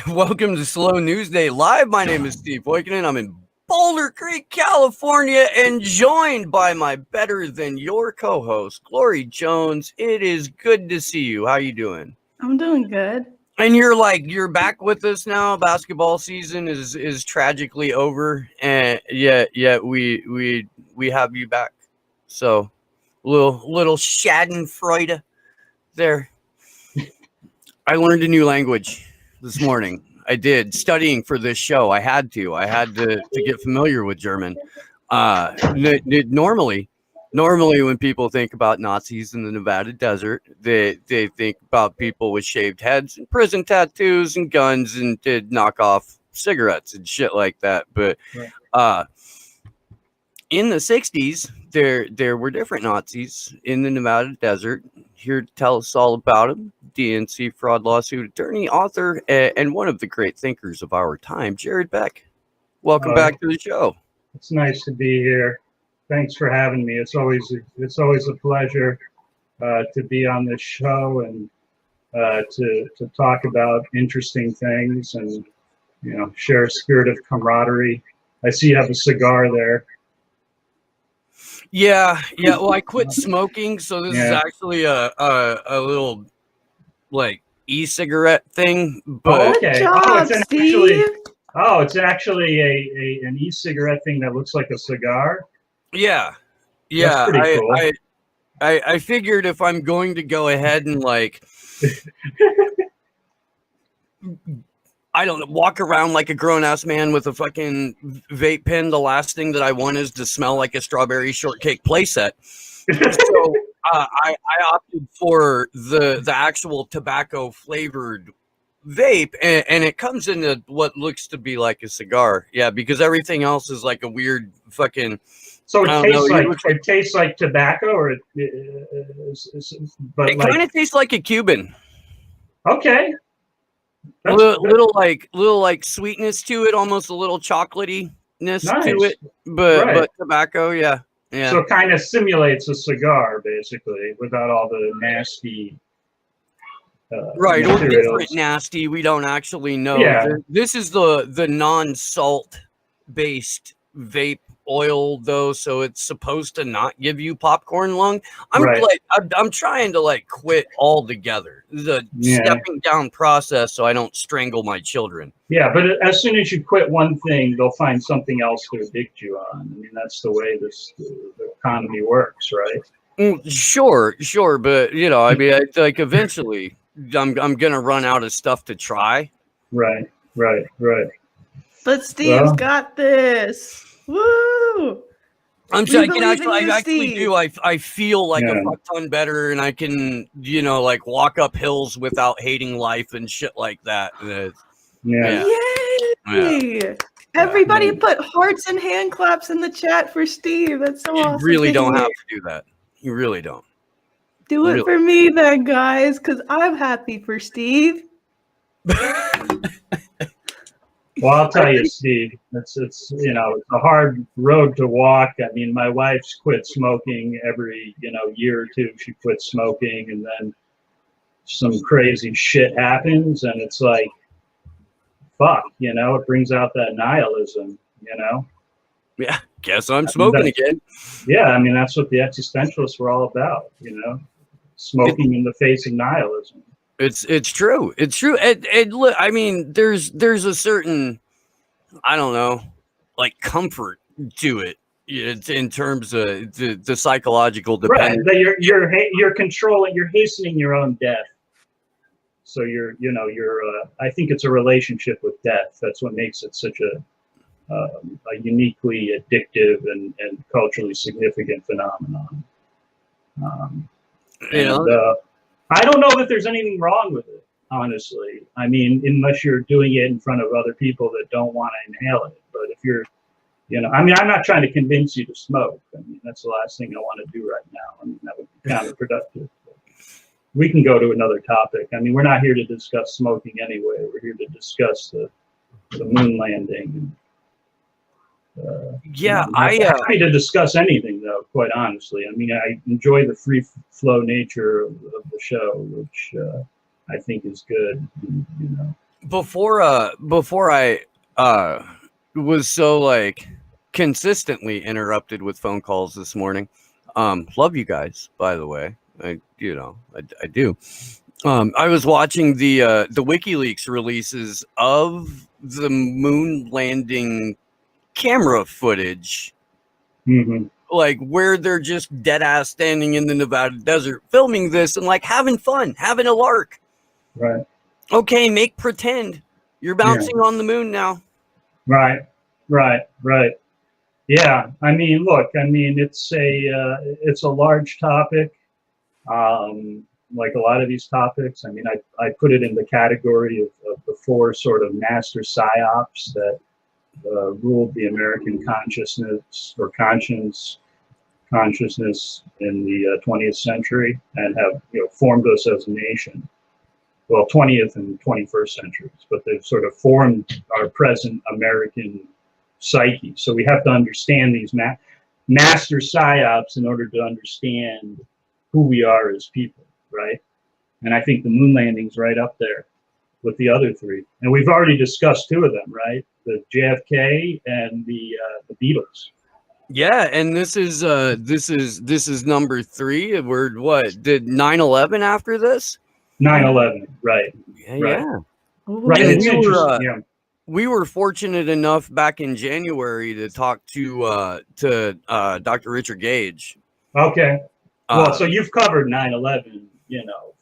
Welcome to Slow News Day Live. My name is Steve Boykin. I'm in Boulder Creek, California, and joined by my better than your co-host, Glory Jones. It is good to see you. How you doing? I'm doing good. And you're back with us now. Basketball season is tragically over, and yet we have you back. So little Schadenfreude there. I learned a new language this morning. I did, studying for this show. I had to get familiar with German. Normally when people think about Nazis in the Nevada desert, they think about people with shaved heads and prison tattoos and guns and did knock off cigarettes and shit like that. But in the 60s, there were different Nazis in the Nevada desert. Here to tell us all about him, DNC fraud lawsuit attorney, author, and one of the great thinkers of our time, Jared Beck. Welcome back to the show. It's nice to be here. Thanks for having me. It's always a pleasure to be on this show and to talk about interesting things and share a spirit of camaraderie. I see you have a cigar there. Yeah. Well, I quit smoking, so this is actually a little like e-cigarette thing. But okay. It's actually an e-cigarette thing that looks like a cigar. Yeah. That's pretty cool. I figured if I'm going to go ahead and like I don't know, walk around like a grown-ass man with a fucking vape pen, the last thing that I want is to smell like a strawberry shortcake playset. So I opted for the actual tobacco flavored vape, and it comes in what looks to be like a cigar. Yeah, because everything else is like a weird fucking. So it tastes like tobacco, or it kind of tastes like a Cuban. Okay. A little like sweetness to it, almost a little chocolatiness to it, but tobacco, yeah. So it kind of simulates a cigar, basically, without all the nasty. Right, or different nasty. We don't actually know. Yeah. This is the non-salt based vape oil, though, so it's supposed to not give you popcorn lung. I'm trying to like quit altogether. The stepping down process, so I don't strangle my children. Yeah, but as soon as you quit one thing, they'll find something else to addict you on. I mean, that's the way the economy works, right? Sure, but I mean, like eventually, I'm gonna run out of stuff to try. Right. But Steve's got this. Woo! I actually do. I feel like a fuck ton better, and I can, like walk up hills without hating life and shit like that. Yay! Everybody put hearts and hand claps in the chat for Steve. That's so awesome. You really don't have to do that. You really don't. Do it for me then, guys, because I'm happy for Steve. Well, I'll tell you, Steve, it's a hard road to walk. I mean, my wife's quit smoking every year or two. She quit smoking, and then some crazy shit happens, and it's like, fuck, it brings out that nihilism, Yeah, guess I'm smoking again. Yeah, I mean, that's what the existentialists were all about, smoking in the face of nihilism. It's true. It's true. And look, I mean, there's a certain, I don't know, like comfort to it. It's in terms of the psychological dependence. Right. You're controlling. You're hastening your own death. So you're. I think it's a relationship with death. That's what makes it such a uniquely addictive and culturally significant phenomenon. I don't know that there's anything wrong with it, honestly. I mean, unless you're doing it in front of other people that don't want to inhale it. But if you're, I mean, I'm not trying to convince you to smoke. I mean, that's the last thing I want to do right now. I mean, that would be counterproductive. We can go to another topic. I mean, we're not here to discuss smoking anyway. We're here to discuss the moon landing. I'm happy to discuss anything, though, quite honestly. I mean, I enjoy the free flow nature of the show, which I think is good. before I was so like consistently interrupted with phone calls this morning. Love you guys, by the way. I do. I was watching the WikiLeaks releases of the moon landing camera footage, Mm-hmm. like where they're just dead ass standing in the Nevada desert filming this and like having fun, having a lark. Right. Okay, make pretend you're bouncing on the moon now. Right. Yeah. I mean, look. I mean, it's a large topic. Like a lot of these topics. I mean, I put it in the category of the four sort of master psyops that ruled the American consciousness or consciousness in the 20th century and have formed us as a nation. Well, 20th and 21st centuries, but they've sort of formed our present American psyche. So we have to understand these master psyops in order to understand who we are as people, right? And I think the moon landing's right up there with the other three. And we've already discussed two of them, right? The JFK and the Beatles. Yeah, and this is number 3. We're what? Did 9/11 after this? 9/11, right? Yeah, right. yeah. Right. And It's interesting. we were fortunate enough back in January to talk to Dr. Richard Gage. Okay. Well, so you've covered 9/11,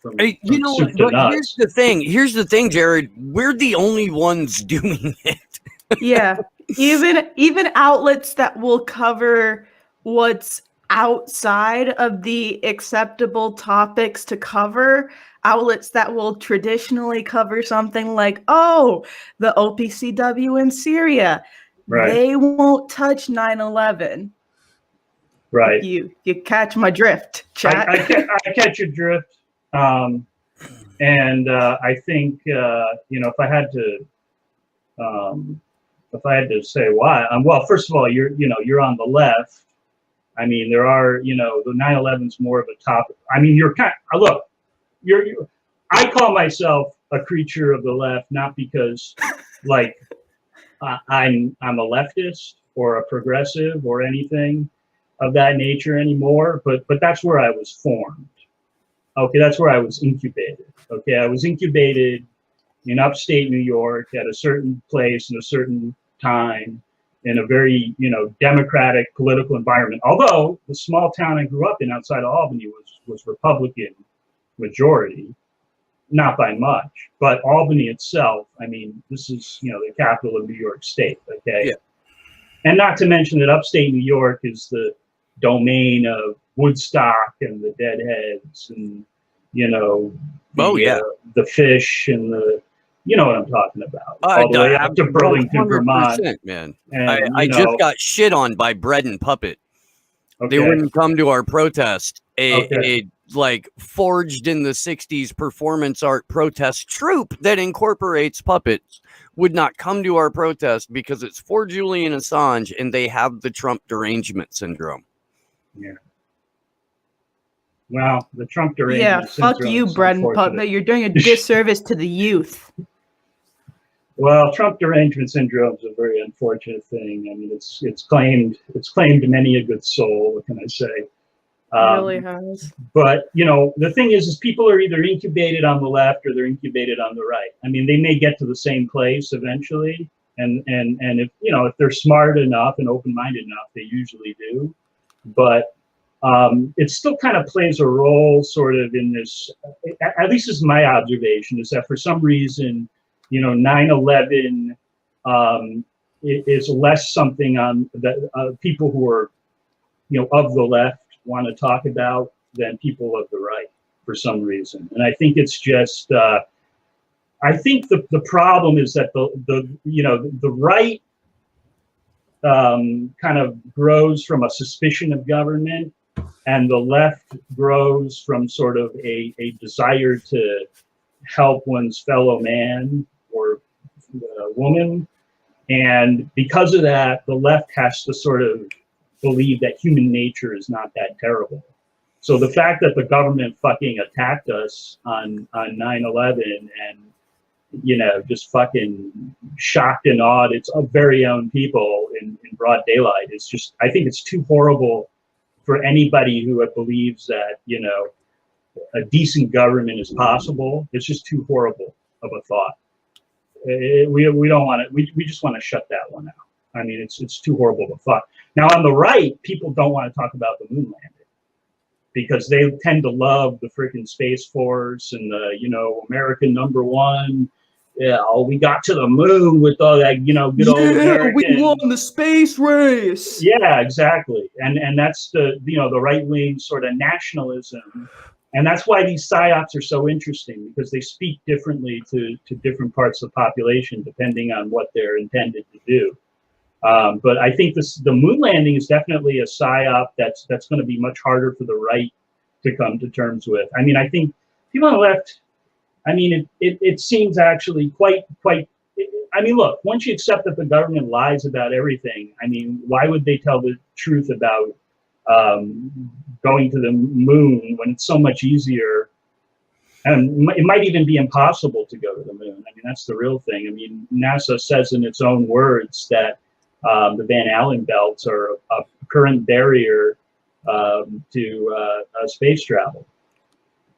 from soup to nuts. Here's the thing, Jared. We're the only ones doing it. Yeah. Even outlets that will cover what's outside of the acceptable topics to cover, outlets that will traditionally cover something like, the OPCW in Syria, Right. they won't touch 9/11. Right. You catch my drift, chat. I catch your drift. And I think, if I had to say why, well, first of all, you're on the left. I mean, there are, the 9/11's more of a topic. I mean, I call myself a creature of the left, not because like I'm a leftist or a progressive or anything of that nature anymore, but that's where I was formed. Okay, that's where I was incubated. Okay, I was incubated in upstate New York at a certain place in a certain time in a very, democratic political environment. Although the small town I grew up in outside of Albany was Republican majority, not by much, but Albany itself, I mean, this is, the capital of New York State, okay? Yeah. And not to mention that upstate New York is the domain of Woodstock and the Deadheads and, the fish and the, you know what I'm talking about. All the way up to Burlington, Vermont. Man. And, I just got shit on by Bread and Puppet. Okay. They wouldn't come to our protest. A like forged in the 60s performance art protest troupe that incorporates puppets would not come to our protest because it's for Julian Assange and they have the Trump derangement syndrome. Yeah. Well, the Trump derangement syndrome. Yeah, fuck you, Bread and Puppet. You're doing a disservice to the youth. Well, Trump derangement syndrome is a very unfortunate thing. I mean, it's claimed many a good soul. What can I say? It really has. But the thing is people are either incubated on the left or they're incubated on the right. I mean, they may get to the same place eventually, and if they're smart enough and open-minded enough, they usually do. But it still kind of plays a role, sort of, in this. At least, is my observation, is that for some reason, 9/11 is less something on that people who are, of the left want to talk about than people of the right for some reason. And I think it's just, I think the problem is that the right kind of grows from a suspicion of government, and the left grows from sort of a desire to help one's fellow man or woman. And because of that, the left has to sort of believe that human nature is not that terrible. So the fact that the government fucking attacked us on 9/11 just fucking shocked and awed its very own people in broad daylight. It's just, I think it's too horrible for anybody who believes that, a decent government is possible. It's just too horrible of a thought. We don't want it. We just want to shut that one out. I mean, it's too horrible of a thought. Now, on the right, people don't want to talk about the moon landing because they tend to love the freaking Space Force and the, American #1. Yeah, we got to the moon with all that, good old American. We won the space race. Yeah, exactly. And that's the right-wing sort of nationalism. And that's why these psyops are so interesting, because they speak differently to different parts of the population depending on what they're intended to do. But I think the moon landing is definitely a psyop that's going to be much harder for the right to come to terms with. I mean, I think people on the left, I mean, it seems actually quite. I mean, look, once you accept that the government lies about everything, I mean, why would they tell the truth about going to the moon when it's so much easier? And it might even be impossible to go to the moon. I mean, that's the real thing. I mean, NASA says in its own words that the Van Allen belts are a current barrier to space travel.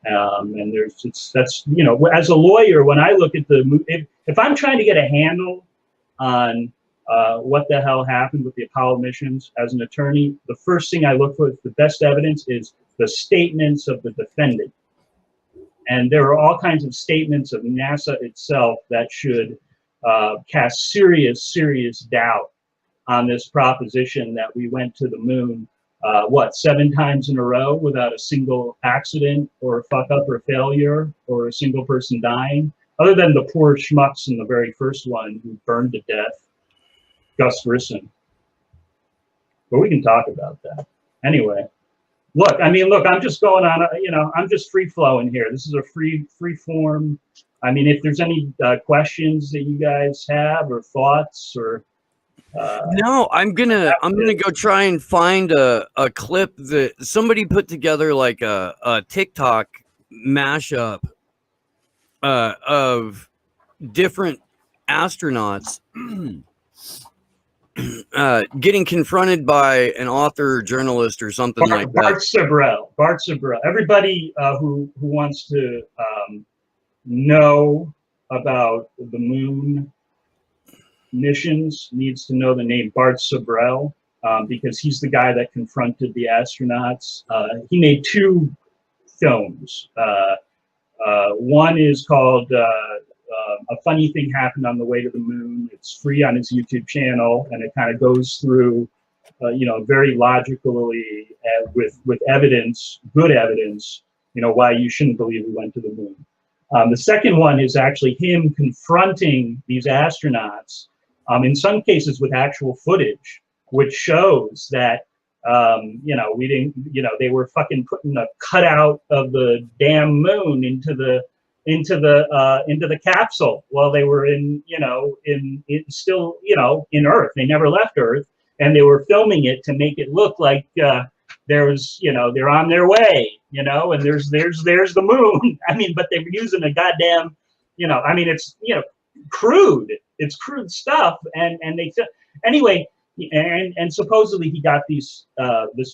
And that's as a lawyer, when I look at if I'm trying to get a handle on what the hell happened with the Apollo missions, as an attorney, the first thing I look for, the best evidence, is the statements of the defendant. And there are all kinds of statements of NASA itself that should cast serious doubt on this proposition that we went to the moon 7 times in a row without a single accident or a fuck up or a failure or a single person dying, other than the poor schmucks in the very first one who burned to death, Gus Grissom. But we can talk about that. Anyway, I'm just going on, I'm just free flowing here. This is a free form. I mean, if there's any questions that you guys have or thoughts or no, I'm gonna go try and find a clip that somebody put together, like a TikTok mashup of different astronauts getting confronted by an author or journalist or something like that. Bart Sibrel. Everybody who wants to know about the moon missions needs to know the name Bart Sibrel, because he's the guy that confronted the astronauts. He made 2 films. One is called A Funny Thing Happened on the Way to the Moon. It's free on his YouTube channel, and it kind of goes through, very logically with evidence, good evidence, why you shouldn't believe we went to the moon. The second one is actually him confronting these astronauts, in some cases with actual footage, which shows that, we didn't, they were fucking putting a cutout of the damn moon into the capsule while they were in Earth. They never left Earth, and they were filming it to make it look like they're on their way, and there's the moon. I mean, but they were using a goddamn, it's crude. It's crude stuff, and they anyway. And supposedly he got this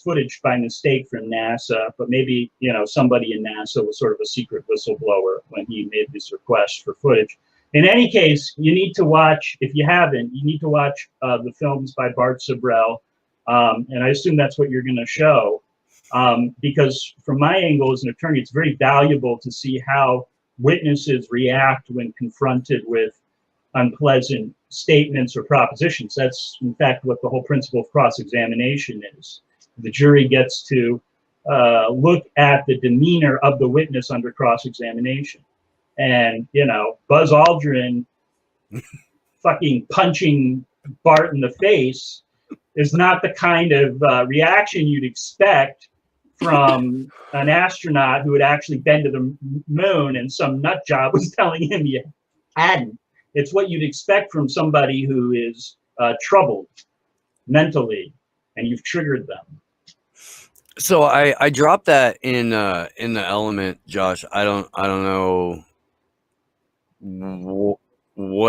footage by mistake from NASA, but maybe somebody in NASA was sort of a secret whistleblower when he made this request for footage. In any case, you need to watch, if you haven't, you need to watch the films by Bart Sibrel, and I assume that's what you're going to show, because from my angle as an attorney, it's very valuable to see how witnesses react when confronted with unpleasant statements or propositions. That's, in fact, what the whole principle of cross-examination is. The jury gets to look at the demeanor of the witness under cross-examination. And, Buzz Aldrin fucking punching Bart in the face is not the kind of reaction you'd expect from an astronaut who had actually been to the moon and some nut job was telling him you hadn't. It's what you'd expect from somebody who is troubled mentally, and you've triggered them. So I dropped that in the element, Josh. I don't know what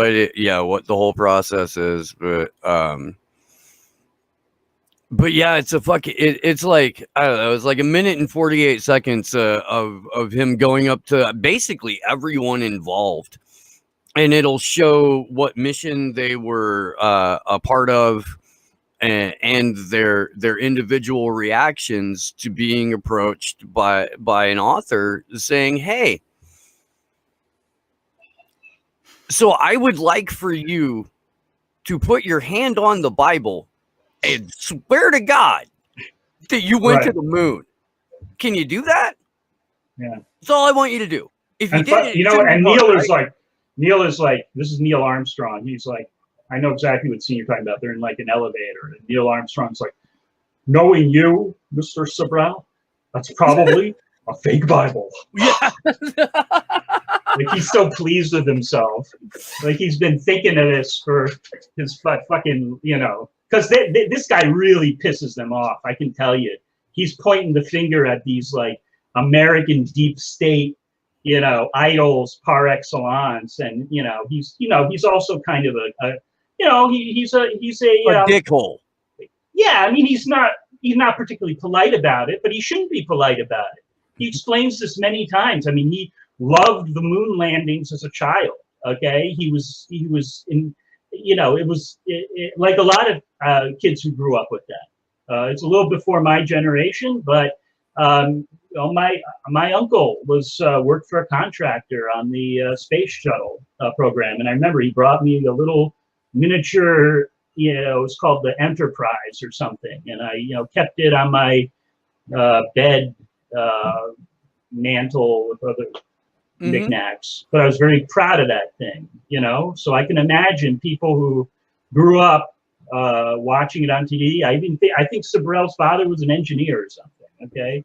the whole process is, but yeah, it's a fucking it's like, I don't know, it's like a minute and 48 seconds of him going up to basically everyone involved, and it'll show what mission they were a part of, and their individual reactions to being approached by an author saying, hey, so I would like for you to put your hand on the Bible and swear to God that you went to the moon. Can you do that? Yeah. That's all I want you to do. If you did, and Neil is like, this is Neil Armstrong. He's like, I know exactly what scene you're talking about. They're in like an elevator, and Neil Armstrong's like, knowing you, Mr. Sibrel, that's probably a fake Bible. Yeah. Like, he's so pleased with himself. Like, he's been thinking of this for his fucking, because this guy really pisses them off. I can tell you. He's pointing the finger at these like American deep state, idols par excellence, and he's also kind of he's a dickhole. Yeah, I mean, he's not particularly polite about it, but he shouldn't be polite about it. He explains this many times. I mean, he loved the moon landings as a child. Okay, he was in, it was like a lot of kids who grew up with that. It's a little before my generation, but my uncle was worked for a contractor on the space shuttle program, and I remember he brought me a little miniature, it was called the Enterprise or something, and I kept it on my bed mantle with other knickknacks, but I was very proud of that thing, so I can imagine people who grew up watching it on TV. I think Sibrel's father was an engineer or something. Okay,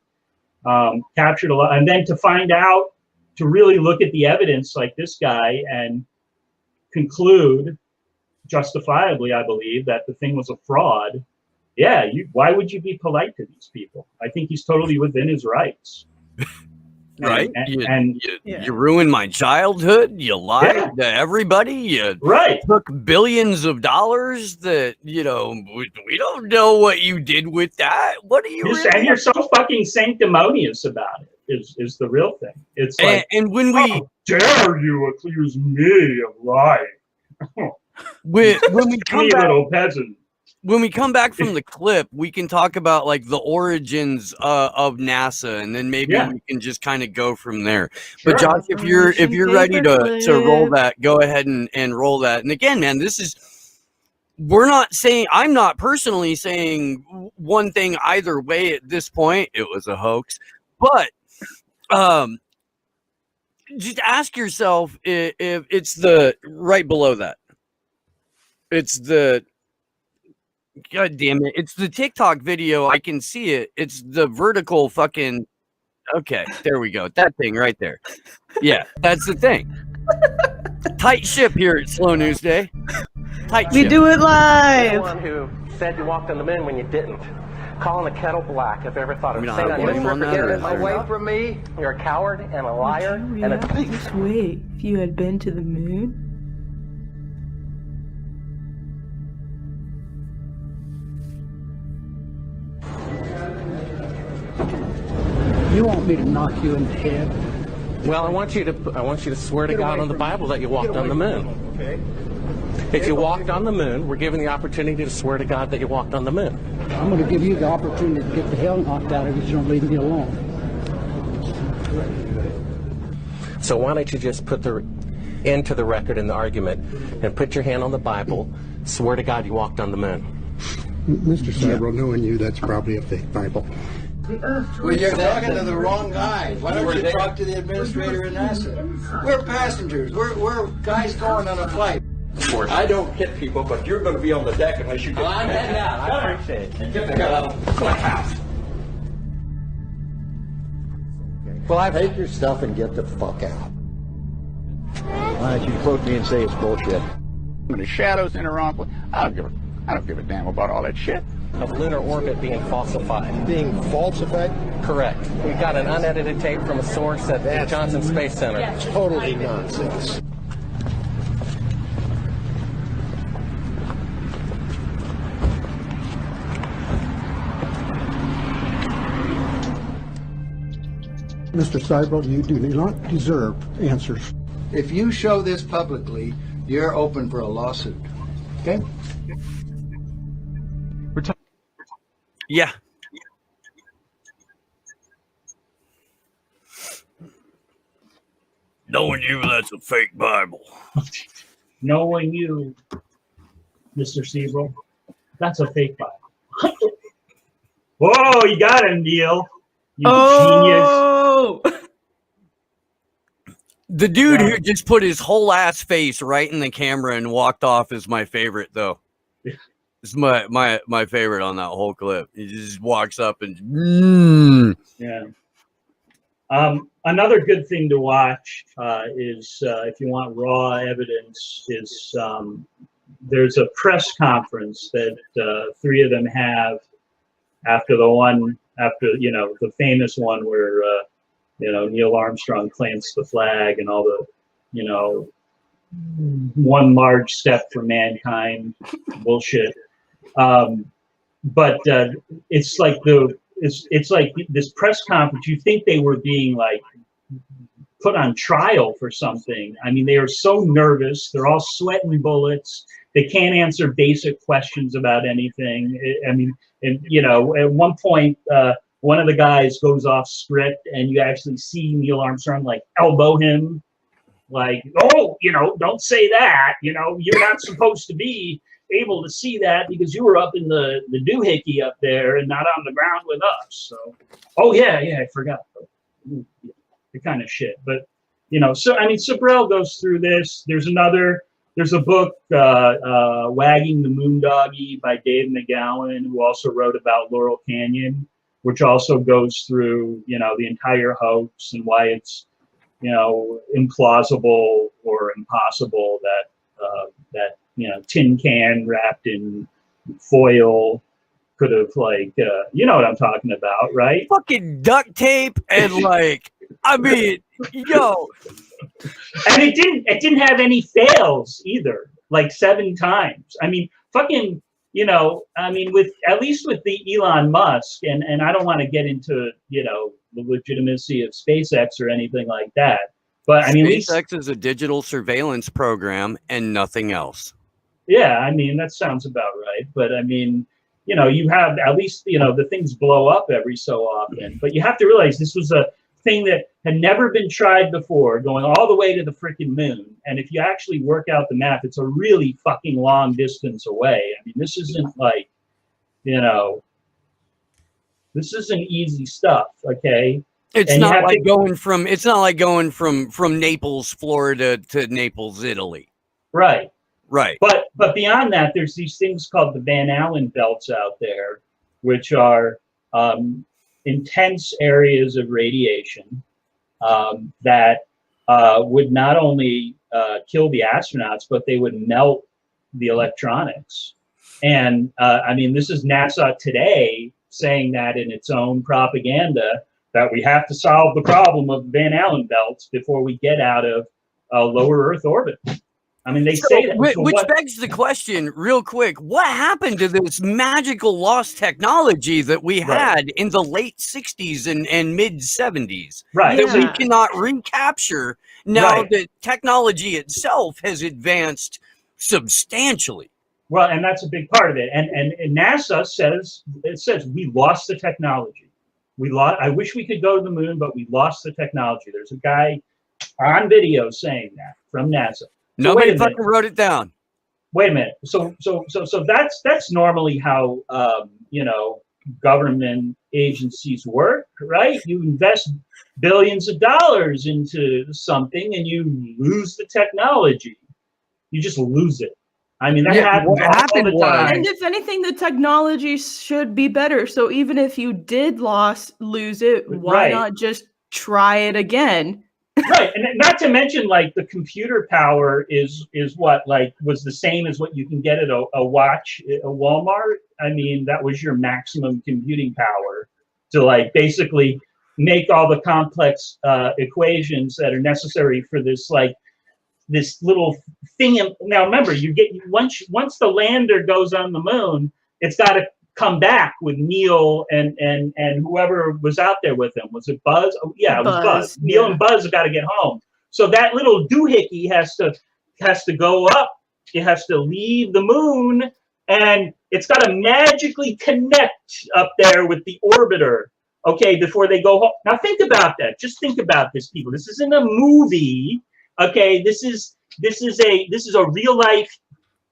captured a lot, and then to find out, to really look at the evidence like this guy and conclude justifiably, I believe, that the thing was a fraud. Yeah, why would you be polite to these people? I think he's totally within his rights. Right? You ruined my childhood. You lied to everybody. You took billions of dollars that, we don't know what you did with that. What are you and you're so fucking sanctimonious about it is the real thing. It's like, and when how dare you accuse me of lying? when we come back, little peasant. When we come back from the clip, we can talk about like the origins of NASA, and then maybe we can just kind of go from there. Sure. But Josh, if you're ready to roll that, go ahead and roll that. And again, man, I'm not personally saying one thing either way at this point. It was a hoax, but just ask yourself if it's the right below that. It's the God damn it. It's the TikTok video. I can see it. It's the vertical fucking. Okay, there we go. That thing right there. Yeah, that's the thing. Tight ship here at Slow News Day. Tight ship. We do it live. You're the one who said you walked on the moon when you didn't. Calling the kettle black if ever thought of saying on you for getting it away from me. You're a coward and a liar. Wait, if you had been to the moon? You want me to knock you in the head? Well, I want you to swear to God on the Bible that you walked on the moon. Okay. If you walked on the moon, we're given the opportunity to swear to God that you walked on the moon. I'm going to give you the opportunity to get the hell knocked out of you if you don't leave me alone. So why don't you just put the end to the record in the argument and put your hand on the Bible, swear to God you walked on the moon. Mr. Sibrel, knowing you, that's probably a fake Bible. Well, you're talking to the wrong guy. Why don't you talk to the administrator in NASA? We're passengers. We're guys going on a flight. Of course, I don't hit people, but you're going to be on the deck unless you get... I'm heading out. I appreciate it. Get the hell out of the clubhouse. Well, take your stuff and get the fuck out. Why don't you quote me and say it's bullshit? When the shadows in the wrong place, I don't give a damn about all that shit. Of lunar orbit being falsified. Being falsified? Correct. We've got an unedited tape from a source at the Johnson Space Center. Totally nonsense. Mr. Sibrel, you do not deserve answers. If you show this publicly, you're open for a lawsuit. Okay? Yeah. Knowing you, that's a fake Bible. Knowing you, Mr. Sibrel, that's a fake Bible. Whoa, you got him, Neil. You genius. The dude who just put his whole ass face right in the camera and walked off is my favorite, though. It's my favorite on that whole clip. He just walks up and Yeah. Another good thing to watch is if you want raw evidence is there's a press conference that three of them have after the famous one where Neil Armstrong plants the flag and all the one large step for mankind bullshit. But it's like it's like this press conference. You think they were being like put on trial for something. I mean, they are so nervous. They're all sweating bullets. They can't answer basic questions about anything. I mean, and at one point, one of the guys goes off script, and you actually see Neil Armstrong like elbow him, like, oh, don't say that. You're not supposed to be able to see that because you were up in the doohickey up there and not on the ground with us. So, oh yeah, I forgot. The kind of shit. But so I mean, Sibrel goes through this. There's a book, Wagging the Moondoggy by Dave McGowan, who also wrote about Laurel Canyon, which also goes through the entire hoax and why it's implausible or impossible that tin can wrapped in foil could have you know what I'm talking about, right? Fucking duct tape and I mean, yo. And it didn't have any fails either, like 7 times. I mean, fucking, I mean, at least with the Elon Musk, and I don't want to get into, the legitimacy of SpaceX or anything like that. But I mean, SpaceX is a digital surveillance program and nothing else. Yeah, I mean, that sounds about right. But I mean, you have at least, the things blow up every so often. But you have to realize this was a thing that had never been tried before, going all the way to the freaking moon. And if you actually work out the math, it's a really fucking long distance away. I mean, this isn't like, this isn't easy stuff, okay? It's not like going from Naples, Florida to Naples, Italy. Right. Right. But beyond that, there's these things called the Van Allen belts out there, which are intense areas of radiation that would not only kill the astronauts, but they would melt the electronics. And I mean, this is NASA today saying that in its own propaganda, that we have to solve the problem of Van Allen belts before we get out of lower Earth orbit. I mean, they say that. Which begs the question, real quick, what happened to this magical lost technology that we had in the late 60s and mid 70s? Right. That we cannot recapture now that technology itself has advanced substantially. Well, and that's a big part of it. And NASA says we lost the technology. I wish we could go to the moon, but we lost the technology. There's a guy on video saying that from NASA. So nobody fucking wrote it down. Wait a minute. So that's normally how government agencies work, right? You invest billions of dollars into something and you lose the technology. You just lose it. I mean, that happens all the time. And if anything, the technology should be better. So even if you did lose it, why not just try it again? Right, and not to mention, like, the computer power is what, like, was the same as what you can get at a watch at a Walmart. I mean, that was your maximum computing power to, like, basically make all the complex equations that are necessary for this, like, this little thing. Now, remember, you get once the lander goes on the moon, it's got to come back with Neil and whoever was out there with him. Was it Buzz? Oh, yeah, it was Buzz. Yeah. Neil and Buzz have got to get home. So that little doohickey has to go up. It has to leave the moon, and it's got to magically connect up there with the orbiter. Okay, before they go home. Now think about that. Just think about this, people. This isn't a movie. Okay, this is a real life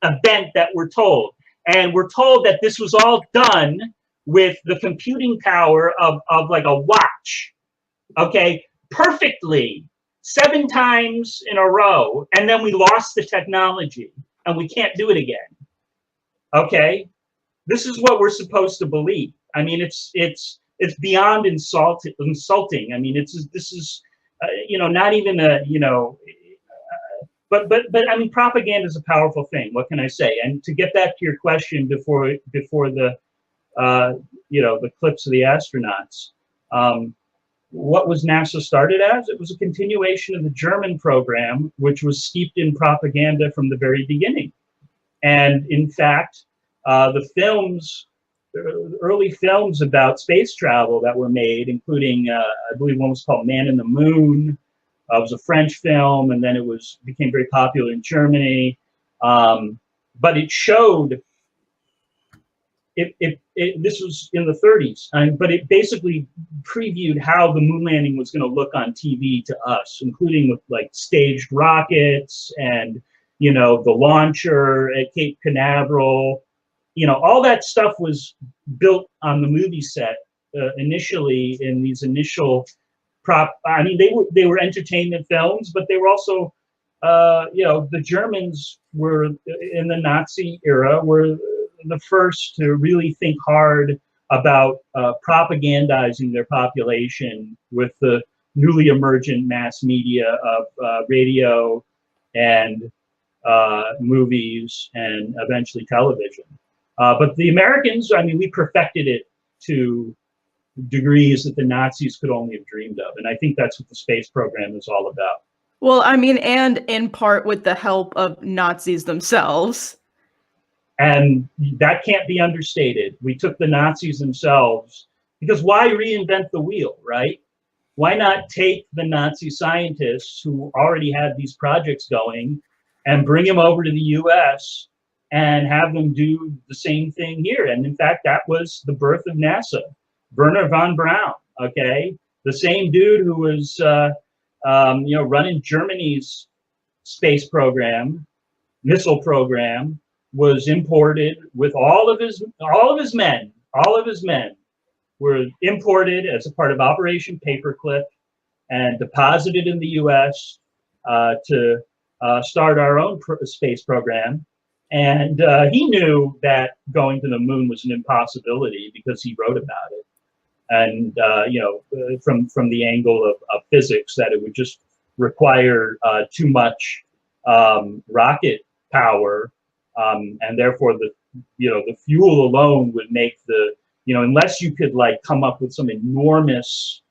event that we're told. And we're told that this was all done with the computing power of like a watch, okay, perfectly 7 times in a row, and then we lost the technology, and we can't do it again, okay? This is what we're supposed to believe. I mean, it's beyond insulting. I mean, this is you know, not even a, you know, but I mean, propaganda is a powerful thing. What can I say? And to get back to your question before the you know, the clips of the astronauts, what was NASA started as? It was a continuation of the German program, which was steeped in propaganda from the very beginning. And in fact, the early films about space travel that were made, including I believe one was called Man in the Moon. It was a French film, and then it became very popular in Germany. But it showed, this was in the 30s, but it basically previewed how the moon landing was going to look on TV to us, including with like staged rockets and, you know, the launcher at Cape Canaveral. You know, all that stuff was built on the movie set initially in these initial I mean, they were entertainment films, but they were also, you know, the Germans were in the Nazi era were the first to really think hard about propagandizing their population with the newly emergent mass media of radio and movies and eventually television. But the Americans, I mean, we perfected it to degrees that the Nazis could only have dreamed of. And I think that's what the space program is all about. Well, I mean, and in part with the help of Nazis themselves. And that can't be understated. We took the Nazis themselves, because why reinvent the wheel, right? Why not take the Nazi scientists who already had these projects going and bring them over to the US and have them do the same thing here? And in fact, that was the birth of NASA. Werner von Braun, okay? The same dude who was, you know, running Germany's space program, missile program, was imported with all of his men were imported as a part of Operation Paperclip and deposited in the US to start our own space program. And he knew that going to the moon was an impossibility because he wrote about it. And you know, from the angle of physics, that it would just require too much rocket power, and therefore the fuel alone would make the, you know, unless you could like come up with some enormous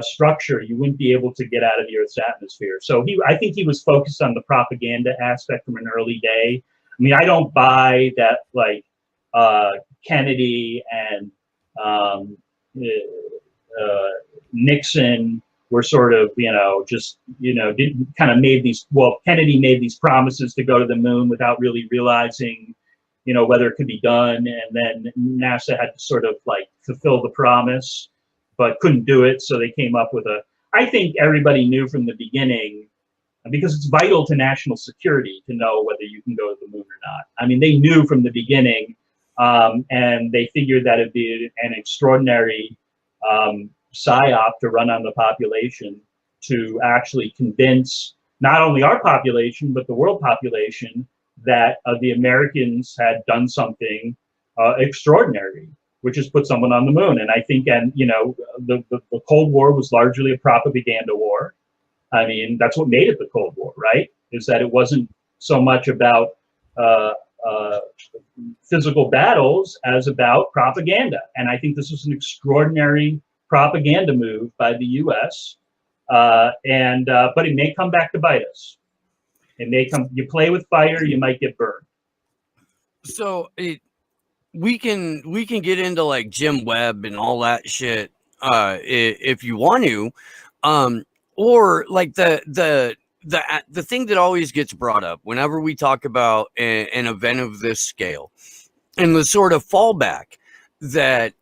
structure, you wouldn't be able to get out of the Earth's atmosphere. So I think he was focused on the propaganda aspect from an early day. I mean, I don't buy that like Kennedy and Nixon were sort of, you know, just, you know, Kennedy made these promises to go to the moon without really realizing, you know, whether it could be done. And then NASA had to sort of like fulfill the promise, but couldn't do it. So they came up with I think everybody knew from the beginning, because it's vital to national security to know whether you can go to the moon or not. I mean, they knew from the beginning, and they figured that it'd be an extraordinary psyop to run on the population to actually convince not only our population, but the world population that the Americans had done something extraordinary, which is put someone on the moon. And I think, and you know, the Cold War was largely a propaganda war. I mean, that's what made it the Cold War, right? Is that it wasn't so much about physical battles as about propaganda. And I think this was an extraordinary propaganda move by the US. But it may come back to bite us. It may come, you play with fire, you might get burned. So we can get into like Jim Webb and all that shit if you want to, or like the thing that always gets brought up whenever we talk about an event of this scale, and the sort of fallback that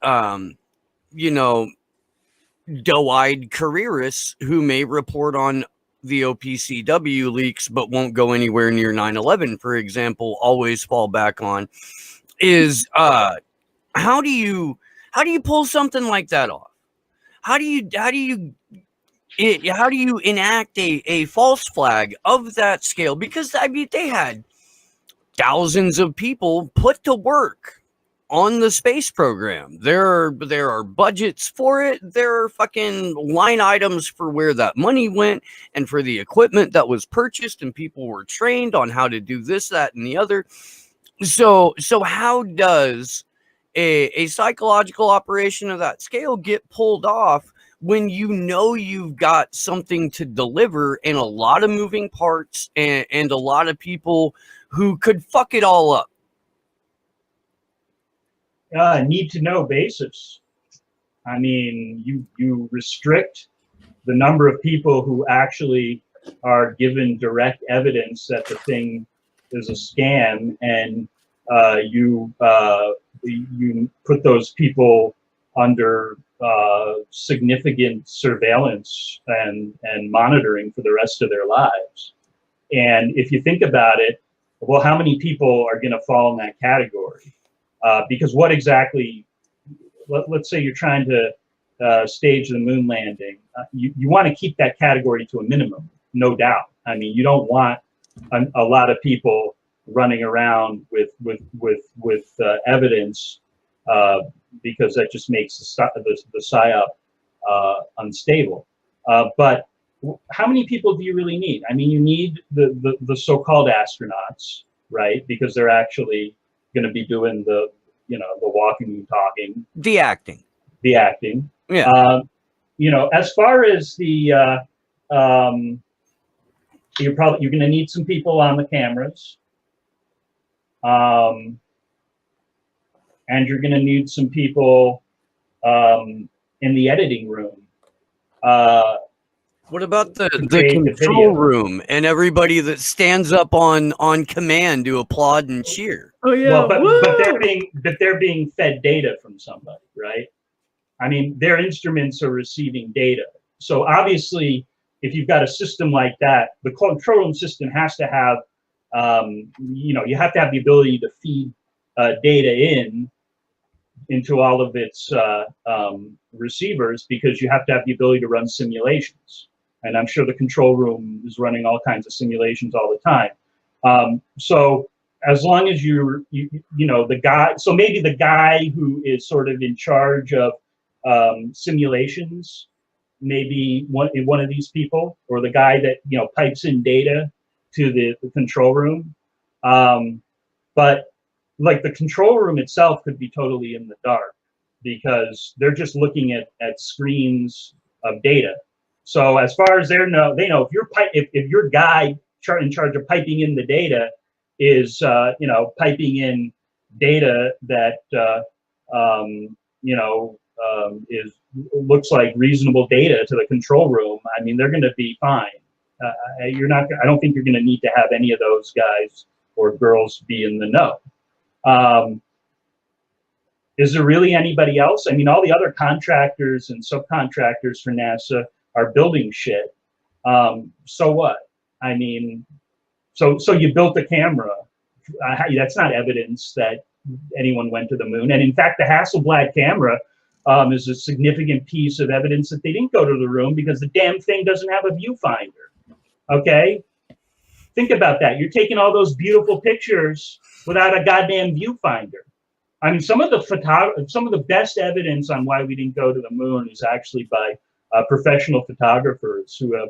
you know, doe-eyed careerists who may report on the OPCW leaks but won't go anywhere near 9/11, for example, always fall back on is how do you pull something like that off? How do you enact a false flag of that scale? Because I mean, they had thousands of people put to work on the space program. There are budgets for it. There are fucking line items for where that money went and for the equipment that was purchased, and people were trained on how to do this, that, and the other. So how does a psychological operation of that scale get pulled off when you know you've got something to deliver and a lot of moving parts and a lot of people who could fuck it all up? Need to know basis. I mean, you restrict the number of people who actually are given direct evidence that the thing is a scam, and you put those people under significant surveillance and monitoring for the rest of their lives. And if you think about it, well, how many people are going to fall in that category? Because what exactly, let's say you're trying to stage the moon landing, you want to keep that category to a minimum, no doubt. I mean, you don't want a lot of people running around with evidence, because that just makes the psyop unstable. But how many people do you really need? I mean, you need the so-called astronauts, right? Because they're actually going to be doing the walking and talking, the acting. Yeah. As far as the you're going to need some people on the cameras, and you're going to need some people in the editing room. What about the control room and everybody that stands up on command to applaud and cheer? Oh yeah, well, but they're being fed data from somebody, right? I mean, their instruments are receiving data. So obviously, if you've got a system like that, the control room system has to have, you have to have the ability to feed data into all of its receivers, because you have to have the ability to run simulations. And I'm sure the control room is running all kinds of simulations all the time. So as long as the guy, so maybe the guy who is sort of in charge of simulations, maybe one of these people, or the guy that pipes in data to the control room. But like the control room itself could be totally in the dark, because they're just looking at screens of data. So as far as they know if your guy in charge of piping in the data is piping in data that looks like reasonable data to the control room, I mean, they're going to be fine. I don't think you're going to need to have any of those guys or girls be in the know. Is there really anybody else? I mean, all the other contractors and subcontractors for NASA are building shit. So what? I mean, so you built a camera. That's not evidence that anyone went to the moon. And in fact, the Hasselblad camera is a significant piece of evidence that they didn't go to the moon, because the damn thing doesn't have a viewfinder. Okay? Think about that. You're taking all those beautiful pictures without a goddamn viewfinder. I mean, some of the best evidence on why we didn't go to the moon is actually by professional photographers who have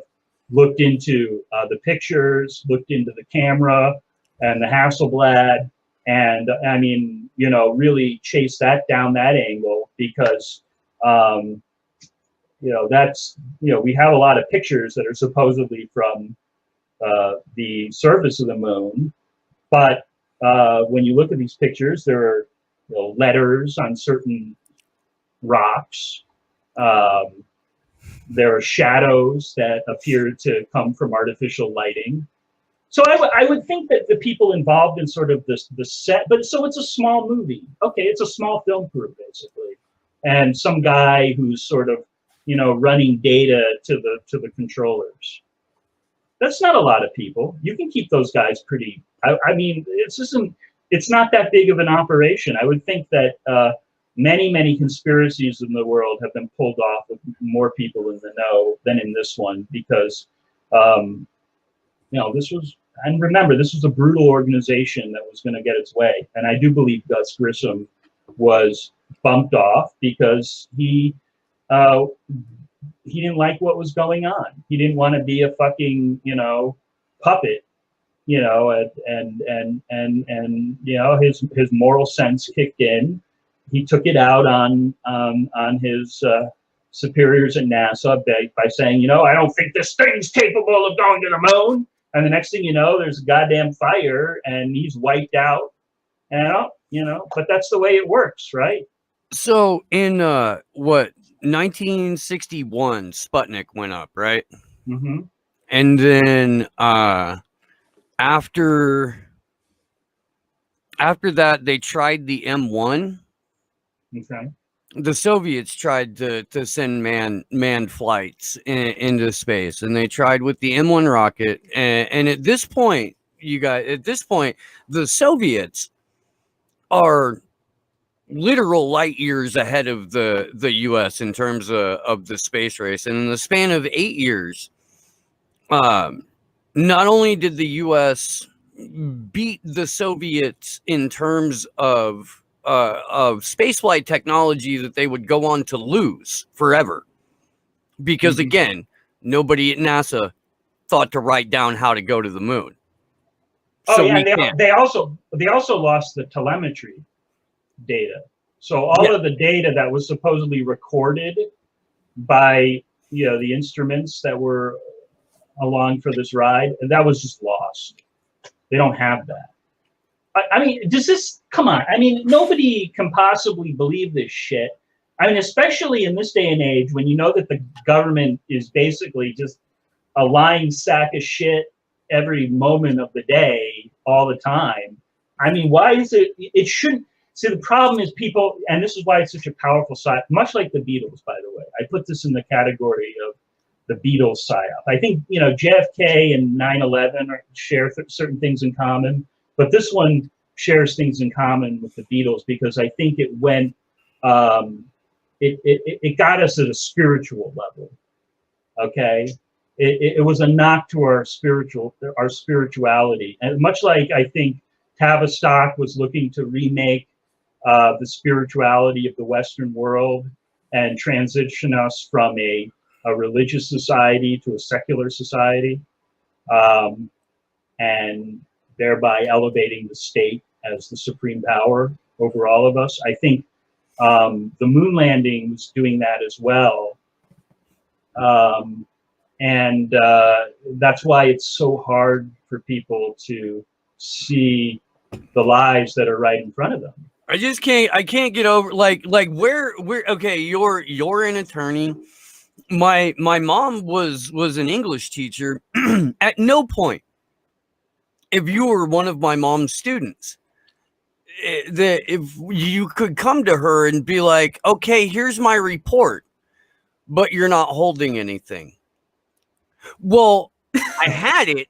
looked into the pictures, looked into the camera and the Hasselblad, and I mean, really chase that down that angle, because we have a lot of pictures that are supposedly from the surface of the moon, but when you look at these pictures, there are letters on certain rocks. There are shadows that appear to come from artificial lighting. So I would think that the people involved in sort of the set, but so it's a small movie. Okay, it's a small film crew basically, and some guy who's sort of, running data to the controllers. That's not a lot of people. You can keep those guys pretty. I mean, it's not that big of an operation. I would think that many conspiracies in the world have been pulled off with more people in the know than in this one, because this was, and remember, this was a brutal organization that was going to get its way. And I do believe Gus Grissom was bumped off because he didn't like what was going on. He didn't want to be a fucking, puppet, and his moral sense kicked in. He took it out on his superiors at NASA by saying, I don't think this thing's capable of going to the moon. And the next thing you know, there's a goddamn fire and he's wiped out. And but that's the way it works, right? So in 1961, Sputnik went up, right? Mm-hmm. And then after that, they tried the M1. Okay. The Soviets tried to send manned flights into space, and they tried with the M1 rocket. And at this point, the Soviets are literal light years ahead of the U.S. in terms of the space race. And in the span of 8 years, not only did the U.S. beat the Soviets in terms of spaceflight technology that they would go on to lose forever, because again, nobody at NASA thought to write down how to go to the moon. So they also lost the telemetry data. So all of the data that was supposedly recorded by the instruments that were along for this ride, that was just lost. They don't have that. I mean, come on. I mean, nobody can possibly believe this shit. I mean, especially in this day and age when you know that the government is basically just a lying sack of shit every moment of the day, all the time. I mean, why is it shouldn't, see, the problem is people, and this is why it's such a powerful psyop, much like the Beatles, by the way. I put this in the category of the Beatles psyop. I think, JFK and 9/11 share certain things in common. But this one shares things in common with the Beatles because I think it went, it got us at a spiritual level. Okay, it was a knock to our spirituality, and much like I think Tavistock was looking to remake the spirituality of the Western world and transition us from a religious society to a secular society, and thereby elevating the state as the supreme power over all of us. I think the moon landing was doing that as well. And that's why it's so hard for people to see the lies that are right in front of them. I can't get over where okay, you're an attorney. My mom was an English teacher. At no point, if you were one of my mom's students, that if you could come to her and be like, okay, here's my report, but you're not holding anything. Well, I had it,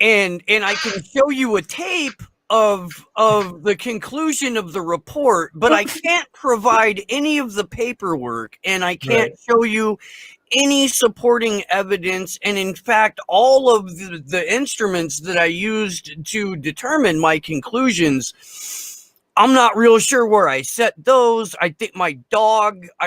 and I can show you a tape of the conclusion of the report, but I can't provide any of the paperwork, and I can't show you any supporting evidence. And in fact, all of the instruments that I used to determine my conclusions, I'm not real sure where I set those. I think I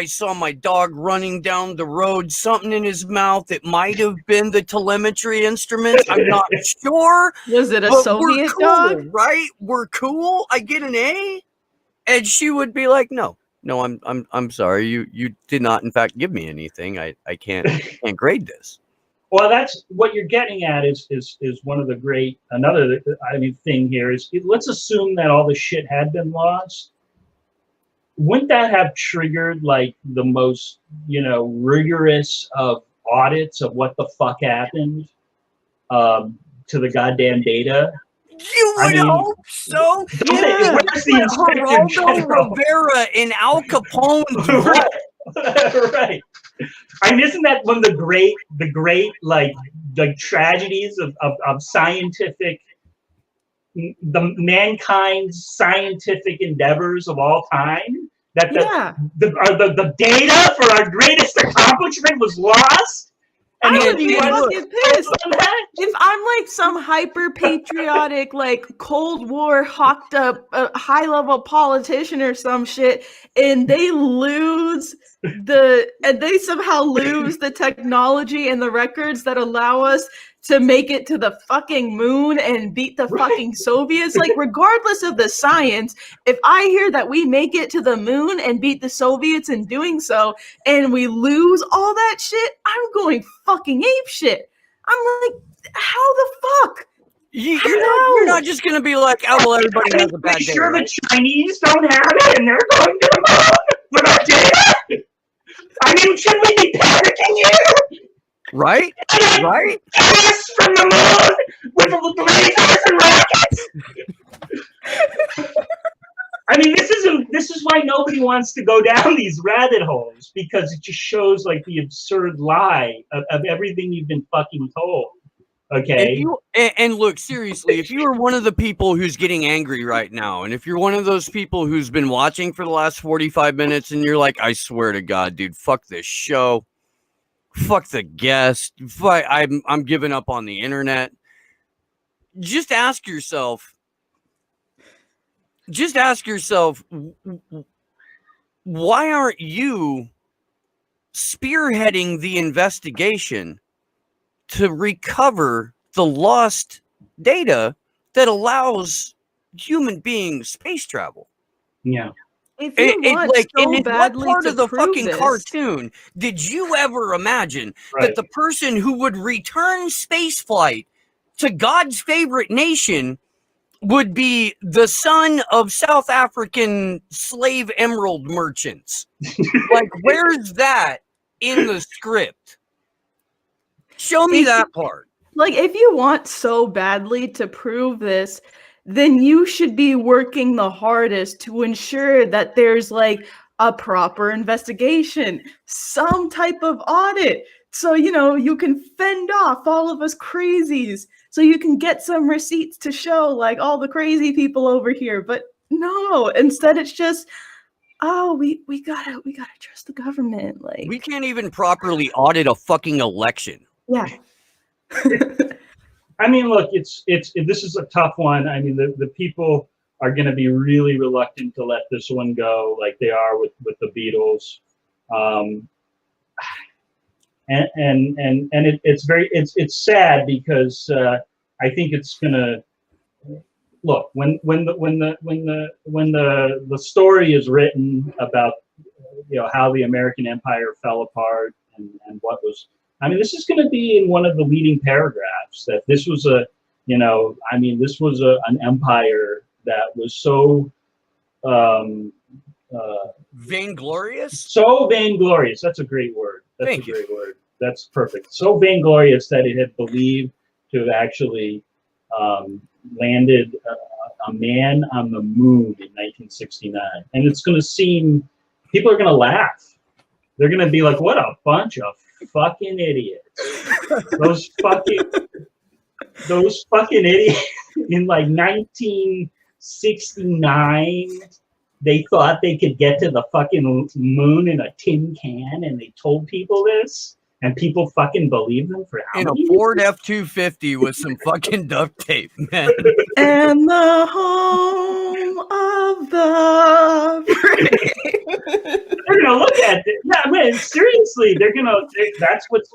saw my dog running down the road, something in his mouth. It might have been the telemetry instruments. I'm not sure. Was it a Soviet dog? Right? We're cool. I get an A. And she would be like, no, I'm sorry. You did not, in fact, give me anything. I can't grade this. Well, that's what you're getting at is one of the great, another, thing here is, let's assume that all the shit had been lost. Wouldn't that have triggered like the most, rigorous of audits of what the fuck happened to the goddamn data? You would hope so. Yeah. Where's the Inspector General? Rivera in Al Capone's vault. Right. Isn't that one of the great like tragedies of scientific, the mankind's scientific endeavors of all time? That the data for our greatest accomplishment was lost. And I would be fucking pissed if I'm like some hyper patriotic, like Cold War hawked up high level politician or some shit, and they somehow lose the technology and the records that allow us to make it to the fucking moon and beat the fucking Soviets. Like, regardless of the science, if I hear that we make it to the moon and beat the Soviets in doing so, and we lose all that shit, I'm going fucking ape shit. I'm like, how the fuck? You're not just gonna be like, oh well, everybody has a bad day. Sure, the Chinese don't have it, and they're going to the moon with our data. I mean, should we be panicking here? Right? Right? Us from the moon with lasers and rockets. I mean, this is why nobody wants to go down these rabbit holes, because it just shows like the absurd lie of everything you've been fucking told. Okay. And look, seriously, if you are one of the people who's getting angry right now, and if you're one of those people who's been watching for the last 45 minutes and you're like, I swear to God, dude, fuck this show. Fuck the guest. I'm giving up on the internet. Just ask yourself, why aren't you spearheading the investigation to recover the lost data that allows human beings space travel? Yeah. If you want so badly what part to of the prove fucking this, cartoon did you ever imagine that the person who would return space flight to God's favorite nation would be the son of South African slave emerald merchants? Like, where's that in the script? Show me that part. Like, if you want so badly to prove this, then you should be working the hardest to ensure that there's like a proper investigation, some type of audit. So, you can fend off all of us crazies. So you can get some receipts to show like all the crazy people over here. But no, instead it's just, oh, we gotta trust the government. Like, we can't even properly audit a fucking election. Yeah. I mean, look, this is a tough one. I mean, the people are going to be really reluctant to let this one go, like they are with the Beatles, and it's sad because I think it's going to look when the story is written about how the American empire fell apart and what was. I mean, this is going to be in one of the leading paragraphs that this was an empire that was so vainglorious. So vainglorious. That's a great word. That's a great word. That's perfect. So vainglorious that it had believed to have actually landed a man on the moon in 1969. And it's going to seem, people are going to laugh. They're going to be like, what a bunch of fucking idiots. Those fucking idiots in like 1969, they thought they could get to the fucking moon in a tin can, and they told people this, and people fucking believed them for how many years? A Ford F-250 with some fucking duct tape, man. And the home of the free. They're gonna look at it. Yeah, I mean, seriously, that's what's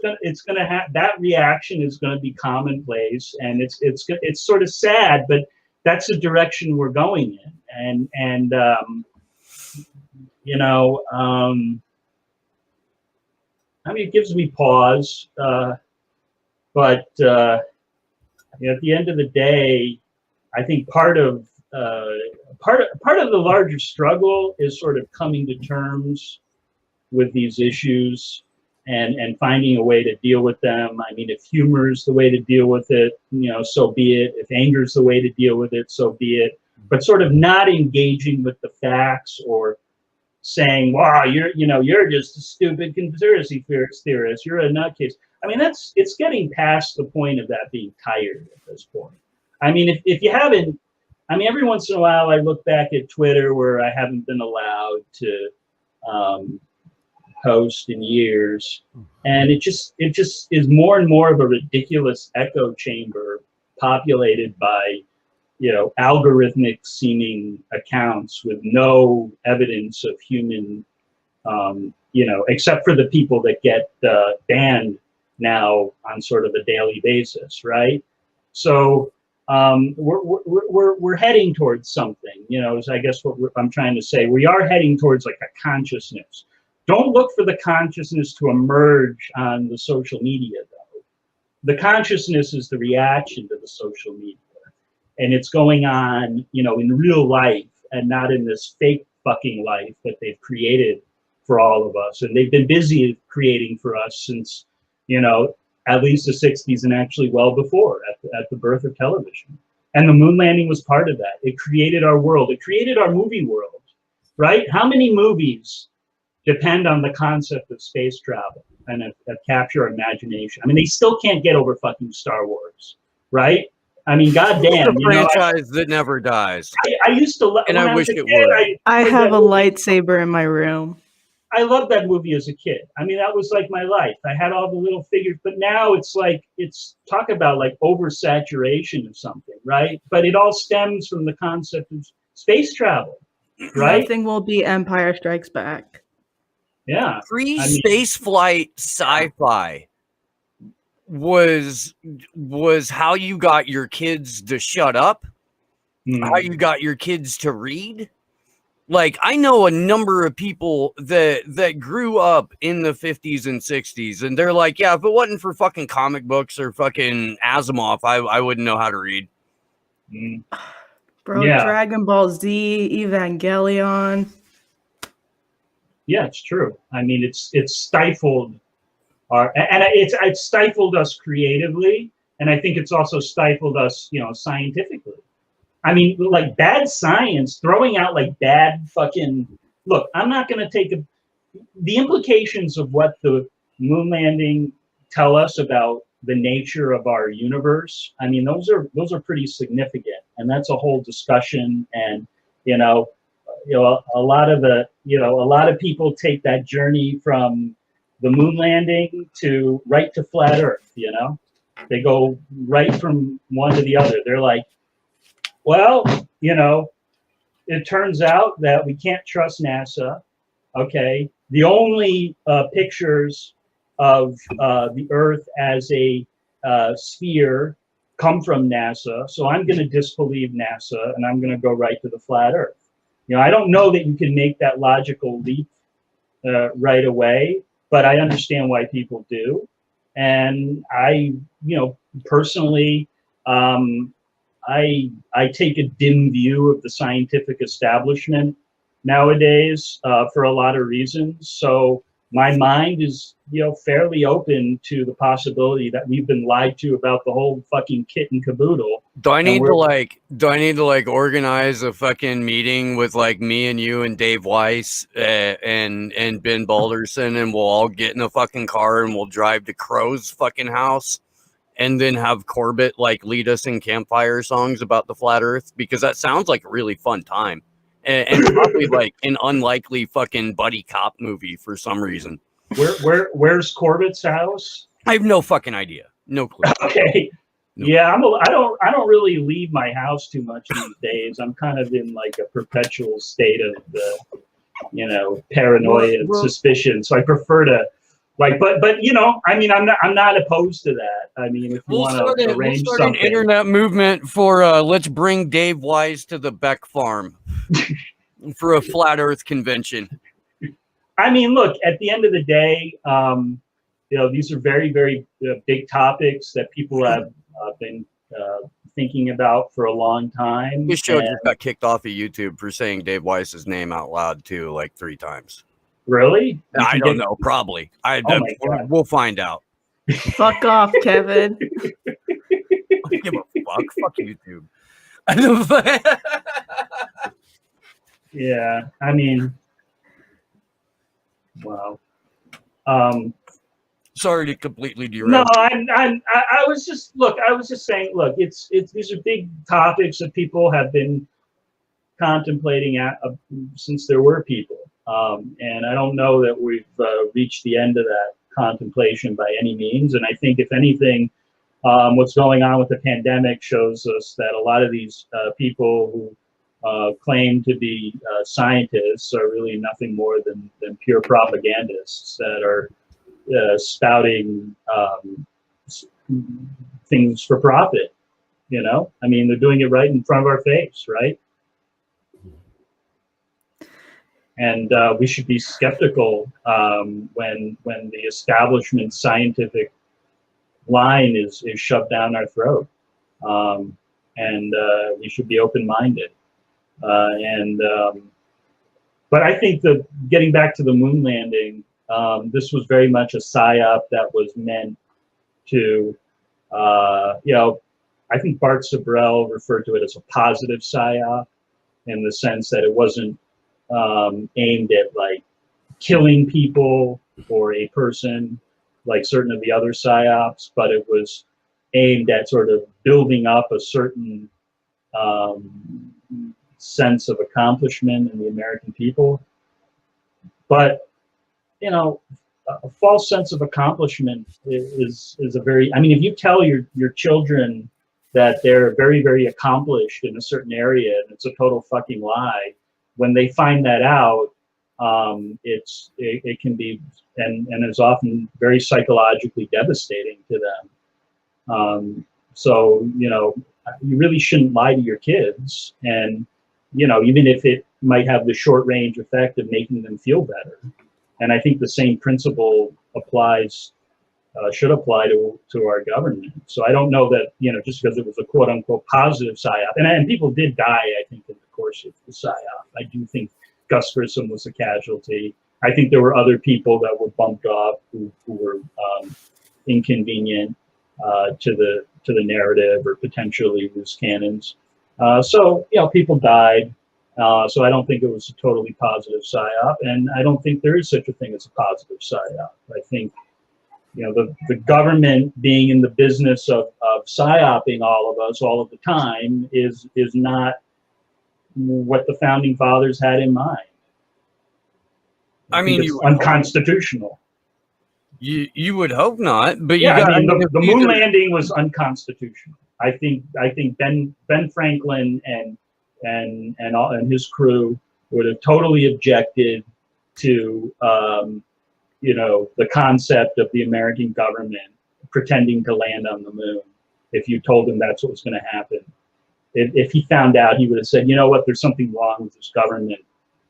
gonna have. That reaction is gonna be commonplace, and it's sort of sad, but that's the direction we're going in, and I mean, it gives me pause. But at the end of the day, I think part of the larger struggle is sort of coming to terms with these issues and finding a way to deal with them. I mean, if humor is the way to deal with it, so be it. If anger is the way to deal with it, so be it. But sort of not engaging with the facts or saying, "Wow, you're just a stupid conspiracy theorist. You're a nutcase." I mean, it's getting past the point of that being tired at this point. I mean, if you haven't, I mean, every once in a while I look back at Twitter where I haven't been allowed to post in years, and it just is more and more of a ridiculous echo chamber populated by algorithmic seeming accounts with no evidence of human except for the people that get banned now on sort of a daily basis, right? So we're heading towards something, is I guess what I'm trying to say. We are heading towards like a consciousness. Don't look for the consciousness to emerge on the social media, though. The consciousness is the reaction to the social media. And it's going on, in real life and not in this fake fucking life that they've created for all of us. And they've been busy creating for us since, at least the 60s and actually well before at the birth of television. And the moon landing was part of that. It created our world. It created our movie world, right? How many movies depend on the concept of space travel and capture our imagination? I mean, they still can't get over fucking Star Wars, right? I mean, goddamn, the franchise that never dies. I used to love, and I wish it would. I have a lightsaber in my room. I loved that movie as a kid. I mean, that was like my life. I had all the little figures, but now it's like, talk about like oversaturation of something, right? But it all stems from the concept of space travel, right? Nothing will be Empire Strikes Back. Yeah. Pre-space flight sci-fi was how you got your kids to shut up, how you got your kids to read. Like, I know a number of people that grew up in the 50s and 60s, and they're like, yeah, if it wasn't for fucking comic books or fucking Asimov, I wouldn't know how to read. Bro, yeah. Dragon Ball Z, Evangelion. Yeah, it's true. I mean, it's stifled it's stifled us creatively, and I think it's also stifled us, scientifically. I mean, like bad science, throwing out like bad fucking. Look, I'm not going to take the implications of what the moon landing tell us about the nature of our universe. I mean, those are pretty significant, and that's a whole discussion. And a lot of people take that journey from the moon landing right to flat Earth. They go right from one to the other. They're like, well, it turns out that we can't trust NASA. Okay, the only pictures of the Earth as a sphere come from NASA, so I'm going to disbelieve NASA and I'm going to go right to the flat Earth. I don't know that you can make that logical leap right away, but I understand why people do. And I, personally, I take a dim view of the scientific establishment nowadays for a lot of reasons. So my mind is, fairly open to the possibility that we've been lied to about the whole fucking kit and caboodle. Do I need to organize a fucking meeting with like me and you and Dave Weiss and Ben Balderson, and we'll all get in a fucking car and we'll drive to Crow's fucking house and then have Corbett like lead us in campfire songs about the flat Earth? Because that sounds like a really fun time. And probably like an unlikely fucking buddy cop movie for some reason. Where's Corbett's house? I have no fucking idea. No clue. Okay. No. Yeah, I don't really leave my house too much these days. I'm kind of in like a perpetual state of the, paranoia and suspicion. So I prefer to like, but I mean, I'm not opposed to that. I mean, if you want to arrange something, an internet movement for let's bring Dave Wise to the Beck farm for a flat Earth convention. I mean, look, at the end of the day, these are very, very big topics that people have been thinking about for a long time. This show just got kicked off of YouTube for saying Dave Weiss's name out loud too, like 3 times. Really? I don't know. Probably. We'll find out. Fuck off, Kevin. I don't give a fuck. Fuck YouTube. Yeah, I mean, wow. Sorry to completely derail. No, I was just saying, look, it's these are big topics that people have been contemplating since there were people, and I don't know that we've reached the end of that contemplation by any means. And I think, if anything, what's going on with the pandemic shows us that a lot of these people who claim to be scientists are really nothing more than pure propagandists that are spouting things for profit. I mean, they're doing it right in front of our face, right? And we should be skeptical when the establishment scientific line is shoved down our throat, and we should be open-minded. But I think that, getting back to the moon landing, this was very much a psyop that was meant to, I think Bart Sibrel referred to it as a positive psyop, in the sense that it wasn't aimed at like killing people or a person like certain of the other psyops, but it was aimed at sort of building up a certain sense of accomplishment in the American people. But a false sense of accomplishment is a very, I mean, if you tell your children that they're very, very accomplished in a certain area, and it's a total fucking lie, when they find that out, it can be, and is often very psychologically devastating to them. So, you really shouldn't lie to your kids, and, even if it might have the short range effect of making them feel better. And I think the same principle should apply to our government. So I don't know that, just because it was a quote unquote positive psyop, and people did die, I think, in the course of the psyop. I do think Gus Grissom was a casualty. I think there were other people that were bumped off who were inconvenient to the narrative, or potentially loose cannons. So people died. So I don't think it was a totally positive psyop, and I don't think there is such a thing as a positive psyop. I think, the government being in the business of psyoping all of us all of the time is not what the founding fathers had in mind. I mean, it's unconstitutional. You would hope not, but yeah, the moon landing was unconstitutional. I think Ben Franklin and his crew would have totally objected to the concept of the American government pretending to land on the moon if you told him that's what was going to happen. If he found out, he would have said, there's something wrong with this government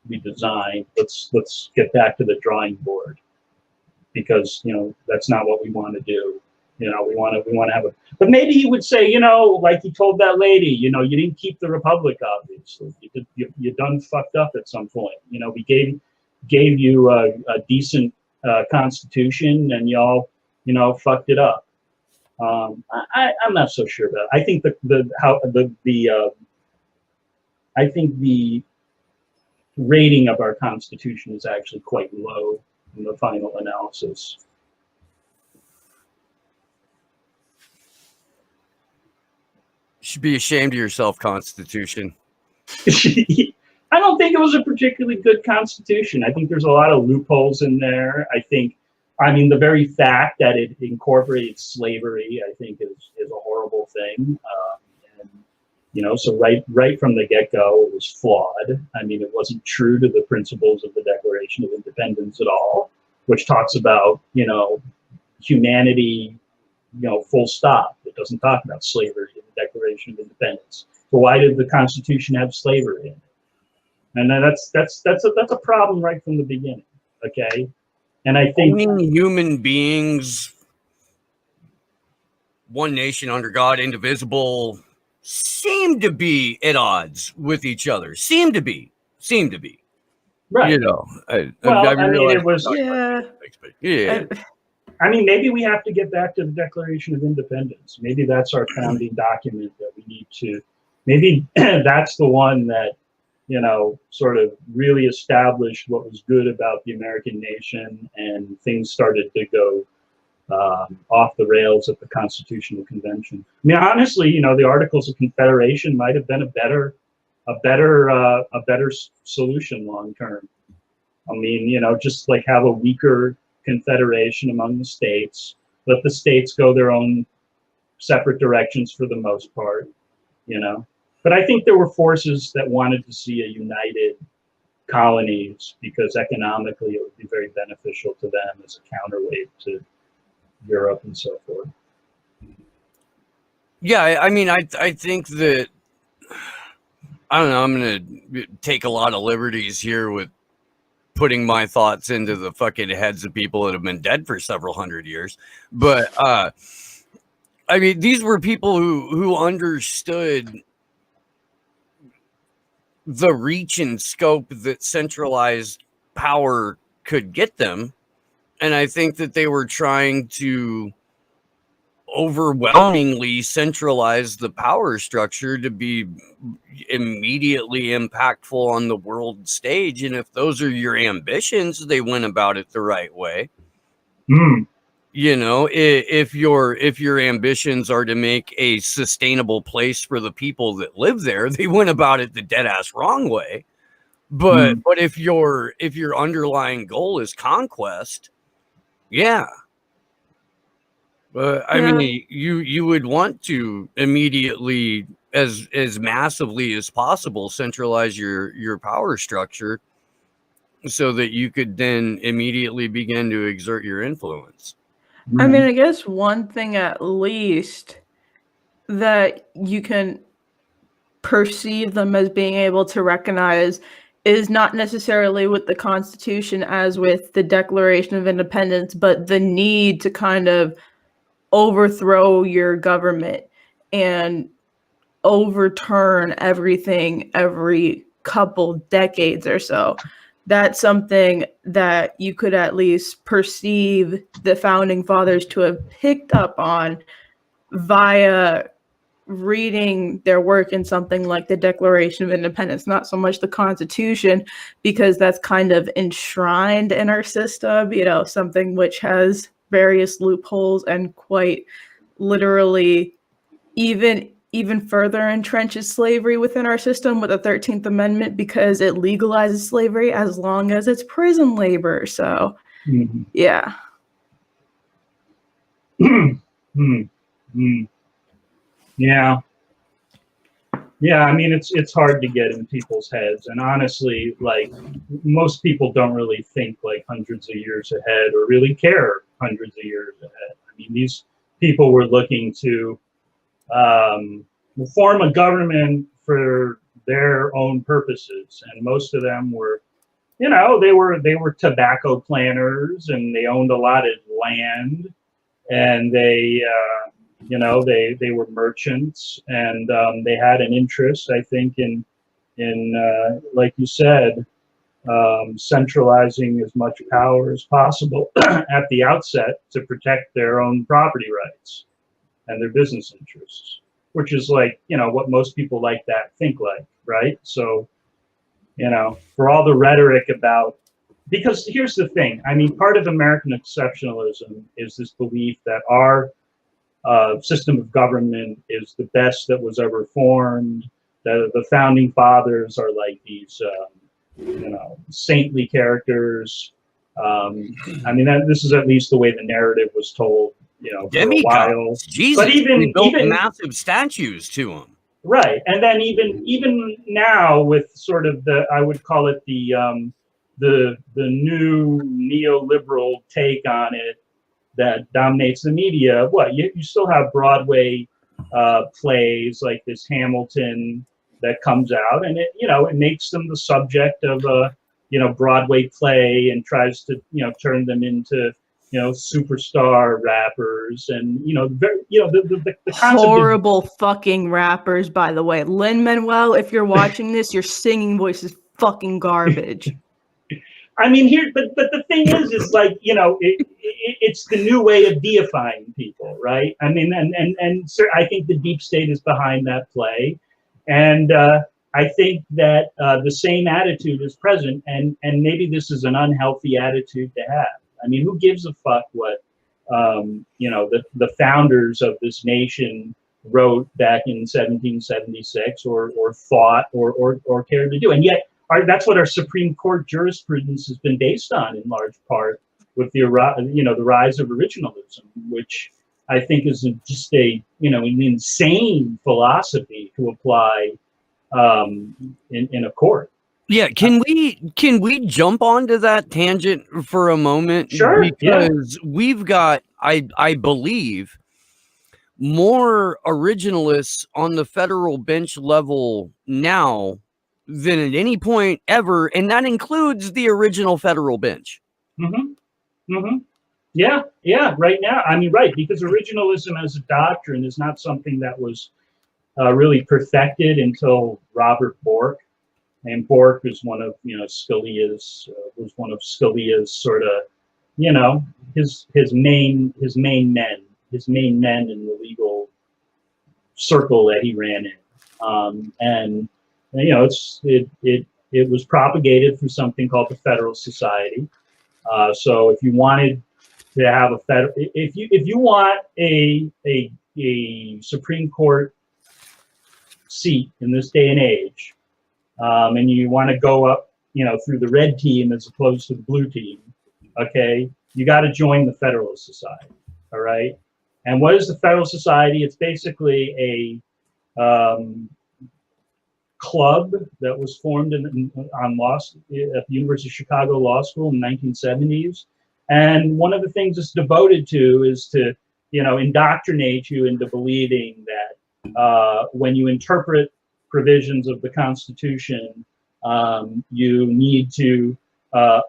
we designed. Let's get back to the drawing board, because that's not what we want to do. We want to have a, but maybe he would say, like he told that lady, you didn't keep the republic, obviously. You done fucked up at some point. We gave you a decent constitution, and y'all, fucked it up. I'm not so sure about it. I think I think the rating of our constitution is actually quite low in the final analysis. You should be ashamed of yourself, Constitution. I don't think it was a particularly good constitution. I think there's a lot of loopholes in there. The very fact that it incorporated slavery, I think, is a horrible thing. So right from the get-go, it was flawed. It wasn't true to the principles of the Declaration of Independence at all, which talks about, humanity, full stop. It doesn't talk about slavery in the Declaration of Independence. So why did the Constitution have slavery in it? And then that's a problem right from the beginning. Okay, And I think human beings, one nation under God, indivisible, seem to be at odds with each other. Seem to be. right. You know, It was. Yeah. I mean, maybe we have to get back to the Declaration of Independence. Maybe that's our founding document that we need to. Maybe that's the one that, you know, sort of really established what was good about the American nation, and things started to go off the rails at the Constitutional Convention. I mean, honestly, you know, the Articles of Confederation might have been a better solution long term. I mean, you know, just like have a weaker confederation among the states, let the states go their own separate directions for the most part, you know. But I think there were forces that wanted to see a united colonies because economically it would be very beneficial to them as a counterweight to Europe and so forth. Yeah, I mean, I think that, I don't know, I'm going to take a lot of liberties here with putting my thoughts into the fucking heads of people that have been dead for several hundred years. But, I mean, these were people who understood the reach and scope that centralized power could get them. And I think that they were trying to overwhelmingly centralize the power structure to be immediately impactful on the world stage. And if those are your ambitions, they went about it the right way. You know, if your ambitions are to make a sustainable place for the people that live there, they went about it the dead ass wrong way. But if your underlying goal is conquest, yeah. But I mean, you would want to immediately, as massively as possible, centralize your power structure so that you could then immediately begin to exert your influence. I mean, I guess one thing at least that you can perceive them as being able to recognize is not necessarily with the Constitution as with the Declaration of Independence, but the need to kind of overthrow your government and overturn everything every couple decades or so. That's something that you could at least perceive the founding fathers to have picked up on via reading their work in something like the Declaration of Independence, not so much the Constitution, because that's kind of enshrined in our system, you know, something which has various loopholes and quite literally even further entrenches slavery within our system with the 13th Amendment, because it legalizes slavery as long as it's prison labor. So, yeah. Yeah. Yeah, I mean, it's hard to get in people's heads. And honestly, like, most people don't really think like hundreds of years ahead or really care hundreds of years ahead. I mean, these people were looking to form a government for their own purposes. And most of them were, you know, they were tobacco planters, and they owned a lot of land, and they, you know, they were merchants, and they had an interest, I think, in like you said, centralizing as much power as possible at the outset to protect their own property rights and their business interests, which is like, you know, what most people like that think like, right? So, you know, for all the rhetoric about, because here's the thing, I mean, part of American exceptionalism is this belief that our system of government is the best that was ever formed. The founding fathers are like these, you know, saintly characters. I mean, this is at least the way the narrative was told, you know, for a while. Jesus, but even massive statues to them. Right, and then even now with sort of the, I would call it the new neoliberal take on it that dominates the media. What you still have Broadway plays like this Hamilton that comes out, and it, you know, it makes them the subject of a Broadway play and tries to, turn them into, superstar rappers, and the concept horrible fucking rappers, by the way. Lin-Manuel, if you're watching this, your singing voice is fucking garbage. I mean, but the thing is like, it's the new way of deifying people, right? I mean, and so I think the deep state is behind that play, and I think that the same attitude is present, and maybe this is an unhealthy attitude to have. I mean, who gives a fuck what the founders of this nation wrote back in 1776 or thought or cared to do? And yet that's what our Supreme Court jurisprudence has been based on in large part, with the rise of originalism, which I think is just an insane philosophy to apply in a court. Yeah, can we jump onto that tangent for a moment? Sure. Because we've got, I believe, more originalists on the federal bench level now than at any point ever, and that includes the original federal bench. Mm-hmm. Mm-hmm. Yeah. Right now, I mean, right, because originalism as a doctrine is not something that was really perfected until Robert Bork. And Bork was one of Scalia's sort of his main men in the legal circle that he ran in, and it was propagated through something called the Federal Society. So if you wanted to have if you want a Supreme Court seat in this day and age, and you want to go up, through the red team as opposed to the blue team, okay, you got to join the Federalist Society, all right? And what is the Federalist Society? It's basically a club that was formed at the University of Chicago Law School in the 1970s. And one of the things it's devoted to is to, indoctrinate you into believing that when you interpret provisions of the Constitution, you need to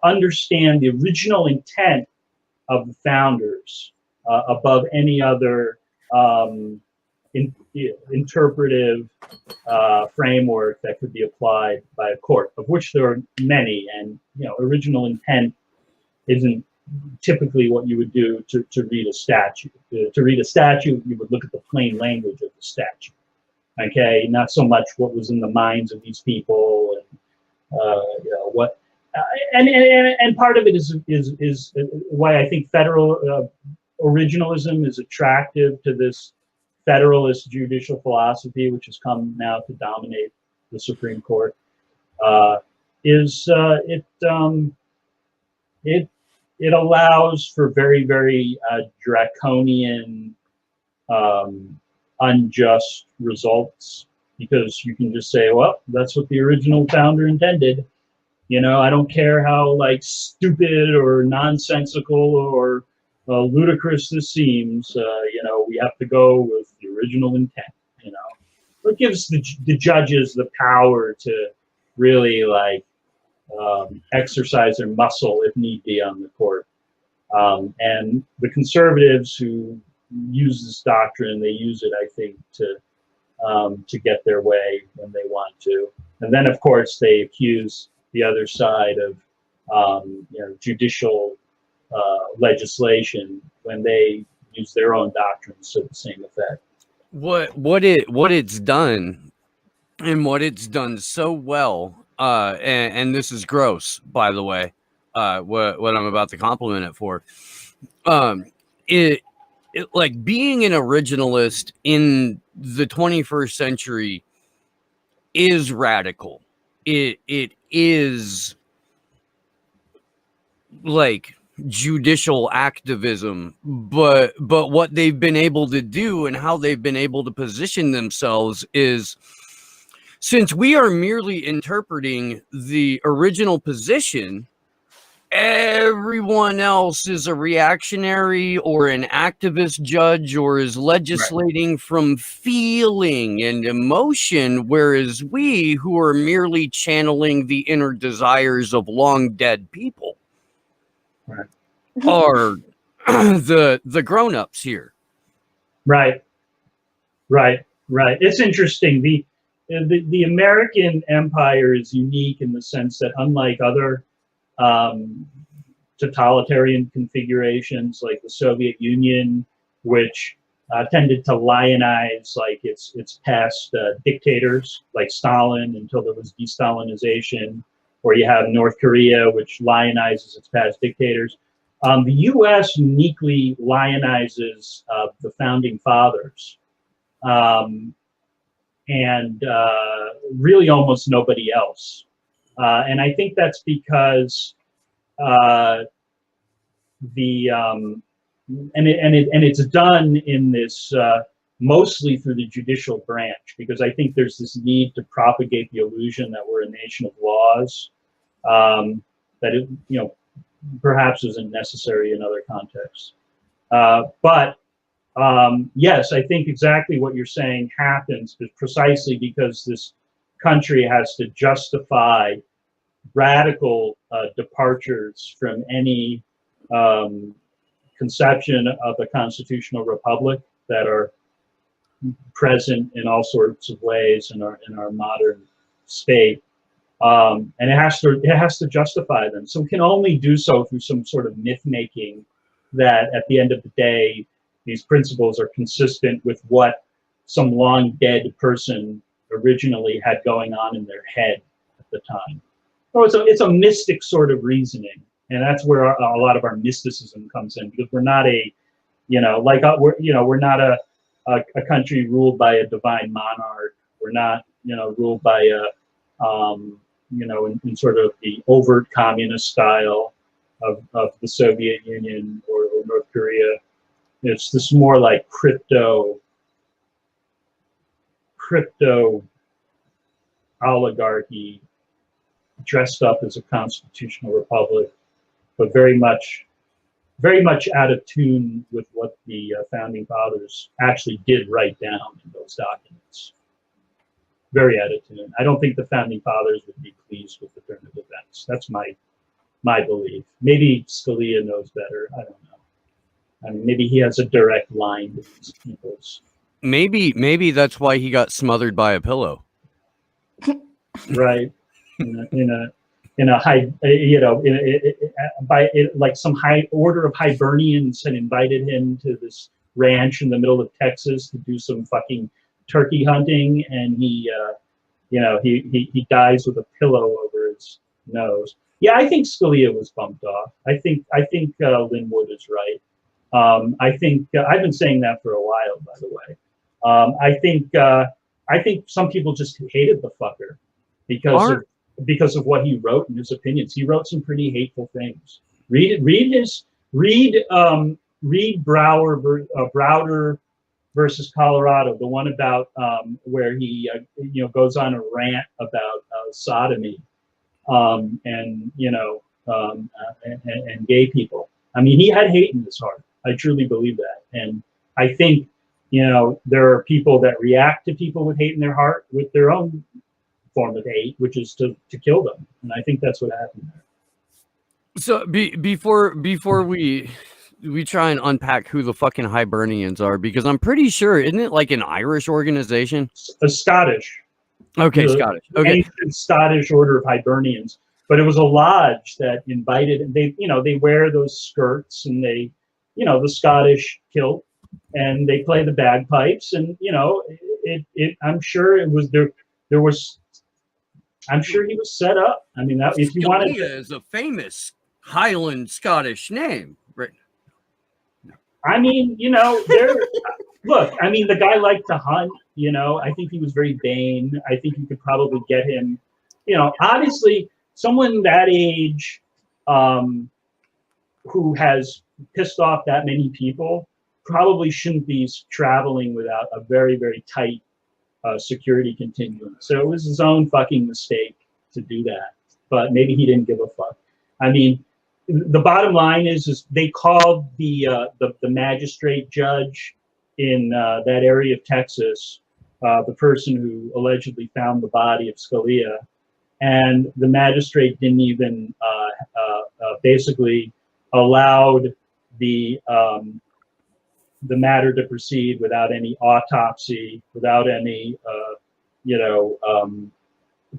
understand the original intent of the founders above any other interpretive framework that could be applied by a court, of which there are many. And original intent isn't typically what you would do to read a statute. To read a statute, you would look at the plain language of the statute. Okay, not so much what was in the minds of these people, and what. And part of it is why I think federal originalism is attractive to this federalist judicial philosophy, which has come now to dominate the Supreme Court. It allows for very, very draconian, unjust results, because you can just say, well, that's what the original founder intended. I don't care how stupid or nonsensical or ludicrous this seems. We have to go with the original intent. It gives the judges the power to really exercise their muscle if need be on the court. And the conservatives who use this doctrine, they use it, I think, to get their way when they want to. And then, of course, they accuse the other side of judicial legislation when they use their own doctrines to the same effect. What it's done, and what it's done so well, and this is gross, by the way, what I'm about to compliment it for, it being an originalist in the 21st century is radical. It is judicial activism, but what they've been able to do and how they've been able to position themselves is, since we are merely interpreting the original position, everyone else is a reactionary or an activist judge or is legislating from feeling and emotion, whereas we, who are merely channeling the inner desires of long dead people, are the grown-ups here. Right. It's interesting. The American empire is unique in the sense that, unlike other totalitarian configurations like the Soviet Union, which tended to lionize like its past dictators like Stalin until there was de-Stalinization, or you have North Korea, which lionizes its past dictators. The U.S. uniquely lionizes the founding fathers, and really almost nobody else. And I think that's because it's done in this mostly through the judicial branch, because I think there's this need to propagate the illusion that we're a nation of laws, that it, perhaps isn't necessary in other contexts. But yes, I think exactly what you're saying happens precisely because this country has to justify radical departures from any conception of a constitutional republic that are present in all sorts of ways in our modern state. And it has to justify them. So it can only do so through some sort of myth making that at the end of the day, these principles are consistent with what some long dead person originally had going on in their head at the time. So it's a mystic sort of reasoning, and that's where a lot of our mysticism comes in, because we're not we're not a country ruled by a divine monarch. We're not ruled by a in sort of the overt communist style of the Soviet Union or North Korea. It's this more like crypto oligarchy dressed up as a constitutional republic, but very much out of tune with what the founding fathers actually did write down in those documents. Very out of tune. I don't think the founding fathers would be pleased with the turn of events. That's my belief. Maybe Scalia knows better. I don't know. I mean, maybe he has a direct line to these people's. Maybe that's why he got smothered by a pillow. Right. In a high, like some high order of Hibernians had invited him to this ranch in the middle of Texas to do some fucking turkey hunting, and he dies with a pillow over his nose. Yeah, I think Scalia was bumped off. I think Linwood is right. I think I've been saying that for a while, by the way. I think some people just hated the fucker because of what he wrote in his opinions. He wrote some pretty hateful things. Read Browder versus Colorado, the one about where he goes on a rant about sodomy and gay people. I mean, he had hate in his heart. I truly believe that, and I think there are people that react to people with hate in their heart with their own form of hate, which is to kill them, and I think that's what happened there. So before we try and unpack who the fucking Hibernians are, because I'm pretty sure, isn't it like an Irish organization? A Scottish. Okay, Scottish. Okay. Ancient Scottish order of Hibernians, but it was a lodge that invited. They wear those skirts and they the Scottish kilt, and they play the bagpipes, and I'm sure it was there was. I'm sure he was set up. I mean, that if you wanted, is a famous Highland Scottish name, right? I mean, look, I mean, the guy liked to hunt, I think he was very vain. I think you could probably get him, obviously someone that age who has pissed off that many people probably shouldn't be traveling without a very, very tight security continuum. So it was his own fucking mistake to do that, but maybe he didn't give a fuck. I mean, the bottom line is they called the magistrate judge in that area of Texas, the person who allegedly found the body of Scalia, and the magistrate didn't even basically allowed the matter to proceed without any autopsy, without any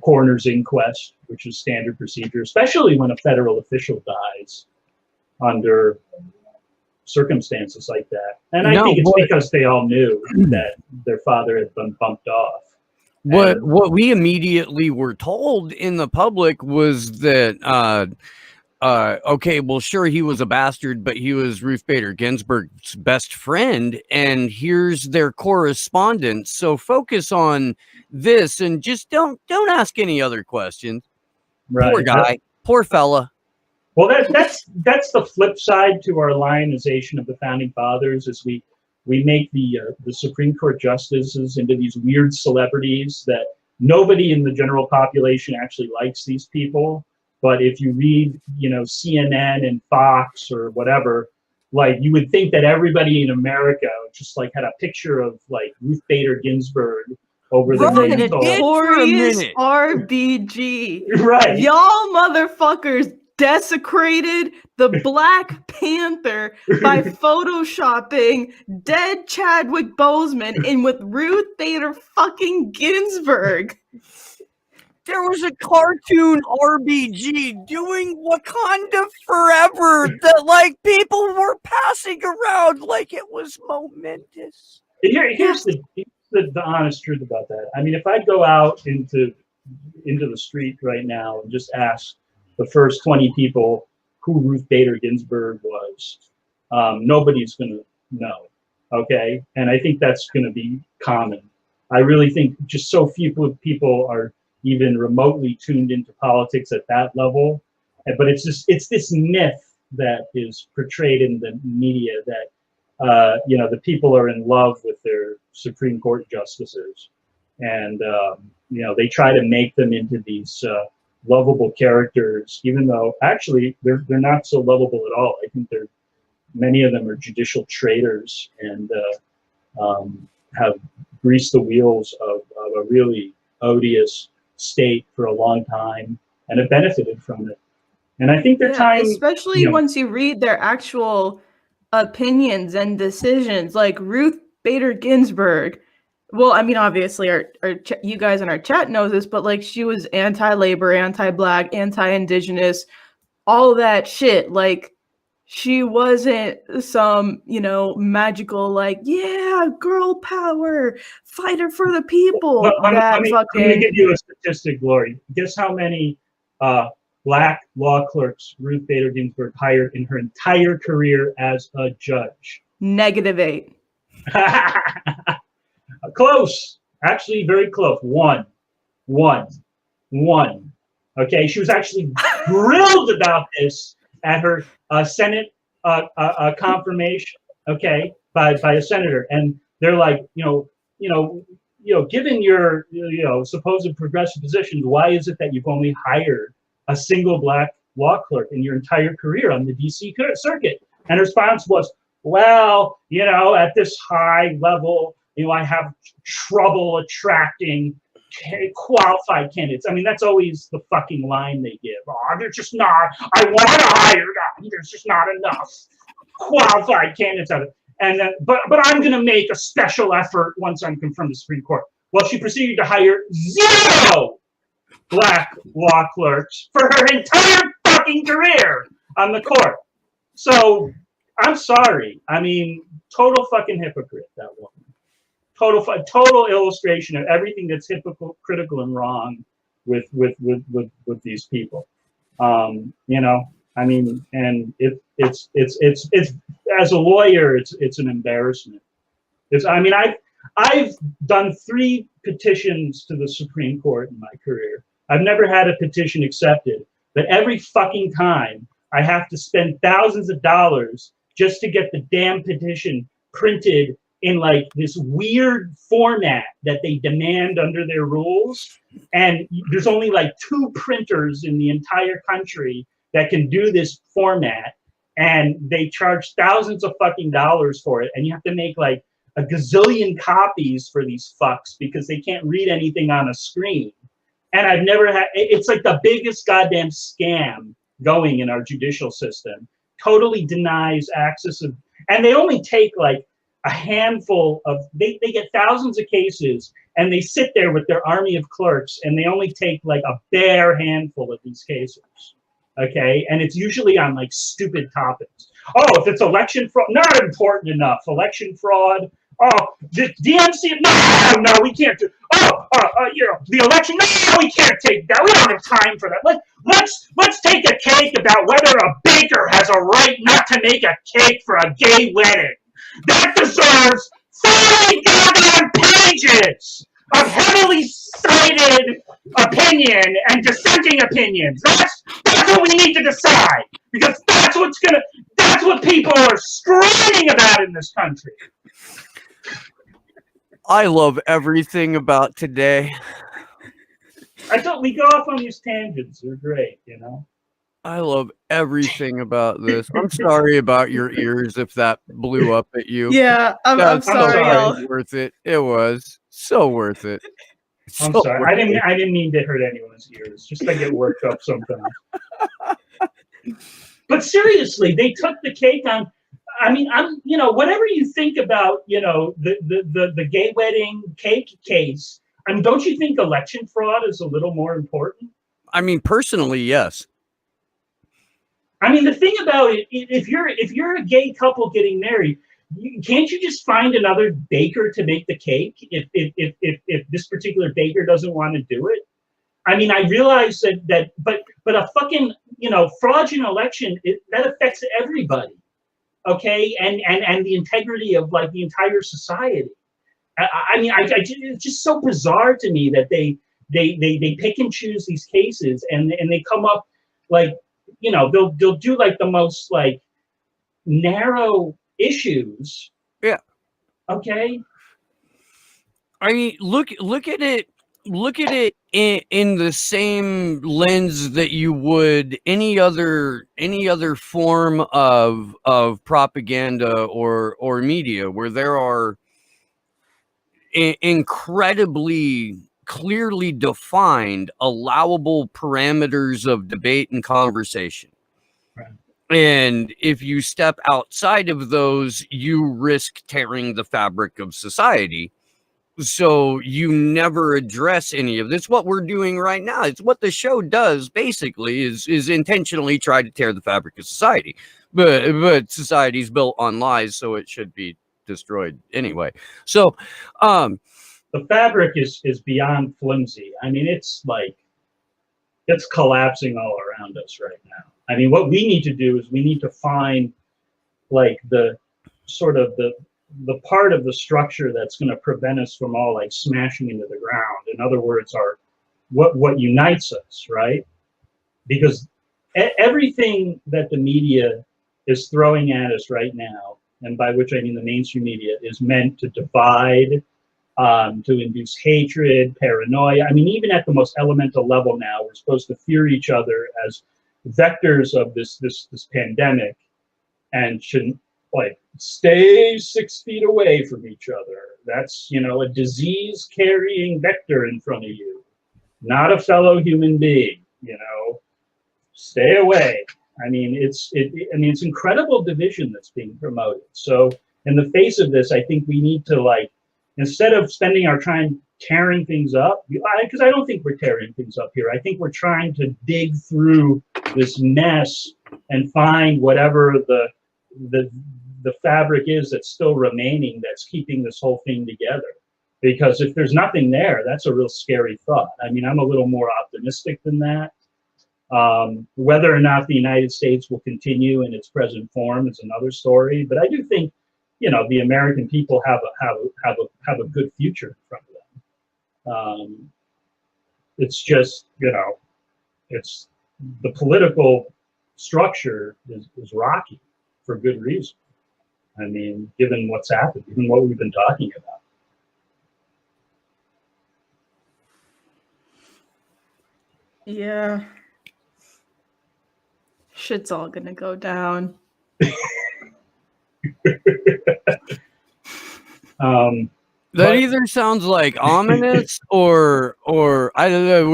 coroner's inquest, which is standard procedure, especially when a federal official dies under circumstances like that. And I think it's because they all knew that their father had been bumped off. What we immediately were told in the public was that okay, well, sure, he was a bastard, but he was Ruth Bader Ginsburg's best friend, and here's their correspondence. So focus on this and just don't ask any other questions. Right. Poor guy, poor fella. Well, that's the flip side to our lionization of the founding fathers, is we make the Supreme Court justices into these weird celebrities that nobody in the general population actually likes these people. But if you read, CNN and Fox or whatever, like, you would think that everybody in America just like had a picture of like Ruth Bader Ginsburg over the notorious RBG. Right. Y'all motherfuckers desecrated the Black Panther by photoshopping dead Chadwick Boseman in with Ruth Bader fucking Ginsburg. There was a cartoon RBG doing Wakanda Forever that like people were passing around like it was momentous. Here's the honest truth about that. I mean, if I go out into the street right now and just ask the first 20 people who Ruth Bader Ginsburg was, nobody's going to know. Okay, and I think that's going to be common. I really think just so few people are even remotely tuned into politics at that level. But it's this myth that is portrayed in the media that the people are in love with their Supreme Court justices, and they try to make them into these lovable characters, even though actually they're not so lovable at all. I think many of them are judicial traitors and have greased the wheels of a really odious state for a long time and have benefited from it. And I think their time, especially once you read their actual opinions and decisions, like Ruth Bader Ginsburg. Well, I mean, obviously, you guys in our chat knows this, but like, she was anti-labor, anti-black, anti-indigenous, all that shit. Like, she wasn't some, magical, like, yeah, girl power, fighter for the people. Let me give you a statistic, Lori. Guess how many black law clerks Ruth Bader Ginsburg hired in her entire career as a judge? -8. Close. Actually, very close. One. Okay, she was actually grilled about this at her Senate confirmation, okay, by a senator, and they're like, given your supposed progressive positions, why is it that you've only hired a single black law clerk in your entire career on the DC circuit? And her response was, well, at this high level, I have trouble attracting qualified candidates. I mean, that's always the fucking line they give. Oh, there's just not, I want to hire them. There's just not enough qualified candidates out of it. And then, but I'm going to make a special effort once I'm confirmed to the Supreme Court. Well, she proceeded to hire 0 black law clerks for her entire fucking career on the court. So I'm sorry. I mean, total fucking hypocrite, that woman. Total illustration of everything that's hypocritical and wrong with these people. I mean, and it's as a lawyer, it's an embarrassment. I've done 3 petitions to the Supreme Court in my career. I've never had a petition accepted, but every fucking time I have to spend thousands of dollars just to get the damn petition printed in like this weird format that they demand under their rules. And there's only like 2 printers in the entire country that can do this format, and they charge thousands of fucking dollars for it, and you have to make like a gazillion copies for these fucks because they can't read anything on a screen. And I've never had, it's like the biggest goddamn scam going in our judicial system. Totally denies access of, and they only take like a handful of, they get thousands of cases, and they sit there with their army of clerks, and they only take like a bare handful of these cases. Okay, and it's usually on like stupid topics. Oh, if it's election fraud, not important enough. Election fraud. Oh, the DMC. No, we can't do. Oh, you know, the election. No, we can't take that. We don't have time for that. Let's take a cake about whether a baker has a right not to make a cake for a gay wedding. That deserves 30 goddamn pages of heavily cited opinion and dissenting opinions. That's what we need to decide, because that's what people are screaming about in this country. I love everything about today. I thought we go off on these tangents. They're great, you know. I love everything about this. I'm sorry about your ears if that blew up at you. Yeah, I'm sorry, y'all. Worth it. It was so worth it. I'm sorry. I didn't mean to hurt anyone's ears. Just I get worked up sometimes. But seriously, they took the cake on. I mean, you know, whatever you think about, you know, the gay wedding cake case. I mean, don't you think election fraud is a little more important? I mean, personally, yes. I mean, the thing about it, if you're a gay couple getting married, can't you just find another baker to make the cake if this particular baker doesn't want to do it? I mean, I realize but a fucking, you know, fraudulent election, that affects everybody, okay, and the integrity of like the entire society. I mean, it's just so bizarre to me that they pick and choose these cases, and they come up like, you know, they'll do like the most like narrow issues. Yeah. Okay. I mean, look at it in the same lens that you would any other form of propaganda or media, where there are incredibly clearly defined allowable parameters of debate and conversation. Right. And if you step outside of those, you risk tearing the fabric of society. So you never address any of this. What we're doing right now, it's what the show does basically, is intentionally try to tear the fabric of society. But society's built on lies, so it should be destroyed anyway. So the fabric is beyond flimsy. I mean, it's like, it's collapsing all around us right now. I mean, what we need to do is we need to find like the sort of the part of the structure that's going to prevent us from all like smashing into the ground. In other words, what unites us, right? Because everything that the media is throwing at us right now, and by which I mean the mainstream media, is meant to divide, to induce hatred, paranoia. I mean, even at the most elemental level now, we're supposed to fear each other as vectors of this pandemic, and shouldn't like stay 6 feet away from each other. That's, you know, a disease carrying vector in front of you, not a fellow human being, you know, stay away. I mean, it's incredible division that's being promoted. So in the face of this, I think we need to, like, instead of spending our time tearing things up, because I don't think we're tearing things up here. I think we're trying to dig through this mess and find whatever the fabric is that's still remaining, that's keeping this whole thing together. Because if there's nothing there, that's a real scary thought. I mean, I'm a little more optimistic than that. Whether or not the United States will continue in its present form is another story. But I do think, you know, the American people have a good future in front of them. It's just, you know, it's the political structure is rocky for good reason. I mean, given what's happened, given what we've been talking about. Yeah. Shit's all gonna go down. That either sounds like ominous or I don't know.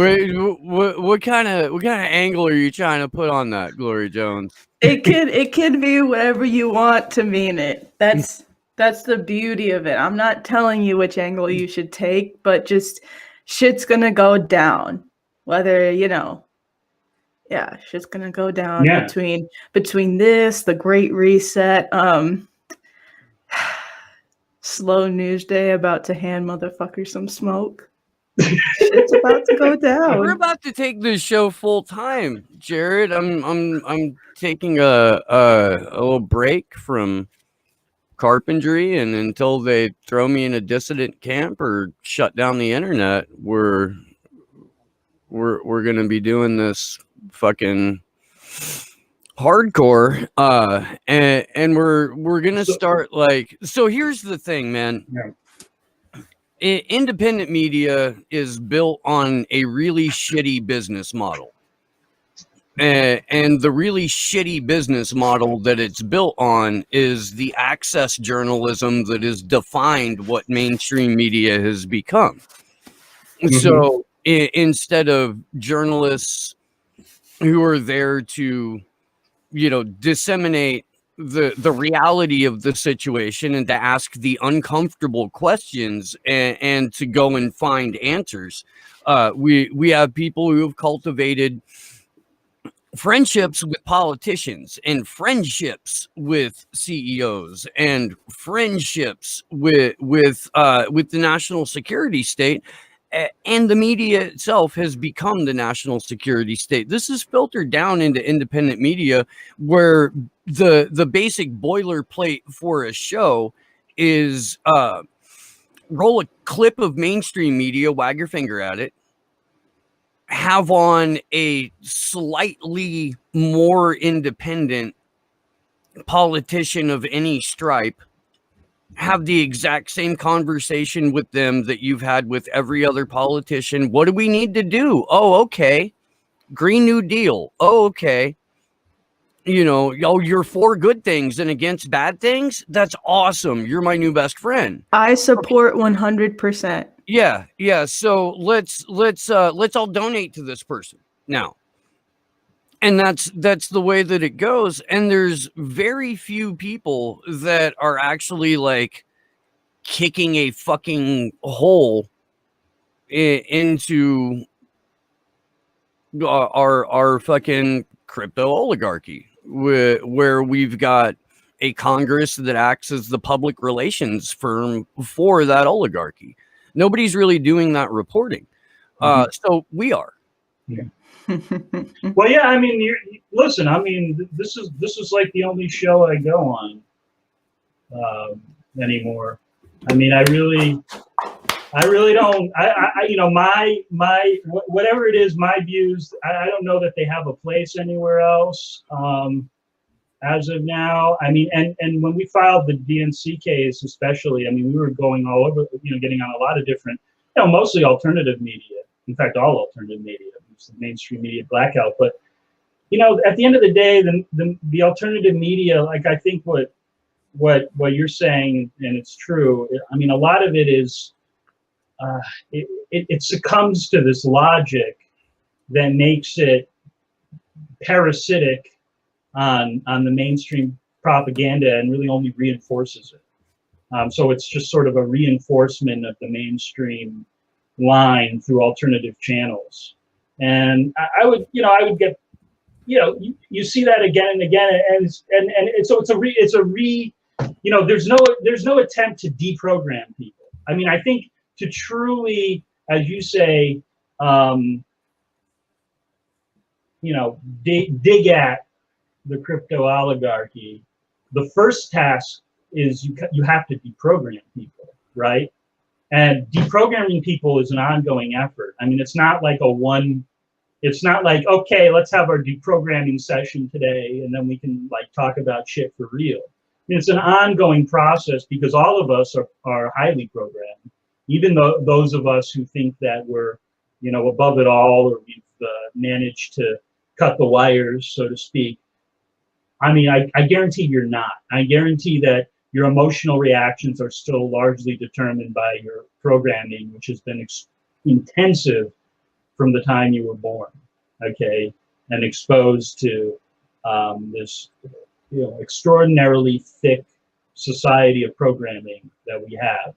What kind of angle are you trying to put on that, Glory Jones? It can be whatever you want to mean it. That's the beauty of it. I'm not telling you which angle you should take, but just shit's gonna go down. Whether, shit's gonna go down between this, the Great Reset, slow news day about to hand motherfuckers some smoke. Shit's about to go down. We're about to take this show full time, Jared. I'm taking a little break from carpentry, and until they throw me in a dissident camp or shut down the internet, we're gonna be doing this fucking hardcore, and we're gonna start like. So here's the thing, man. Independent media is built on a really shitty business model, and the really shitty business model that it's built on is the access journalism that has defined what mainstream media has become. So instead of journalists who are there to disseminate the reality of the situation and to ask the uncomfortable questions and to go and find answers, we have people who have cultivated friendships with politicians and friendships with CEOs and friendships with the national security state. And the media itself has become the national security state. This is filtered down into independent media, where the basic boilerplate for a show is roll a clip of mainstream media, wag your finger at it, have on a slightly more independent politician of any stripe, have the exact same conversation with them that you've had with every other politician. What do we need to do? Oh, okay. Green New Deal. Oh, okay. You're for good things and against bad things. That's awesome. You're my new best friend. I support 100%. Yeah. So let's all donate to this person now. And that's the way that it goes. And there's very few people that are actually like kicking a fucking hole into our fucking crypto oligarchy, where we've got a Congress that acts as the public relations firm for that oligarchy. Nobody's really doing that reporting. So we are. Yeah. Well, yeah, I mean, listen, I mean, this is like the only show I go on anymore. I mean, I really don't, my whatever it is, my views, I don't know that they have a place anywhere else as of now. I mean, and when we filed the DNC case, especially, I mean, we were going all over, getting on a lot of different, mostly alternative media. In fact, all alternative media. The mainstream media blackout, but at the end of the day, the alternative media, like I think what you're saying, and it's true. I mean, a lot of it is it succumbs to this logic that makes it parasitic on the mainstream propaganda and really only reinforces it. So it's just sort of a reinforcement of the mainstream line through alternative channels. And I would get, you see that again and again, and so it's a re, there's no attempt to deprogram people. I mean, I think to truly, as you say, dig at the crypto oligarchy, the first task is you have to deprogram people, right? And deprogramming people is an ongoing effort. I mean, it's not like okay, let's have our deprogramming session today and then we can like talk about shit for real. I mean, it's an ongoing process because all of us are highly programmed. Even those of us who think that we're, above it all, or we've managed to cut the wires, so to speak. I mean, I guarantee you're not. I guarantee that your emotional reactions are still largely determined by your programming, which has been intensive from the time you were born, okay, and exposed to this, extraordinarily thick society of programming that we have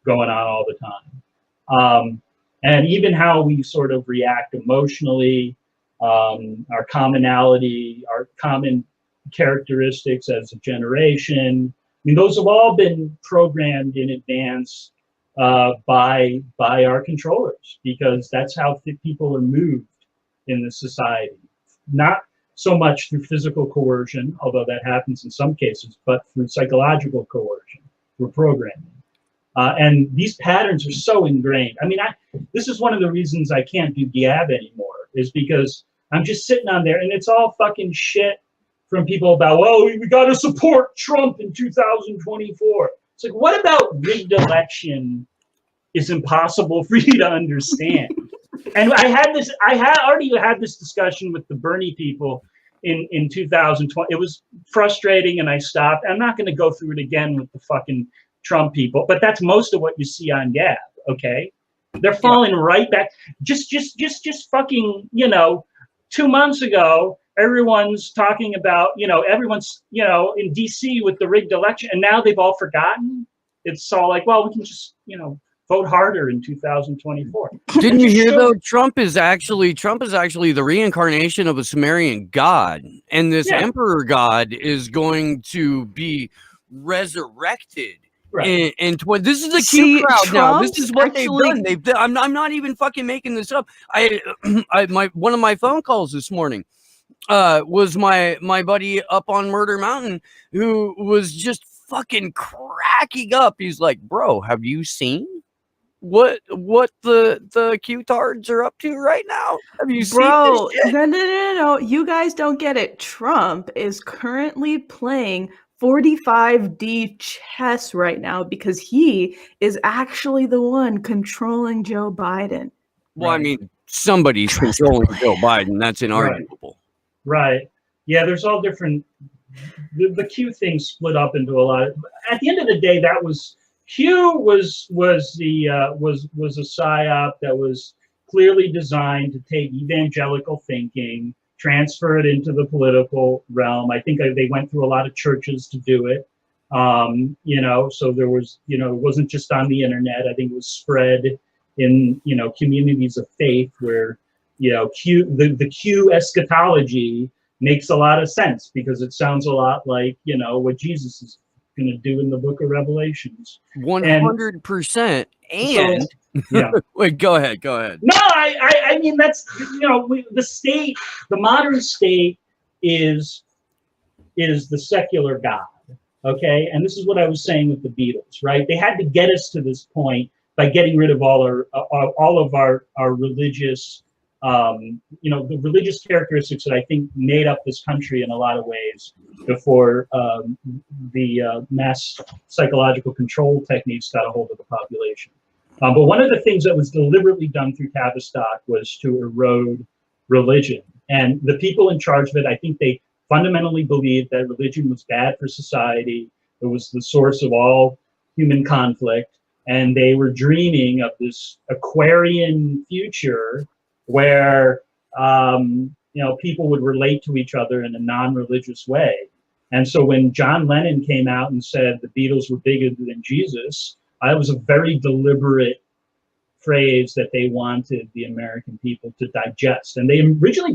going on all the time. And even how we sort of react emotionally, our commonality, our common characteristics as a generation. I mean, those have all been programmed in advance by our controllers, because that's how people are moved in this society. Not so much through physical coercion, although that happens in some cases, but through psychological coercion, through programming. And these patterns are so ingrained. I mean, this is one of the reasons I can't do Gab anymore, is because I'm just sitting on there and it's all fucking shit from people about, well, we got to support Trump in 2024. It's like, what about rigged election is impossible for you to understand? And I already had this discussion with the Bernie people in 2020. It was frustrating and I stopped. I'm not going to go through it again with the fucking Trump people, but that's most of what you see on Gab, okay? They're falling right back. Just fucking, 2 months ago, everyone's talking about, everyone's, in DC with the rigged election, and now they've all forgotten. It's all like, well, we can just, vote harder in 2024. Didn't you hear though? Trump is actually the reincarnation of a Sumerian god, and this emperor god is going to be resurrected. Right. And this is the Q crowd Trump now. This is what they've done. I'm not even fucking making this up. One of my phone calls this morning was my buddy up on Murder Mountain, who was just fucking cracking up. He's like, bro, have you seen what the Q-tards are up to right now? Have you seen this shit? No, you guys don't get it. Trump is currently playing 45D chess right now because he is actually the one controlling Joe Biden. Well, I mean, somebody's controlling Joe Biden. That's inarguable. Right. Yeah, there's all different. The Q thing split up into a lot. At the end of the day, that was Q was a psyop that was clearly designed to take evangelical thinking, transfer it into the political realm. I think they went through a lot of churches to do it. So there was, it wasn't just on the internet. I think it was spread in, communities of faith where, the Q eschatology makes a lot of sense because it sounds a lot like, what Jesus is going to do in the book of Revelations. 100%. And wait, go ahead. No, I mean, that's, the state, the modern state is the secular God. Okay. And this is what I was saying with the Beatles, right? They had to get us to this point by getting rid of all of our religious, the religious characteristics that I think made up this country in a lot of ways before the mass psychological control techniques got a hold of the population. But one of the things that was deliberately done through Tavistock was to erode religion. And the people in charge of it, I think they fundamentally believed that religion was bad for society. It was the source of all human conflict. And they were dreaming of this Aquarian future where people would relate to each other in a non-religious way. And so when John Lennon came out and said the Beatles were bigger than Jesus, that was a very deliberate phrase that they wanted the American people to digest. And they originally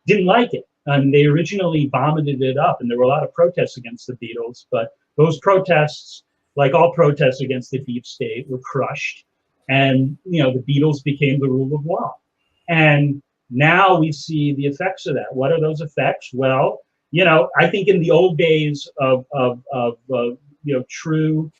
didn't like it. And they originally vomited it up. And there were a lot of protests against the Beatles. But those protests, like all protests against the deep state, were crushed. And, the Beatles became the rule of law. And now we see the effects of that. What are those effects? Well, I think in the old days of true,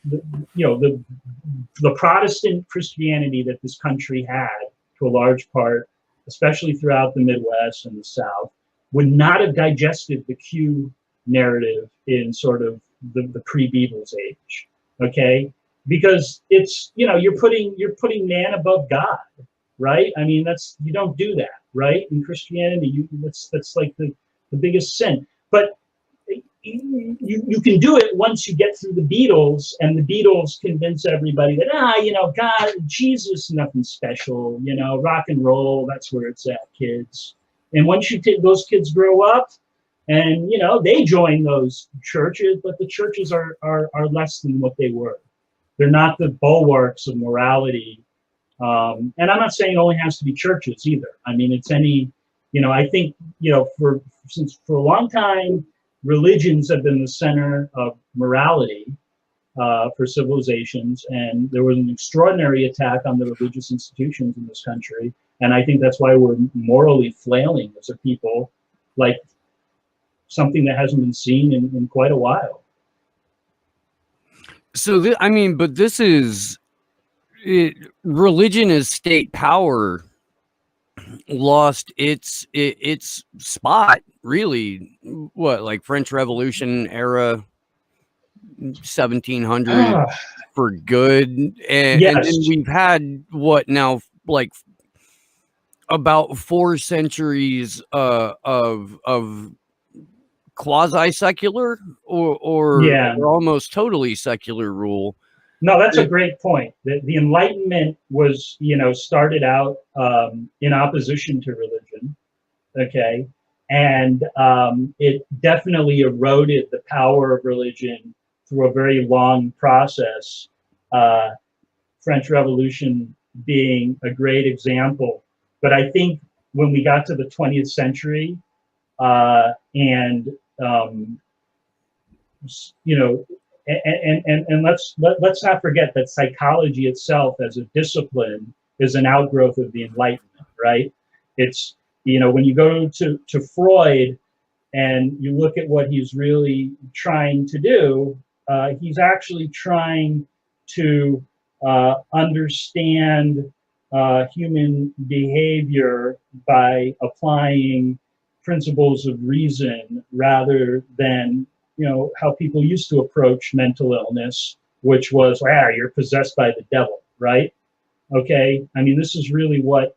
the Protestant Christianity that this country had to a large part, especially throughout the Midwest and the South, would not have digested the Q narrative in sort of the pre-Beatles age. Okay, because it's you're putting man above God. Right? I mean, you don't do that, right? In Christianity, that's like the biggest sin. but you can do it once you get through the Beatles, and the Beatles convince everybody that, God, Jesus, nothing special, rock and roll, that's where it's at, kids. And once those kids grow up, and they join those churches, but the churches are less than what they were. They're not the bulwarks of morality. And I'm not saying it only has to be churches either. I mean, it's any, I think, for a long time, religions have been the center of morality for civilizations, and there was an extraordinary attack on the religious institutions in this country. And I think that's why we're morally flailing as a people, like something that hasn't been seen in quite a while. So, but this is religion as state power lost its spot, really. What, like French Revolution era, 1700 for good, and then we've had what now, like about 4 centuries of quasi-secular or almost totally secular rule. No, that's a great point. The Enlightenment was, started out in opposition to religion, okay? And it definitely eroded the power of religion through a very long process. French Revolution being a great example. But I think when we got to the 20th century, and let's not forget that psychology itself as a discipline is an outgrowth of the Enlightenment, right? It's, when you go to Freud and you look at what he's really trying to do, he's actually trying to understand human behavior by applying principles of reason rather than how people used to approach mental illness, which was, you're possessed by the devil, right? Okay, I mean, this is really where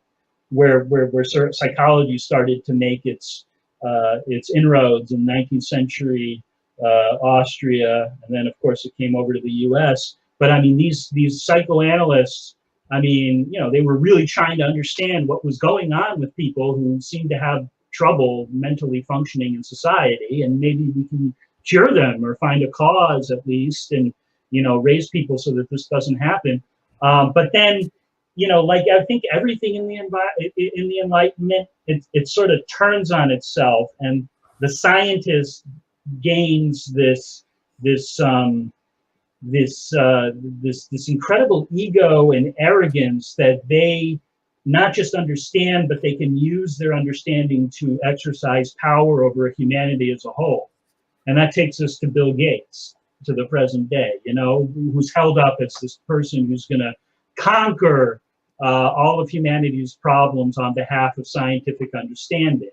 psychology started to make its inroads in 19th century Austria, and then of course it came over to the U.S. But I mean, these psychoanalysts, I mean, they were really trying to understand what was going on with people who seemed to have trouble mentally functioning in society, and maybe we can cure them or find a cause at least, and raise people so that this doesn't happen. But then, like I think everything in the Enlightenment, it sort of turns on itself, and the scientist gains this incredible ego and arrogance that they not just understand, but they can use their understanding to exercise power over humanity as a whole. And that takes us to Bill Gates, to the present day, who's held up as this person who's going to conquer all of humanity's problems on behalf of scientific understanding.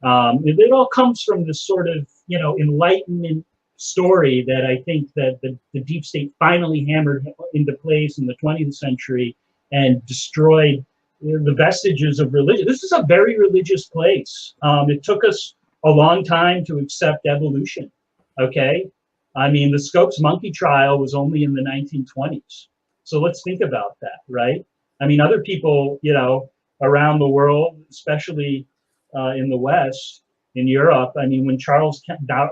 It all comes from this sort of, Enlightenment story that I think that the deep state finally hammered into place in the 20th century and destroyed the vestiges of religion. This is a very religious place. It took us a long time to accept evolution, okay? I mean, the Scopes monkey trial was only in the 1920s. So let's think about that, right? I mean, other people, around the world, especially in the West, in Europe, I mean, when Charles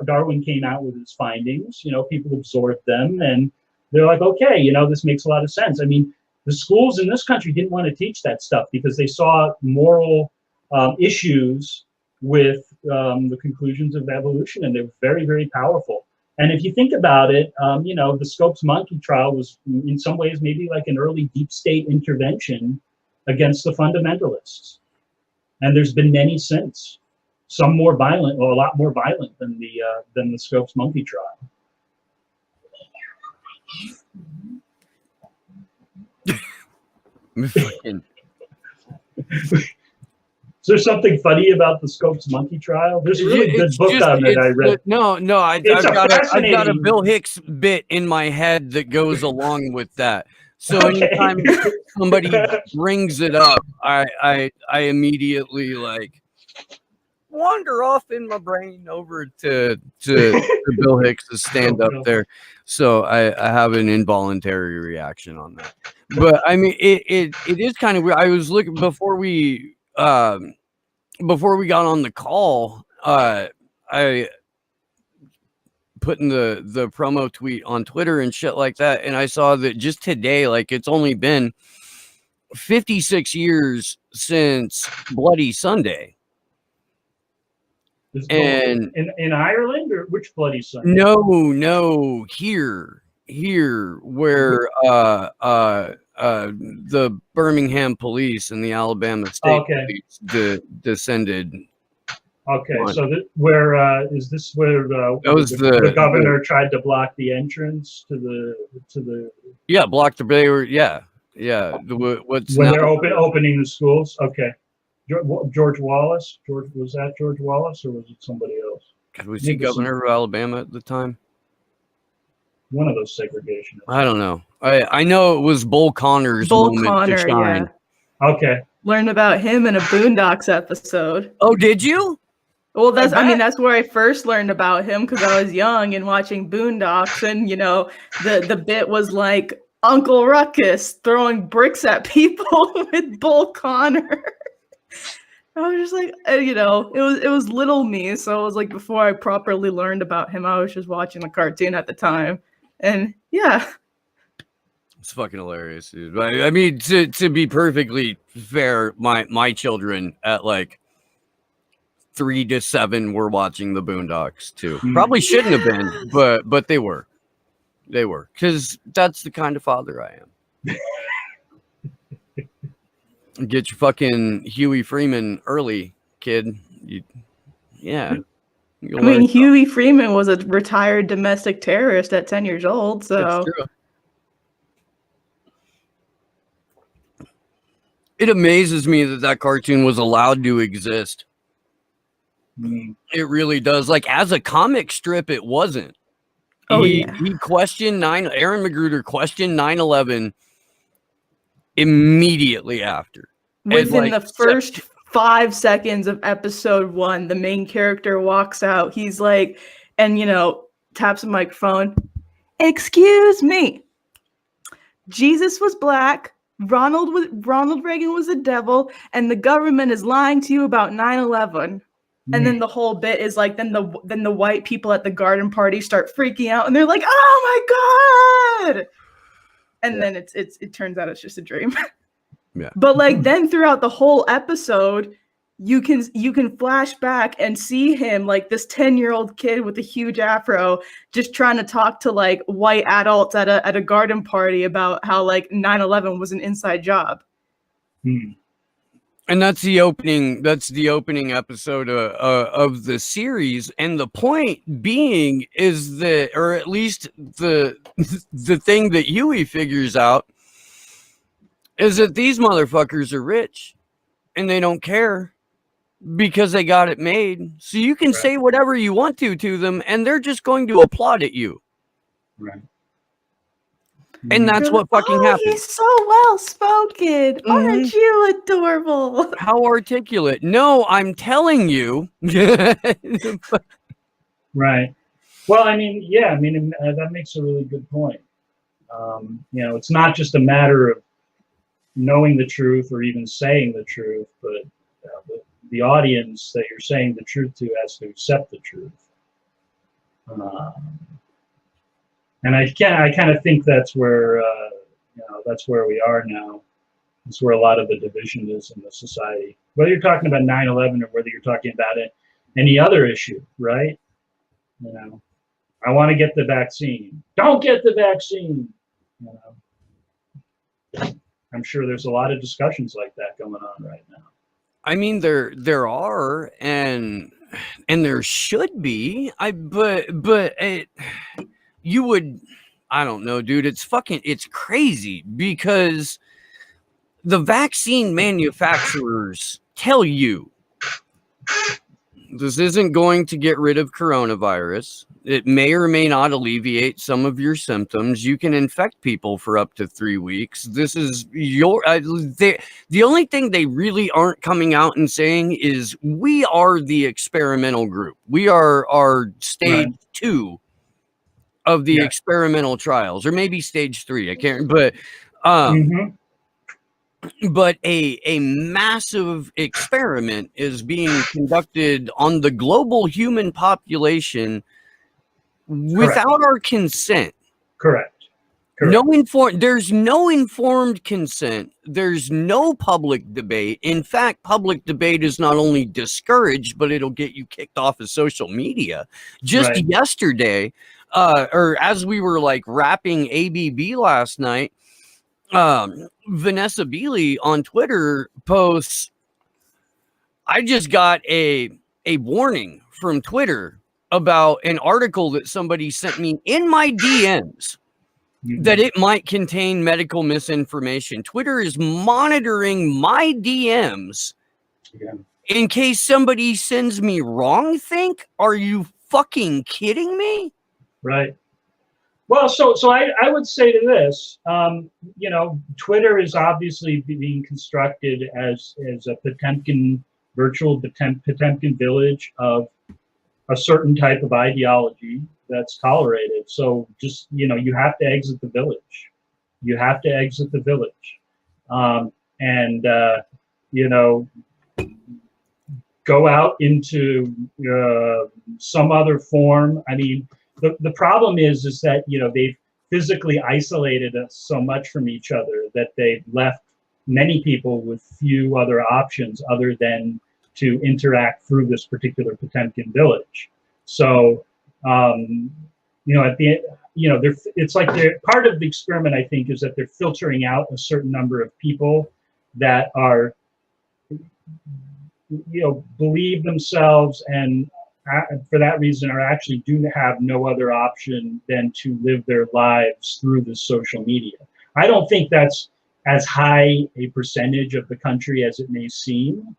Darwin came out with his findings, people absorbed them, and they're like, okay, this makes a lot of sense. I mean, the schools in this country didn't want to teach that stuff because they saw moral issues with the conclusions of evolution, and they're very, very powerful. And if you think about it, the Scopes monkey trial was in some ways maybe like an early deep state intervention against the fundamentalists. And there's been many since, some more violent, or a lot more violent than the Scopes monkey trial. Is there something funny about the Scopes monkey trial? There's a really good book on it I read. I've got a Bill Hicks bit in my head that goes along with that. So anytime somebody brings it up, I immediately like wander off in my brain over to Bill Hicks' stand up there. So I have an involuntary reaction on that. But I mean, it is kind of weird. I was looking before we got on the call. I putting the promo tweet on Twitter and shit like that, and I saw that just today, like it's only been 56 years since Bloody Sunday. And in Ireland, or which Bloody Sunday? No, here where the Birmingham police and the Alabama State police descended. Okay, so where is this where the governor tried to block the entrance to the block the they were what's when they're opening the schools? Okay, George Wallace. Was that George Wallace or was it somebody else? Was he governor of Alabama at the time? One of those segregationists. I don't know. I know it was Bull Connor's moment to shine. Yeah. Okay. Learned about him in a Boondocks episode. Oh, did you? Well, that's where I first learned about him because I was young and watching Boondocks, and the bit was like Uncle Ruckus throwing bricks at people with Bull Connor. I was just like, it was little me, so it was like before I properly learned about him, I was just watching the cartoon at the time, and yeah. It's fucking hilarious, dude. I mean, to be perfectly fair, my children at like 3 to 7 were watching the Boondocks too. Probably shouldn't have been, but they were. They were, because that's the kind of father I am. Get your fucking Huey Freeman early, kid. I mean, Huey Freeman was a retired domestic terrorist at 10 years old, so. That's true. It amazes me that cartoon was allowed to exist. It really does. Like, as a comic strip, it wasn't. He questioned Aaron Magruder questioned 9/11 immediately after. Within the first 5 seconds of episode 1, the main character walks out. He's like, and taps a microphone. Excuse me. Jesus was black. Ronald Reagan was a devil, and the government is lying to you about 9/11. And then the whole bit is like, then the white people at the garden party start freaking out, and they're like, "Oh my god!" And then it turns out it's just a dream. Yeah. But like then throughout the whole episode, you can flash back and see him like this 10-year-old kid with a huge afro just trying to talk to like white adults at a garden party about how like 9/11 was an inside job. And that's the opening episode of the series, and the point being is that, or at least the thing that Huey figures out is that these motherfuckers are rich and they don't care because they got it made. So you can say whatever you want to them, and they're just going to applaud at you. Right. And that's what fucking happens. He's so well spoken. Aren't you adorable? How articulate. No, I'm telling you. Right. Well, I mean, that makes a really good point. It's not just a matter of knowing the truth or even saying the truth, but the audience that you're saying the truth to has to accept the truth. And I kind of think that's where that's where we are now. That's where a lot of the division is in the society. Whether you're talking about 9/11 or whether you're talking about any other issue, right? I want to get the vaccine. Don't get the vaccine. I'm sure there's a lot of discussions like that going on right now. I mean, there are, and there should be. You would, I don't know, dude. It's crazy because the vaccine manufacturers tell you This isn't going to get rid of coronavirus. It may or may not alleviate some of your symptoms. You can infect people for up to 3 weeks. This is the only thing they really aren't coming out and saying is we are the experimental group. We are our stage 2 of the experimental trials, or maybe stage 3. I can't, but but a massive experiment is being conducted on the global human population without our consent. Correct. There's no informed consent. There's no public debate. In fact, public debate is not only discouraged, but it'll get you kicked off of social media. Just yesterday, or as we were like wrapping ABB last night, Vanessa Beeley on Twitter posts, I just got a warning from Twitter about an article that somebody sent me in my DMs that it might contain medical misinformation. Twitter is monitoring my DMs in case somebody sends me wrong think. Are you fucking kidding me? Right. Well, so I would say to this, you know, Twitter is obviously being constructed as a Potemkin, virtual Potemkin village of a certain type of ideology that's tolerated. So just, you know, you have to exit the village. You have to exit the village. You know, go out into some other form. I mean, the problem is that, you know, they've physically isolated us so much from each other that they've left many people with few other options other than to interact through this particular Potemkin village. So, you know, at the, you know, it's like they're part of the experiment, I think, is that they're filtering out a certain number of people that are, you know, believe themselves and for that reason are actually do have no other option than to live their lives through this social media. I don't think that's as high a percentage of the country as it may seem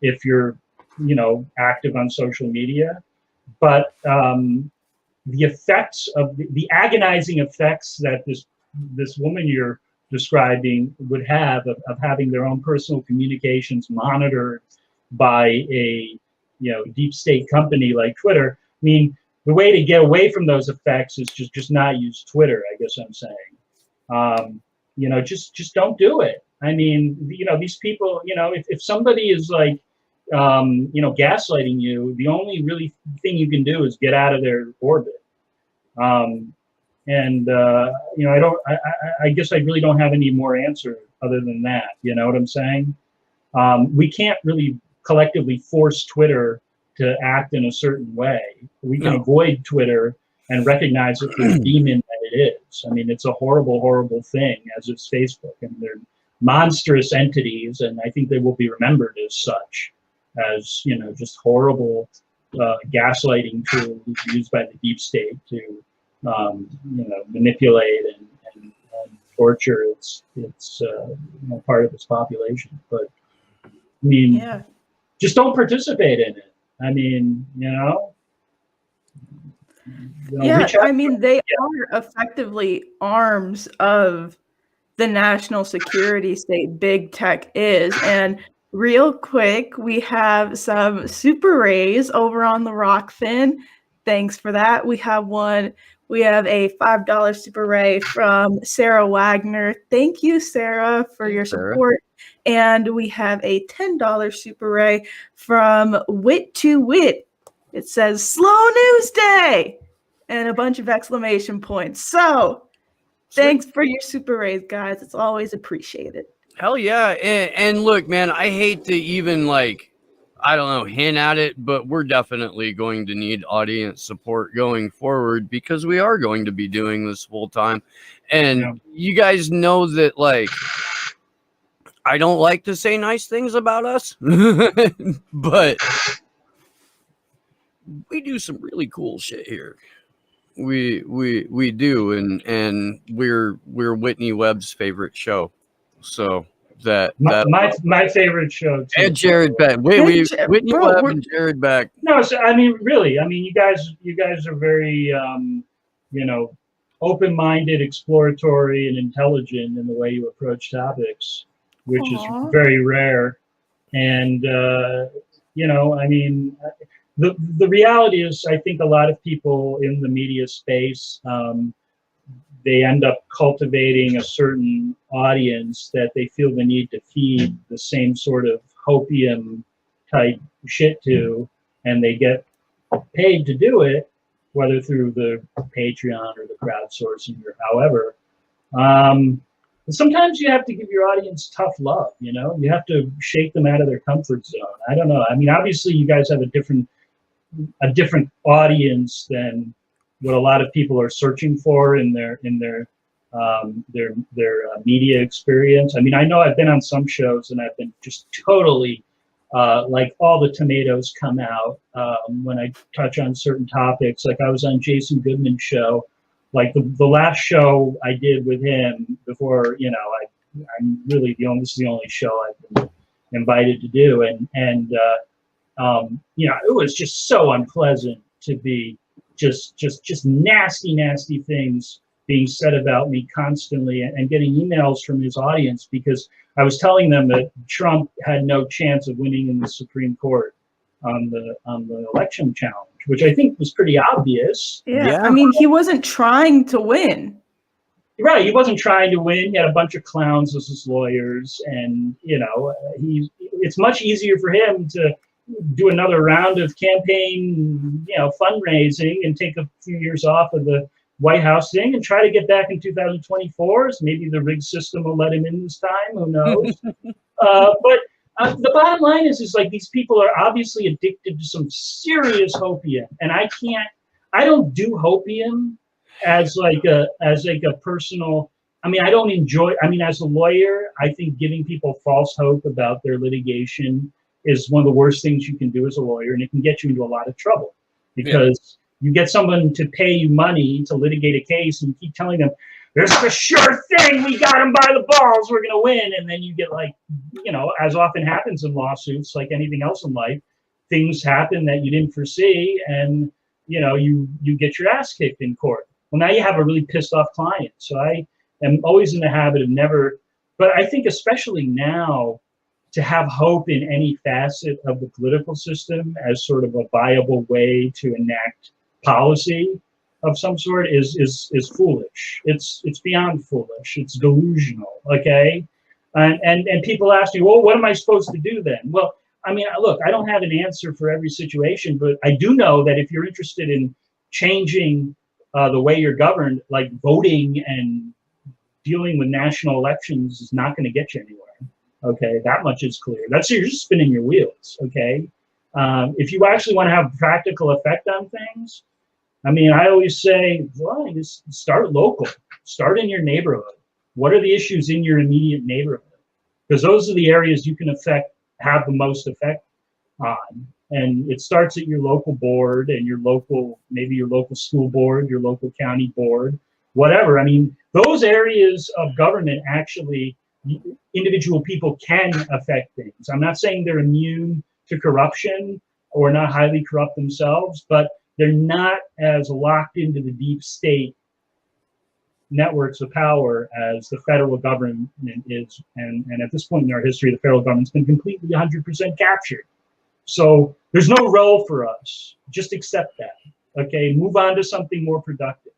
if you're, you know, active on social media. But the effects of the agonizing effects that this woman you're describing would have of having their own personal communications monitored by a, you know, deep state company like Twitter. I mean, the way to get away from those effects is just not use Twitter, I guess I'm saying. You know, just don't do it. I mean, you know, these people, you know, if somebody is like, you know, gaslighting you, the only really thing you can do is get out of their orbit. You know, I guess I really don't have any more answer other than that. You know what I'm saying? We can't really collectively force Twitter to act in a certain way. We can avoid Twitter and recognize it for the demon that it is. I mean, it's a horrible, horrible thing, as is Facebook. And they're monstrous entities, and I think they will be remembered as such, as, you know, just horrible gaslighting tools used by the deep state to, you know, manipulate and torture its you know, part of its population. But I mean, just don't participate in it. I mean, you know. I mean, they are effectively arms of the national security state. Big tech is. And real quick, we have some super rays over on the Rockfin. Thanks for that. We have one. We have a $5 super ray from Sarah Wagner. Thank you, Sarah, for your support. And we have a $10 super ray from Wit to Wit. It says Slow News Day and a bunch of exclamation points. So thanks for your super rays, guys. It's always appreciated. Hell yeah. And look, man, I hate to even like, I don't know, hint at it, but we're definitely going to need audience support going forward because we are going to be doing this full time. And you guys know that, like, I don't like to say nice things about us, but we do some really cool shit here. We do, and we're Whitney Webb's favorite show. So My favorite show too. And Jared Beck. Whitney Webb and Jared Beck. No, so, I mean, really, I mean, you guys are very, open-minded, exploratory, and intelligent in the way you approach topics, which is very rare. And I mean, the reality is, I think a lot of people in the media space, they end up cultivating a certain audience that they feel the need to feed the same sort of hopium type shit to, and they get paid to do it, whether through the Patreon or the crowdsourcing or however. Sometimes you have to give your audience tough love, you have to shake them out of their comfort zone. I don't know. I mean, obviously you guys have a different audience than what a lot of people are searching for in their media experience. I mean, I know I've been on some shows and I've been just totally like all the tomatoes come out when I touch on certain topics. Like I was on Jason Goodman's show, like the last show I did with him before, I'm really this is the only show I've been invited to do, and it was just so unpleasant to be just nasty things being said about me constantly, and getting emails from his audience because I was telling them that Trump had no chance of winning in the Supreme Court on the election challenge, which I think was pretty obvious. Yeah. I mean, he wasn't trying to win. Right, he wasn't trying to win. He had a bunch of clowns as his lawyers, and it's much easier for him to do another round of campaign, fundraising, and take a few years off of the White House thing and try to get back in 2024. So maybe the rigged system will let him in this time. Who knows? But the bottom line is like these people are obviously addicted to some serious hopium, and I don't do hopium as like a personal. I mean, I don't enjoy. I mean, as a lawyer, I think giving people false hope about their litigation is one of the worst things you can do as a lawyer, and it can get you into a lot of trouble because you get someone to pay you money to litigate a case, and you keep telling them, "There's a sure thing, we got him by the balls, we're gonna win," and then you get like, as often happens in lawsuits, like anything else in life, things happen that you didn't foresee, and you get your ass kicked in court. Well, now you have a really pissed off client. So I am always in the habit of never, but I think especially now, to have hope in any facet of the political system as sort of a viable way to enact policy of some sort is foolish. It's beyond foolish. It's delusional. Okay, and people ask me, well, what am I supposed to do then? Well, I mean, look, I don't have an answer for every situation, but I do know that if you're interested in changing the way you're governed, like voting and dealing with national elections is not going to get you anywhere. Okay, that much is clear. You're just spinning your wheels. Okay, if you actually want to have practical effect on things, I mean, I always say, well, just start local. Start in your neighborhood. What are the issues in your immediate neighborhood? Because those are the areas you can have the most effect on. And it starts at your local board and maybe your local school board, your local county board, whatever. I mean, those areas of government actually, individual people can affect things. I'm not saying they're immune to corruption or not highly corrupt themselves, but they're not as locked into the deep state networks of power as the federal government is. And at this point in our history, the federal government's been completely 100% captured. So there's no role for us. Just accept that. Okay, move on to something more productive.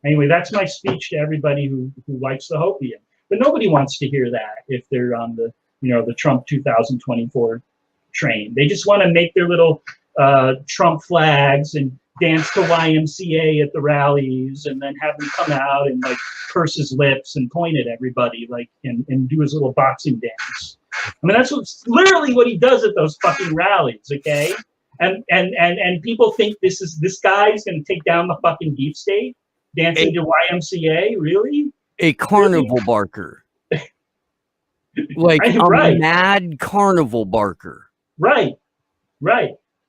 Anyway, that's my speech to everybody who likes the hopium. But nobody wants to hear that if they're on the Trump 2024 train. They just want to make their little Trump flags and dance to YMCA at the rallies, and then have him come out and like purse his lips and point at everybody like and do his little boxing dance. I mean, that's literally what he does at those fucking rallies, okay? And people think this guy's gonna take down the fucking deep state, dancing to YMCA, really? A carnival barker. Like a mad carnival barker. Right.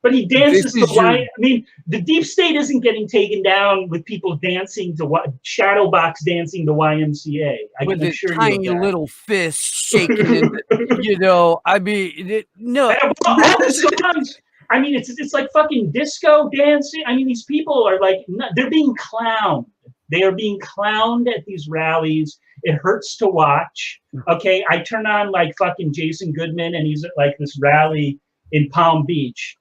But he dances to why? I mean, the deep state isn't getting taken down with people dancing to what shadow box dancing to YMCA. With his tiny little fist shaking, you know. I mean, no. All the songs. I mean, it's like fucking disco dancing. I mean, these people are like they're being clowned. They are being clowned at these rallies. It hurts to watch. Okay, I turn on like fucking Jason Goodman, and he's at like this rally in Palm Beach.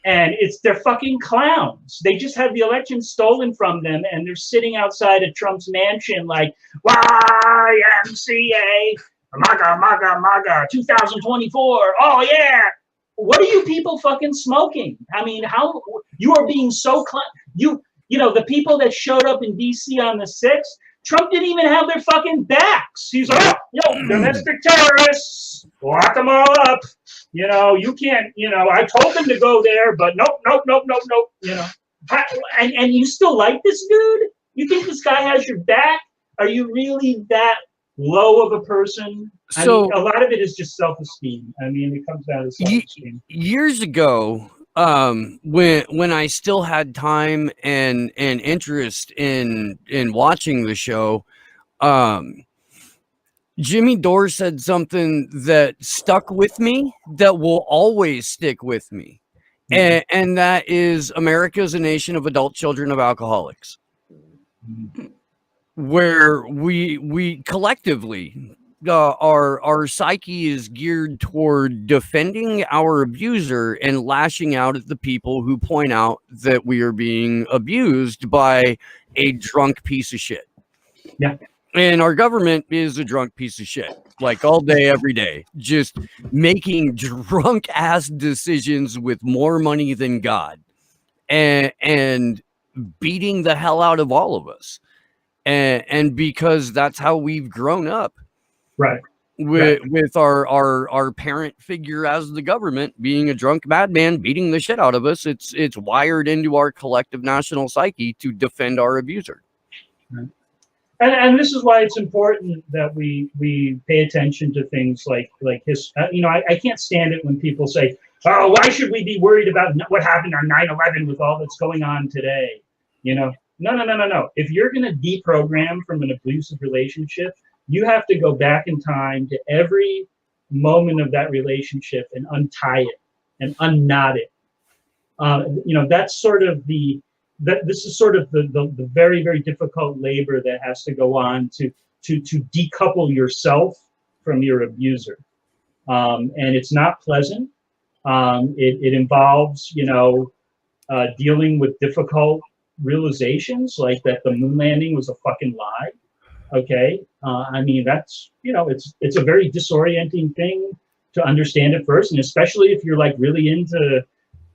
And they're fucking clowns. They just had the election stolen from them, and they're sitting outside of Trump's mansion like YMCA, MAGA, MAGA, MAGA, 2024. Oh yeah. What are you people fucking smoking? I mean, how you are being so you know the people that showed up in DC on the 6th. Trump didn't even have their fucking backs. He's like, domestic terrorists, lock them all up. You know, you can't, you know, I told them to go there, but nope. You know, and you still like this dude? You think this guy has your back? Are you really that low of a person? So, I mean, a lot of it is just self-esteem. I mean, it comes down to self-esteem. Years ago, when I still had time and interest in watching the show, Jimmy Dore said something that stuck with me, that will always stick with me, and that is America is a nation of adult children of alcoholics, where we collectively our psyche is geared toward defending our abuser and lashing out at the people who point out that we are being abused by a drunk piece of shit. Yeah. And our government is a drunk piece of shit, like all day, every day, just making drunk ass decisions with more money than God, and beating the hell out of all of us. And because that's how we've grown up. Right. With our parent figure as the government being a drunk madman beating the shit out of us. It's wired into our collective national psyche to defend our abuser. Right. And this is why it's important that we pay attention to things like his. You know, I can't stand it when people say, "Oh, why should we be worried about what happened on 9/11 with all that's going on today?" You know, no. If you're going to deprogram from an abusive relationship, you have to go back in time to every moment of that relationship and untie it and unknot it. You know, that's sort of this is sort of the very, very difficult labor that has to go on to decouple yourself from your abuser. And it's not pleasant. It involves, you know, dealing with difficult realizations like that the moon landing was a fucking lie. Okay. I mean, that's, you know, it's a very disorienting thing to understand at first. And especially if you're like really into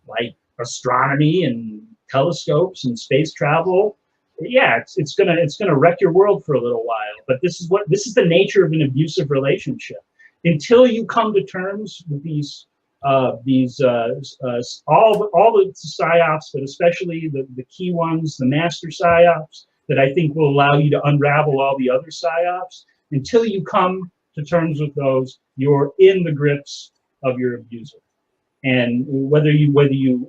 like astronomy and telescopes and space travel, yeah, it's gonna wreck your world for a little while. But this is the nature of an abusive relationship. Until you come to terms with all the psyops, but especially the key ones, the master psyops, that I think will allow you to unravel all the other psyops. Until you come to terms with those, you're in the grips of your abuser. And whether you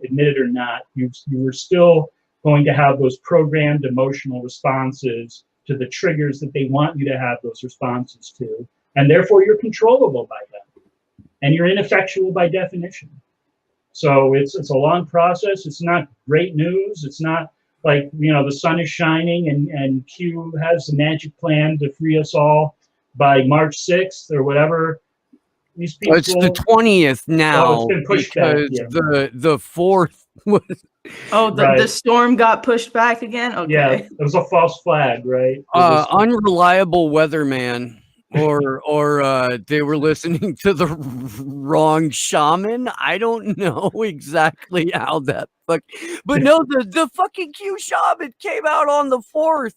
admit it or not, you are still going to have those programmed emotional responses to the triggers that they want you to have those responses to. And therefore you're controllable by them. And you're ineffectual by definition. So it's a long process. It's not great news. It's not like, you know, the sun is shining and Q has the magic plan to free us all by March 6th or whatever. These people, it's the 20th now. Oh, it's been pushed because back, yeah. the 4th was. Oh, the storm got pushed back again? Okay. Yeah, it was a false flag, right? Unreliable weatherman. Or they were listening to the wrong shaman. I don't know exactly how that but no, the fucking Q shaman came out on the 4th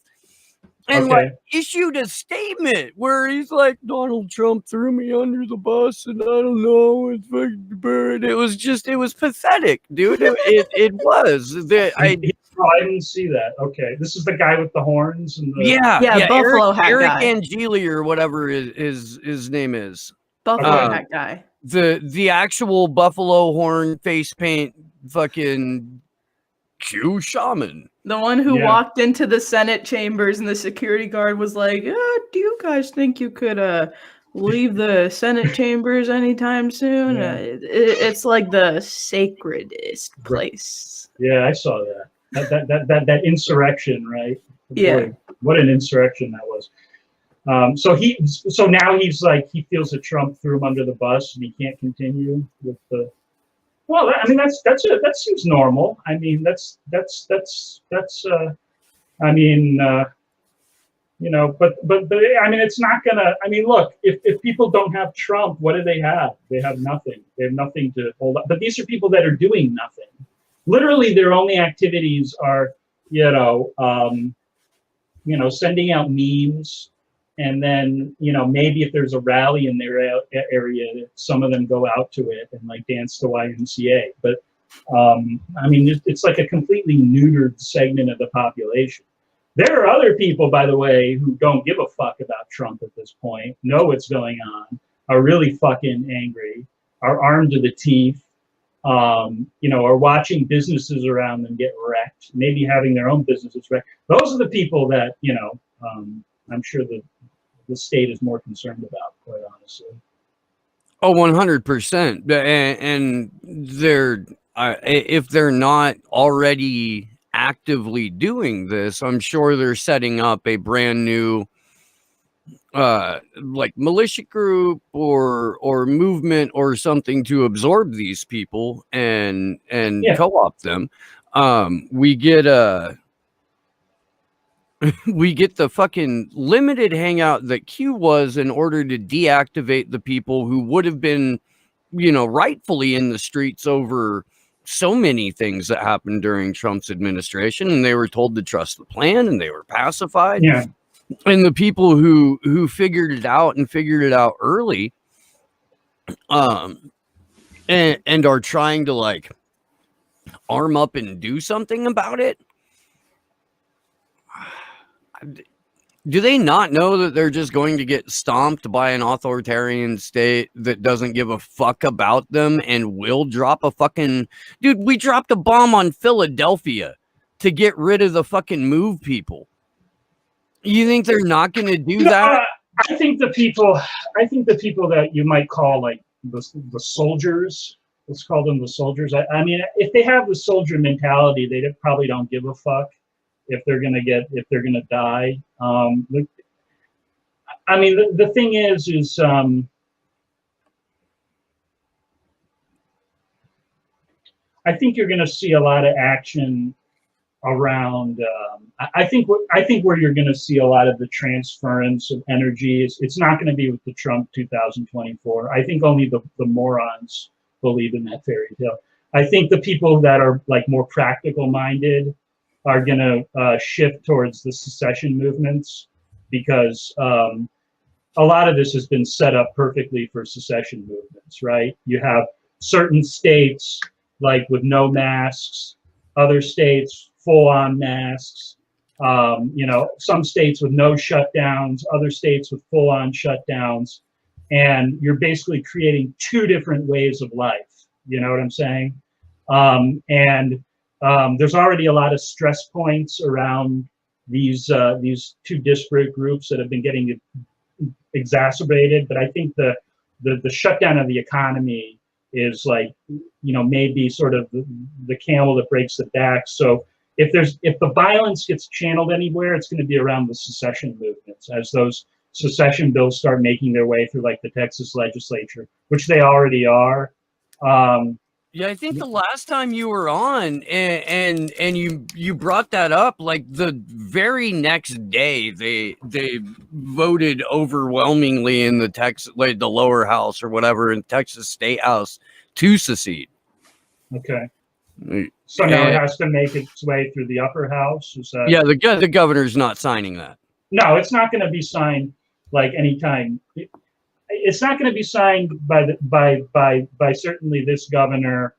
and like issued a statement where he's like, Donald Trump threw me under the bus and I don't know, it's fucking bird. It was pathetic, dude. It was. I didn't see that. Okay, this is the guy with the horns and the Buffalo hat Eric guy. Angeli or whatever his name is. Buffalo hat guy. the actual buffalo horn face paint fucking Q shaman. The one who walked into the Senate chambers and the security guard was like, do you guys think you could leave the Senate chambers anytime soon? It's like the sacredest place. Yeah, I saw that. That insurrection, right? Yeah. Boy, what an insurrection that was. So now he's like, he feels that Trump threw him under the bus and he can't continue with the. Well, I mean, that seems normal. I mean, that's I mean, you know, but I mean, it's not gonna. I mean, look, if people don't have Trump, what do they have? They have nothing. They have nothing to hold up. But these are people that are doing nothing. Literally, their only activities are, sending out memes. And then, maybe if there's a rally in their area, some of them go out to it and like dance to YMCA. But I mean, it's like a completely neutered segment of the population. There are other people, by the way, who don't give a fuck about Trump at this point, know what's going on, are really fucking angry, are armed to the teeth, are watching businesses around them get wrecked, maybe having their own businesses wrecked. Those are the people that, I'm sure the state is more concerned about, quite honestly. Oh, 100%. And they're if they're not already actively doing this, I'm sure they're setting up a brand new like militia group or movement or something to absorb these people and co-opt them. We get the fucking limited hangout that Q was in order to deactivate the people who would have been, rightfully in the streets over so many things that happened during Trump's administration, and they were told to trust the plan and they were pacified. Yeah. And the people who figured it out and figured it out early, and are trying to like arm up and do something about it. Do they not know that they're just going to get stomped by an authoritarian state that doesn't give a fuck about them and will drop a fucking... Dude, we dropped a bomb on Philadelphia to get rid of the fucking move people. You think they're not going to do that? I think the people that you might call like the soldiers, let's call them the soldiers. I mean, if they have the soldier mentality, they probably don't give a fuck if they're gonna die. I mean, the thing is I think you're gonna see a lot of action around. I think where you're gonna see a lot of the transference of energy it's not gonna be with the Trump 2024. I think only the morons believe in that fairy tale. I think the people that are like more practical minded are going to shift towards the secession movements, because a lot of this has been set up perfectly for secession movements, right? You have certain states like with no masks, other states full on masks, some states with no shutdowns, other states with full on shutdowns. And you're basically creating two different ways of life. You know what I'm saying? There's already a lot of stress points around these two disparate groups that have been getting exacerbated. But I think the shutdown of the economy is like, maybe sort of the camel that breaks the back. So if the violence gets channeled anywhere, it's going to be around the secession movements, as those secession bills start making their way through like the Texas legislature, which they already are. Yeah, I think the last time you were on and you brought that up, like the very next day they voted overwhelmingly in the lower house or whatever in Texas State House to secede. Okay. So now it has to make its way through the upper house. Is that... Yeah, the governor's not signing that. No, it's not going to be signed like anytime. It's not going to be signed by certainly this governor,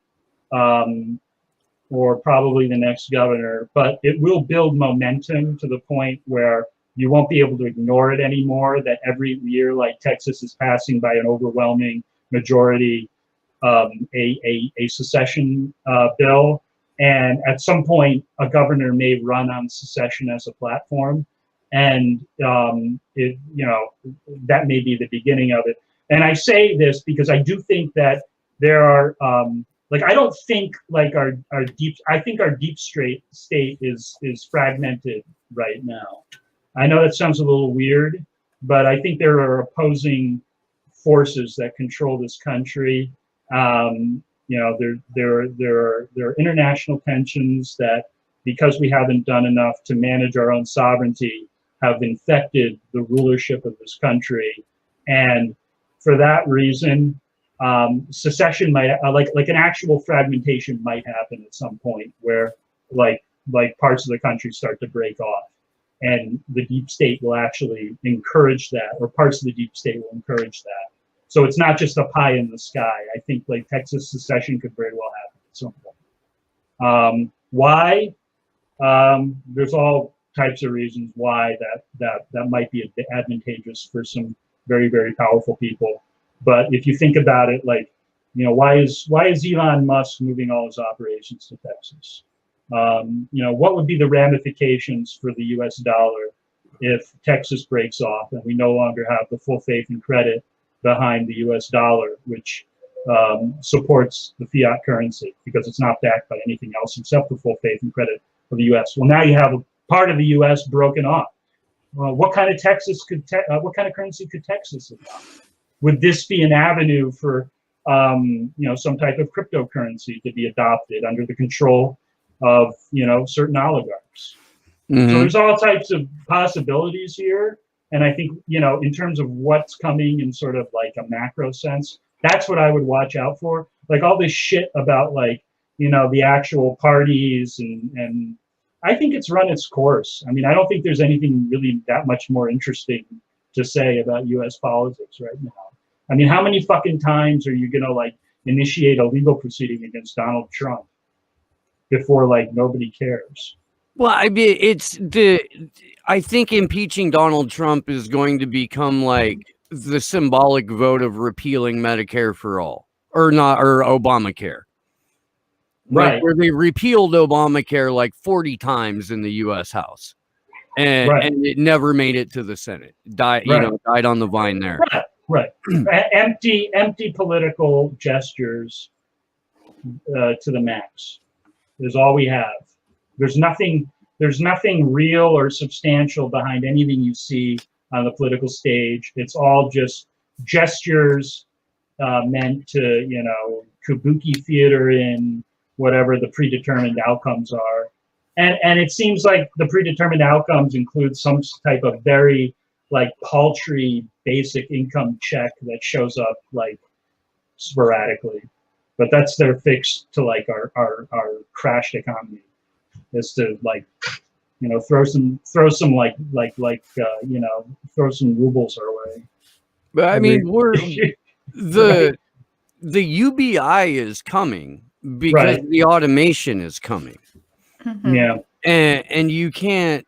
or probably the next governor, but it will build momentum to the point where you won't be able to ignore it anymore, that every year like Texas is passing by an overwhelming majority a secession bill, and at some point a governor may run on secession as a platform, and it, you know, that may be the beginning of it. And I say this because I do think that there are like, I don't think like I think our deep state is fragmented right now. I know that sounds a little weird, but I think there are opposing forces that control this country. You know, there are international tensions that, because we haven't done enough to manage our own sovereignty, have infected the rulership of this country. And for that reason, secession might, like an actual fragmentation might happen at some point, where like parts of the country start to break off, and the deep state will actually encourage that, or parts of the deep state will encourage that. So it's not just a pie in the sky. I think like Texas secession could very well happen at some point. Why? There's all types of reasons why that might be advantageous for some very, very powerful people. But if you think about it, like, you know, why is Elon Musk moving all his operations to Texas? You know, what would be the ramifications for the US dollar if Texas breaks off and we no longer have the full faith and credit behind the US dollar, which supports the fiat currency, because it's not backed by anything else except the full faith and credit of the US. Well, now you have a part of the US broken off. What kind of what kind of currency could Texas adopt? Would this be an avenue for you know, some type of cryptocurrency to be adopted under the control of, you know, certain oligarchs? So there's all types of possibilities here. And I think, you know, in terms of what's coming in sort of like a macro sense, that's what I would watch out for. Like all this shit about, like, you know, the actual parties, and I think it's run its course. I mean, I don't think there's anything really that much more interesting to say about US politics right now. I mean, how many fucking times are you gonna like initiate a legal proceeding against Donald Trump before like nobody cares? Well, I mean, I think impeaching Donald Trump is going to become like the symbolic vote of repealing Medicare for all, or Obamacare. Right. Like, where they repealed Obamacare like 40 times in the U.S. House, and it never made it to the Senate. Died on the vine there. Right. Empty political gestures to the max is all we have. There's nothing real or substantial behind anything you see on the political stage. It's all just gestures meant to, you know, kabuki theater in whatever the predetermined outcomes are. And it seems like the predetermined outcomes include some type of very like paltry basic income check that shows up like sporadically. But that's their fix to like our crashed economy, is to like, you know, throw some like you know, throw some rubles our way. But I mean, the UBI is coming because the automation is coming. Yeah. And you can't.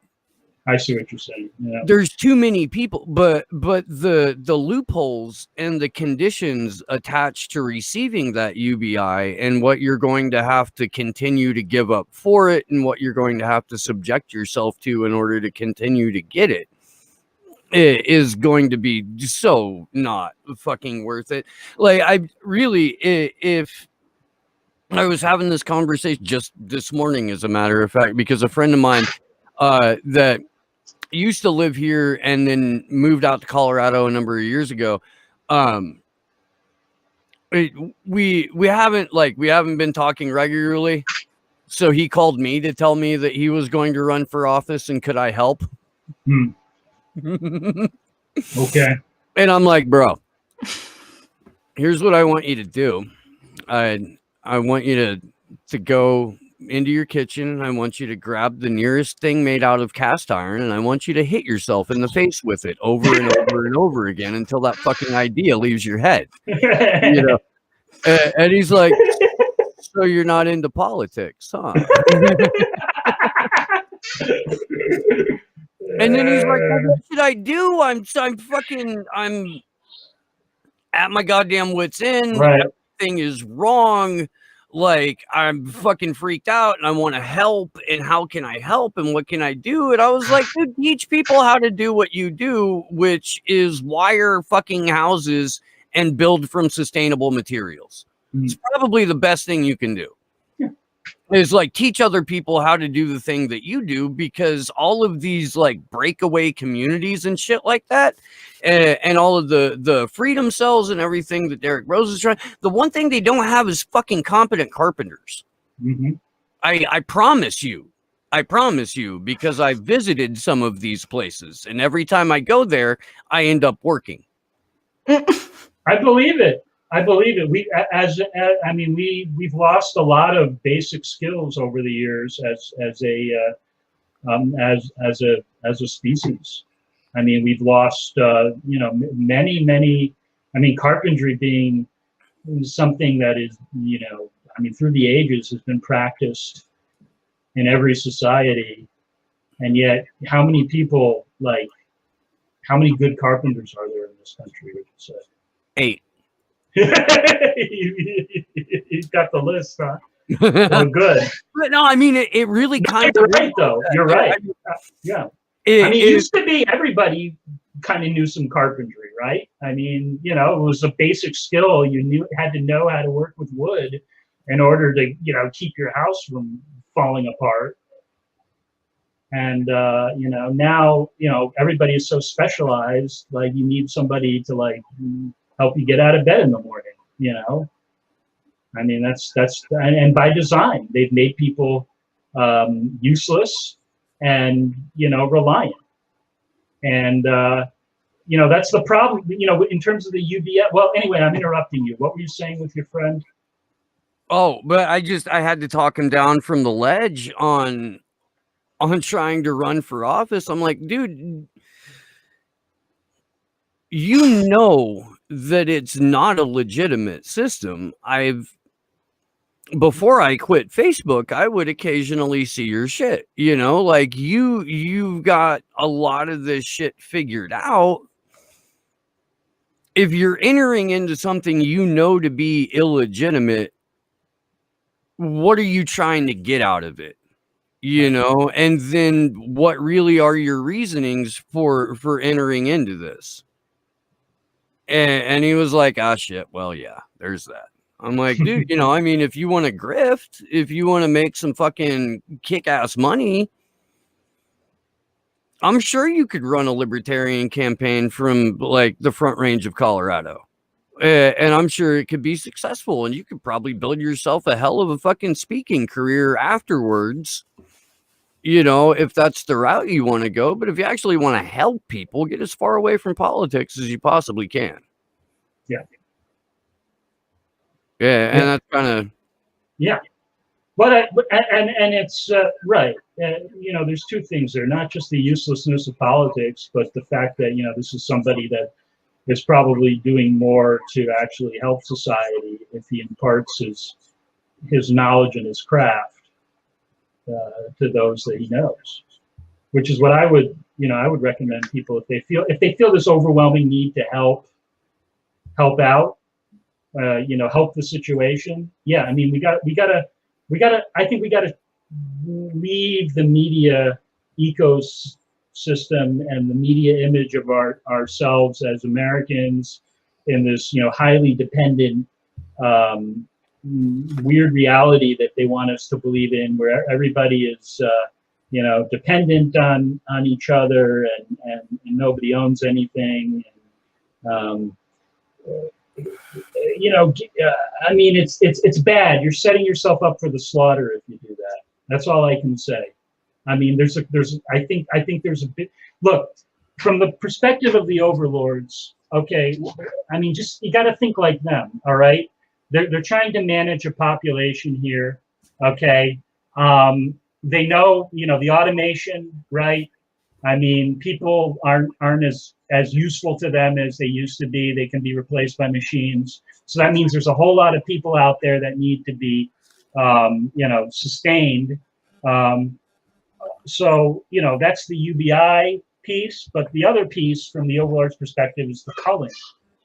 I see what you're saying. Yeah. There's too many people, but the loopholes and the conditions attached to receiving that UBI, and what you're going to have to continue to give up for it, and what you're going to have to subject yourself to in order to continue to get it, is going to be so not fucking worth it. Like, I really, if I was having this conversation just this morning, as a matter of fact, because a friend of mine that used to live here and then moved out to Colorado a number of years ago, we haven't been talking regularly, so he called me to tell me that he was going to run for office and could I help. Okay. And I'm like, bro, here's what I want you to do. I want you to go into your kitchen, and I want you to grab the nearest thing made out of cast iron, and I want you to hit yourself in the face with it over and over and over again until that fucking idea leaves your head. You know? And he's like, so you're not into politics, huh? And then he's like, well, what should I do? at my goddamn wit's end. Right. Everything is wrong. Like, I'm fucking freaked out and I want to help. And how can I help? And what can I do? And I was like, dude, teach people how to do what you do, which is wire fucking houses and build from sustainable materials. It's probably the best thing you can do. Is like teach other people how to do the thing that you do, because all of these like breakaway communities and shit like that, and all of the freedom cells and everything that Derek Rose is trying, the one thing they don't have is fucking competent carpenters. I promise you, because I visited some of these places, and every time I go there, I end up working. I believe it. We've lost a lot of basic skills over the years as a species. I mean, we've lost many. I mean, carpentry being something that is, through the ages has been practiced in every society, and yet how many good carpenters are there in this country? Would you say? 8. He's got the list, huh? Well, good. But no, I mean, it really kind You're of right, though. You're right. Yeah. It used to be everybody kind of knew some carpentry, right? I mean, it was a basic skill. You had to know how to work with wood in order to, keep your house from falling apart. And now, everybody is so specialized. Like, you need somebody to help you get out of bed in the morning. I mean, that's and by design, they've made people useless and reliant. And that's the problem. In terms of the UBS. Well, anyway, I'm interrupting you. What were you saying with your friend? Oh, but I had to talk him down from the ledge on trying to run for office. I'm like, dude, that it's not a legitimate system. Before I quit Facebook, I would occasionally see your shit, like you've got a lot of this shit figured out. If you're entering into something to be illegitimate, what are you trying to get out of it? And then what really are your reasonings for entering into this? And he was like, ah, shit. Well, yeah, there's that. I'm like, dude, if you want to grift, if you want to make some fucking kick-ass money, I'm sure you could run a libertarian campaign from like the Front Range of Colorado. And I'm sure it could be successful, and you could probably build yourself a hell of a fucking speaking career afterwards, if that's the route you want to go. But if you actually want to help people, get as far away from politics as you possibly can. Yeah. Yeah, and that's kind of... Yeah. But it's right. There's two things there, not just the uselessness of politics, but the fact that, this is somebody that is probably doing more to actually help society if he imparts his knowledge and his craft to those that he knows, which is what I would recommend people if they feel this overwhelming need to help out, help the situation. Yeah, I mean, we gotta I think we gotta leave the media ecosystem and the media image of ourselves as Americans in this highly dependent weird reality that they want us to believe in, where everybody is dependent on each other and nobody owns anything. I mean, it's bad. You're setting yourself up for the slaughter if you do that. That's all I can say. I mean, I think there's a bit. Look, from the perspective of the overlords. Okay, I mean, just you got to think like them. All right, they're trying to manage a population here. Okay, they know the automation, right? I mean, people aren't as useful to them as they used to be. They can be replaced by machines. So that means there's a whole lot of people out there that need to be, sustained. So, that's the UBI piece. But the other piece from the overlord's perspective is the culling,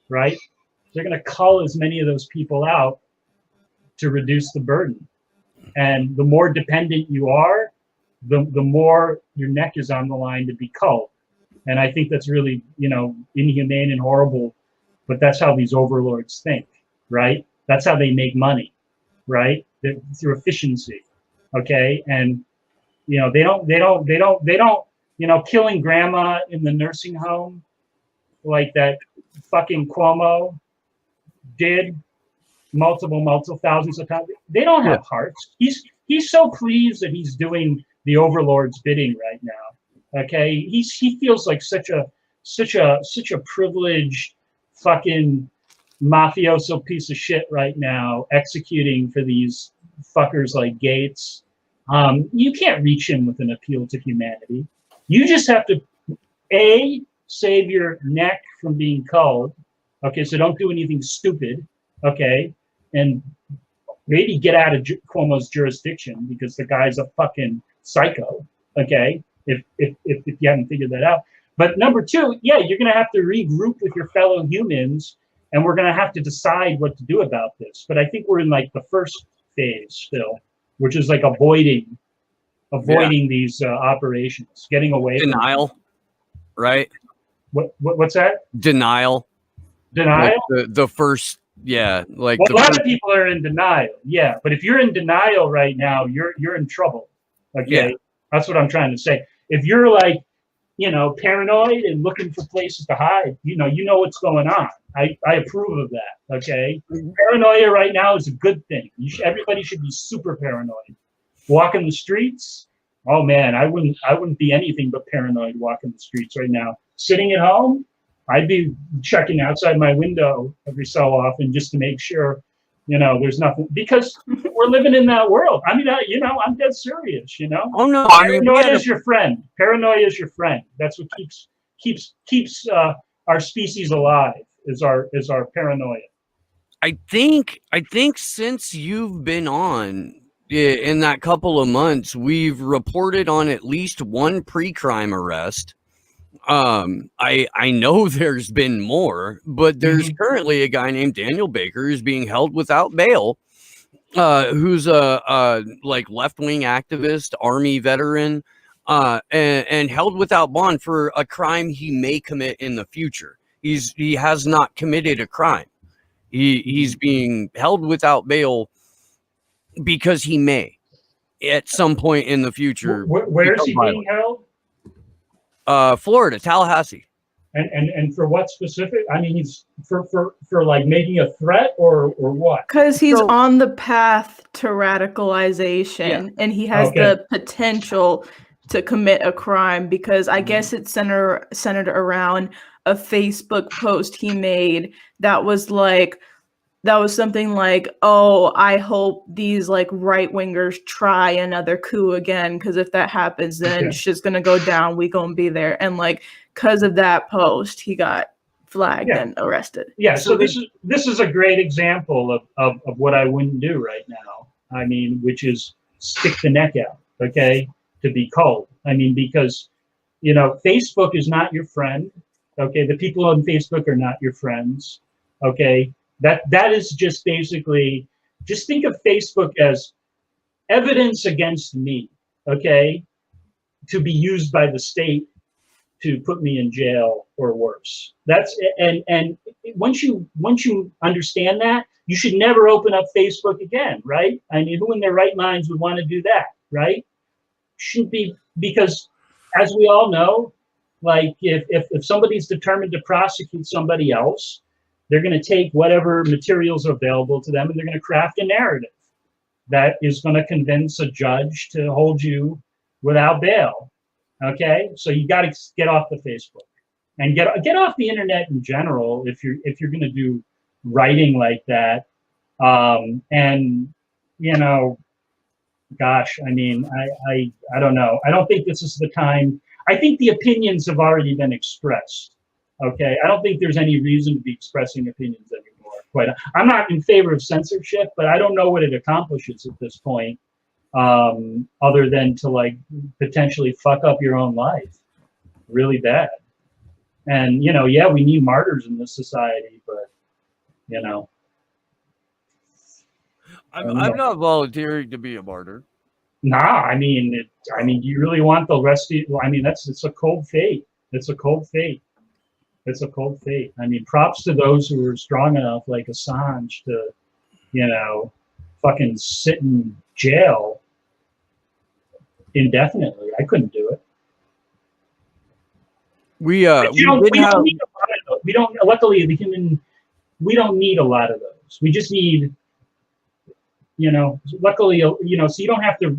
right? they're going to cull as many of those people out to reduce the burden. And the more dependent you are, the more your neck is on the line to be culled. And I think that's really, inhumane and horrible, but that's how these overlords think, right? That's how they make money, right? Through efficiency, okay? And, they don't, killing grandma in the nursing home like that fucking Cuomo did multiple thousands of times. They don't have hearts. He's so pleased that he's doing the overlord's bidding right now. Okay, he feels like such a privileged fucking mafioso piece of shit right now, executing for these fuckers like Gates. You can't reach him with an appeal to humanity. You just have to save your neck from being culled. Okay, so don't do anything stupid. Okay, and maybe get out of Cuomo's jurisdiction because the guy's a fucking psycho. Okay, if you haven't figured that out. But number two, you're gonna have to regroup with your fellow humans, and we're gonna have to decide what to do about this. But I think we're in like the first phase still, which is like avoiding these operations, getting away from denial, right? What's that? Denial. Denial. Like the first, like a lot of people are in denial. Yeah, but if you're in denial right now, you're in trouble. Okay, that's what I'm trying to say. If you're like, paranoid and looking for places to hide, you know what's going on. I approve of that. Okay, paranoia right now is a good thing. Everybody should be super paranoid. Walking the streets, oh man, I wouldn't be anything but paranoid walking the streets right now. Sitting at home, I'd be checking outside my window every so often just to make sure, there's nothing, because we're living in that world. I mean, I'm dead serious, Oh no, paranoia is your friend. Paranoia is your friend. That's what keeps our species alive. Is our paranoia. I think since you've been on in that couple of months, we've reported on at least one pre-crime arrest. I know there's been more, but there's currently a guy named Daniel Baker who's being held without bail, who's a like left-wing activist, army veteran, and held without bond for a crime he may commit in the future. He has not committed a crime. He's being held without bail because he may at some point in the future. Where is he being held? Florida, Tallahassee. And for what specific? I mean, he's for like making a threat or what? Because he's on the path to radicalization, and he has the potential to commit a crime, because I guess it's centered around a Facebook post he made that was something like, oh, I hope these like right wingers try another coup again, because if that happens, then shit's gonna go down. We gonna be there. And like, because of that post, he got flagged and arrested. Yeah. So this is a great example of what I wouldn't do right now. I mean, which is stick the neck out, okay, to be culled. I mean, because Facebook is not your friend. Okay, the people on Facebook are not your friends. Okay. That is just basically, just think of Facebook as evidence against me, okay, to be used by the state to put me in jail or worse. That's and once you understand that, you should never open up Facebook again, right? I mean, who in their right minds would want to do that, right? Shouldn't be, because as we all know, like if somebody's determined to prosecute somebody else, they're going to take whatever materials are available to them, and they're going to craft a narrative that is going to convince a judge to hold you without bail. Okay, so you got to get off the Facebook and get off the internet in general if you're going to do writing like that. And gosh, I mean, I don't know. I don't think this is the time. I think the opinions have already been expressed. Okay, I don't think there's any reason to be expressing opinions anymore. I'm not in favor of censorship, but I don't know what it accomplishes at this point, other than to like potentially fuck up your own life really bad. And we need martyrs in this society, but You know, I'm not volunteering to be a martyr. nah. I mean, do you really want the rest of? I mean, it's a cold fate. It's a cold fate. It's a cold fate. I mean, props to those who are strong enough, like Assange, to, you know, fucking sit in jail indefinitely. I couldn't do it. We don't need a lot of those. We don't. Luckily, we don't need a lot of those. We just need, you know. Luckily, you know. So you don't have to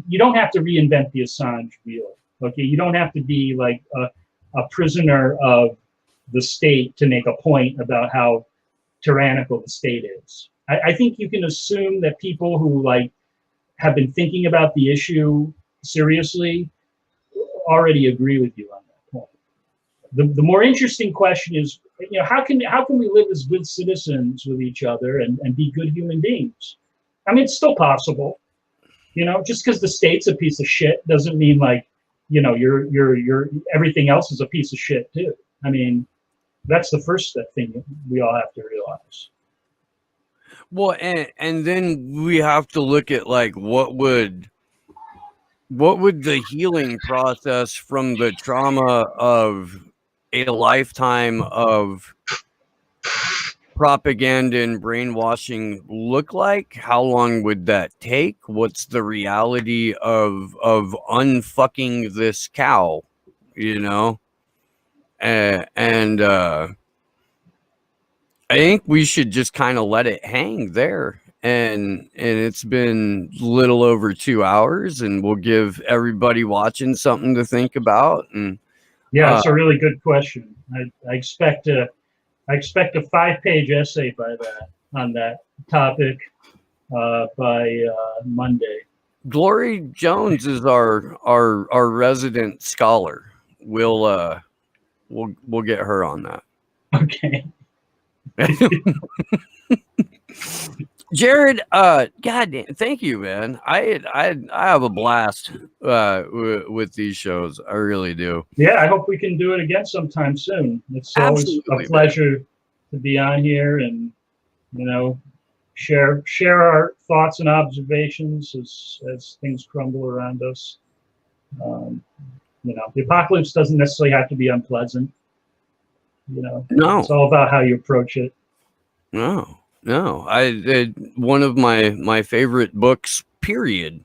reinvent the Assange wheel. Okay, you don't have to be like a prisoner of the state to make a point about how tyrannical the state is. I think you can assume that people who like have been thinking about the issue seriously already agree with you on that point. The more interesting question is, you know, how can we live as good citizens with each other and be good human beings? I mean, it's still possible. You know, just because the state's a piece of shit doesn't mean like, you know, you're everything else is a piece of shit too. I mean, that's the first thing we all have to realize. Well, and then we have to look at like what would the healing process from the trauma of a lifetime of propaganda and brainwashing look like? How long would that take? What's the reality of unfucking this cow, you know? And I think we should just kind of let it hang there. And it's been little over 2 hours, and we'll give everybody watching something to think about. And yeah, it's a really good question. I expect a 5-page essay on that topic by Monday. Glory Jones is our resident scholar. We'll get her on that. Okay. Jared, God, thank you, man. I have a blast with these shows. I really do. Yeah, I hope we can do it again sometime soon. It's always a pleasure to be on here and, you know, share our thoughts and observations as things crumble around us. You know, the apocalypse doesn't necessarily have to be unpleasant. You know, no, it's all about how you approach it. No. One of my favorite books, period,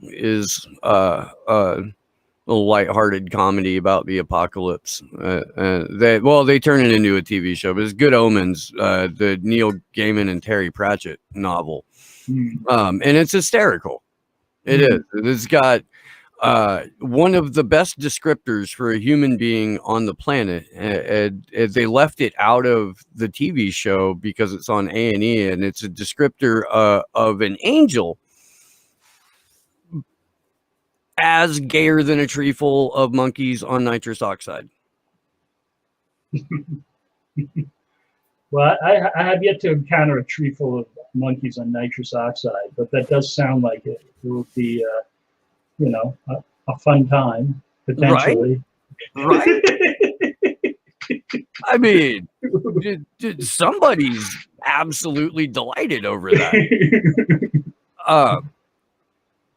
is a lighthearted comedy about the apocalypse. They turn it into a TV show, but it's Good Omens, the Neil Gaiman and Terry Pratchett novel, and it's hysterical. It is. It's got one of the best descriptors for a human being on the planet. They left it out of the TV show because it's on A&E, and it's a descriptor of an angel as gayer than a tree full of monkeys on nitrous oxide. Well, I have yet to encounter a tree full of monkeys on nitrous oxide, but that does sound like it will be you know, a fun time, potentially. Right? I mean, somebody's absolutely delighted over that.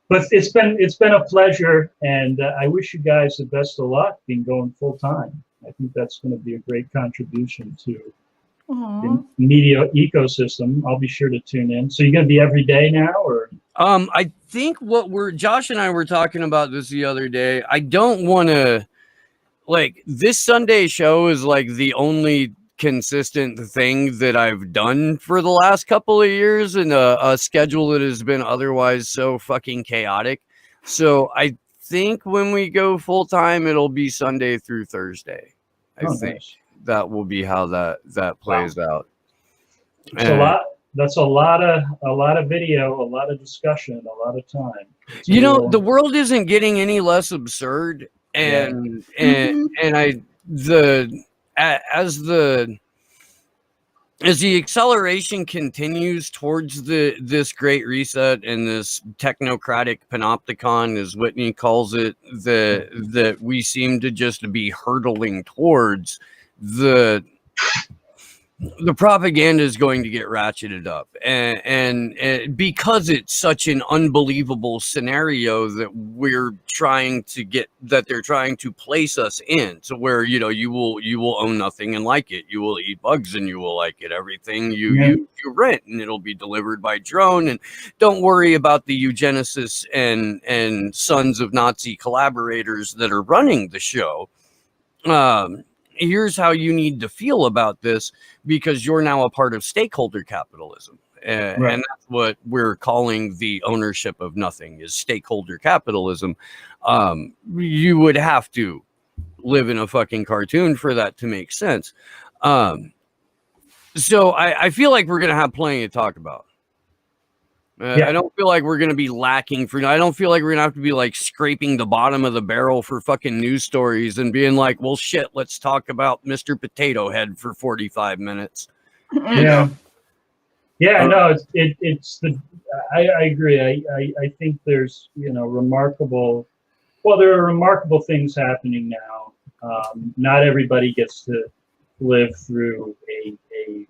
But it's been a pleasure, and I wish you guys the best of luck in going full time. I think that's going to be a great contribution to the media ecosystem. I'll be sure to tune in. So you're going to be every day now, or? I think Josh and I were talking about this the other day. I don't want to, like, this Sunday show is like the only consistent thing that I've done for the last couple of years in a schedule that has been otherwise so fucking chaotic. So I think when we go full time, it'll be Sunday through Thursday. I think that will be how that plays out. It's a lot. That's a lot of video, a lot of discussion, a lot of time. You know, the world isn't getting any less absurd, and as the acceleration continues towards this great reset and this technocratic panopticon, as Whitney calls it, that we seem to just be hurtling towards, the the propaganda is going to get ratcheted up, and because it's such an unbelievable scenario that they're trying to place us in, to where you will own nothing and like it, you will eat bugs and you will like it, everything you rent and it'll be delivered by drone, and don't worry about the eugenicists and sons of Nazi collaborators that are running the show. Here's how you need to feel about this, because you're now a part of stakeholder capitalism. And that's what we're calling the ownership of nothing, is stakeholder capitalism. You would have to live in a fucking cartoon for that to make sense. So I feel like we're going to have plenty to talk about. I don't feel like we're going to be lacking for. I don't feel like we're going to have to be like scraping the bottom of the barrel for fucking news stories and being like, well, shit, let's talk about Mr. Potato Head for 45 minutes. Yeah. No, it's the. I agree. I think there's remarkable. Well, there are remarkable things happening now. Not everybody gets to live through a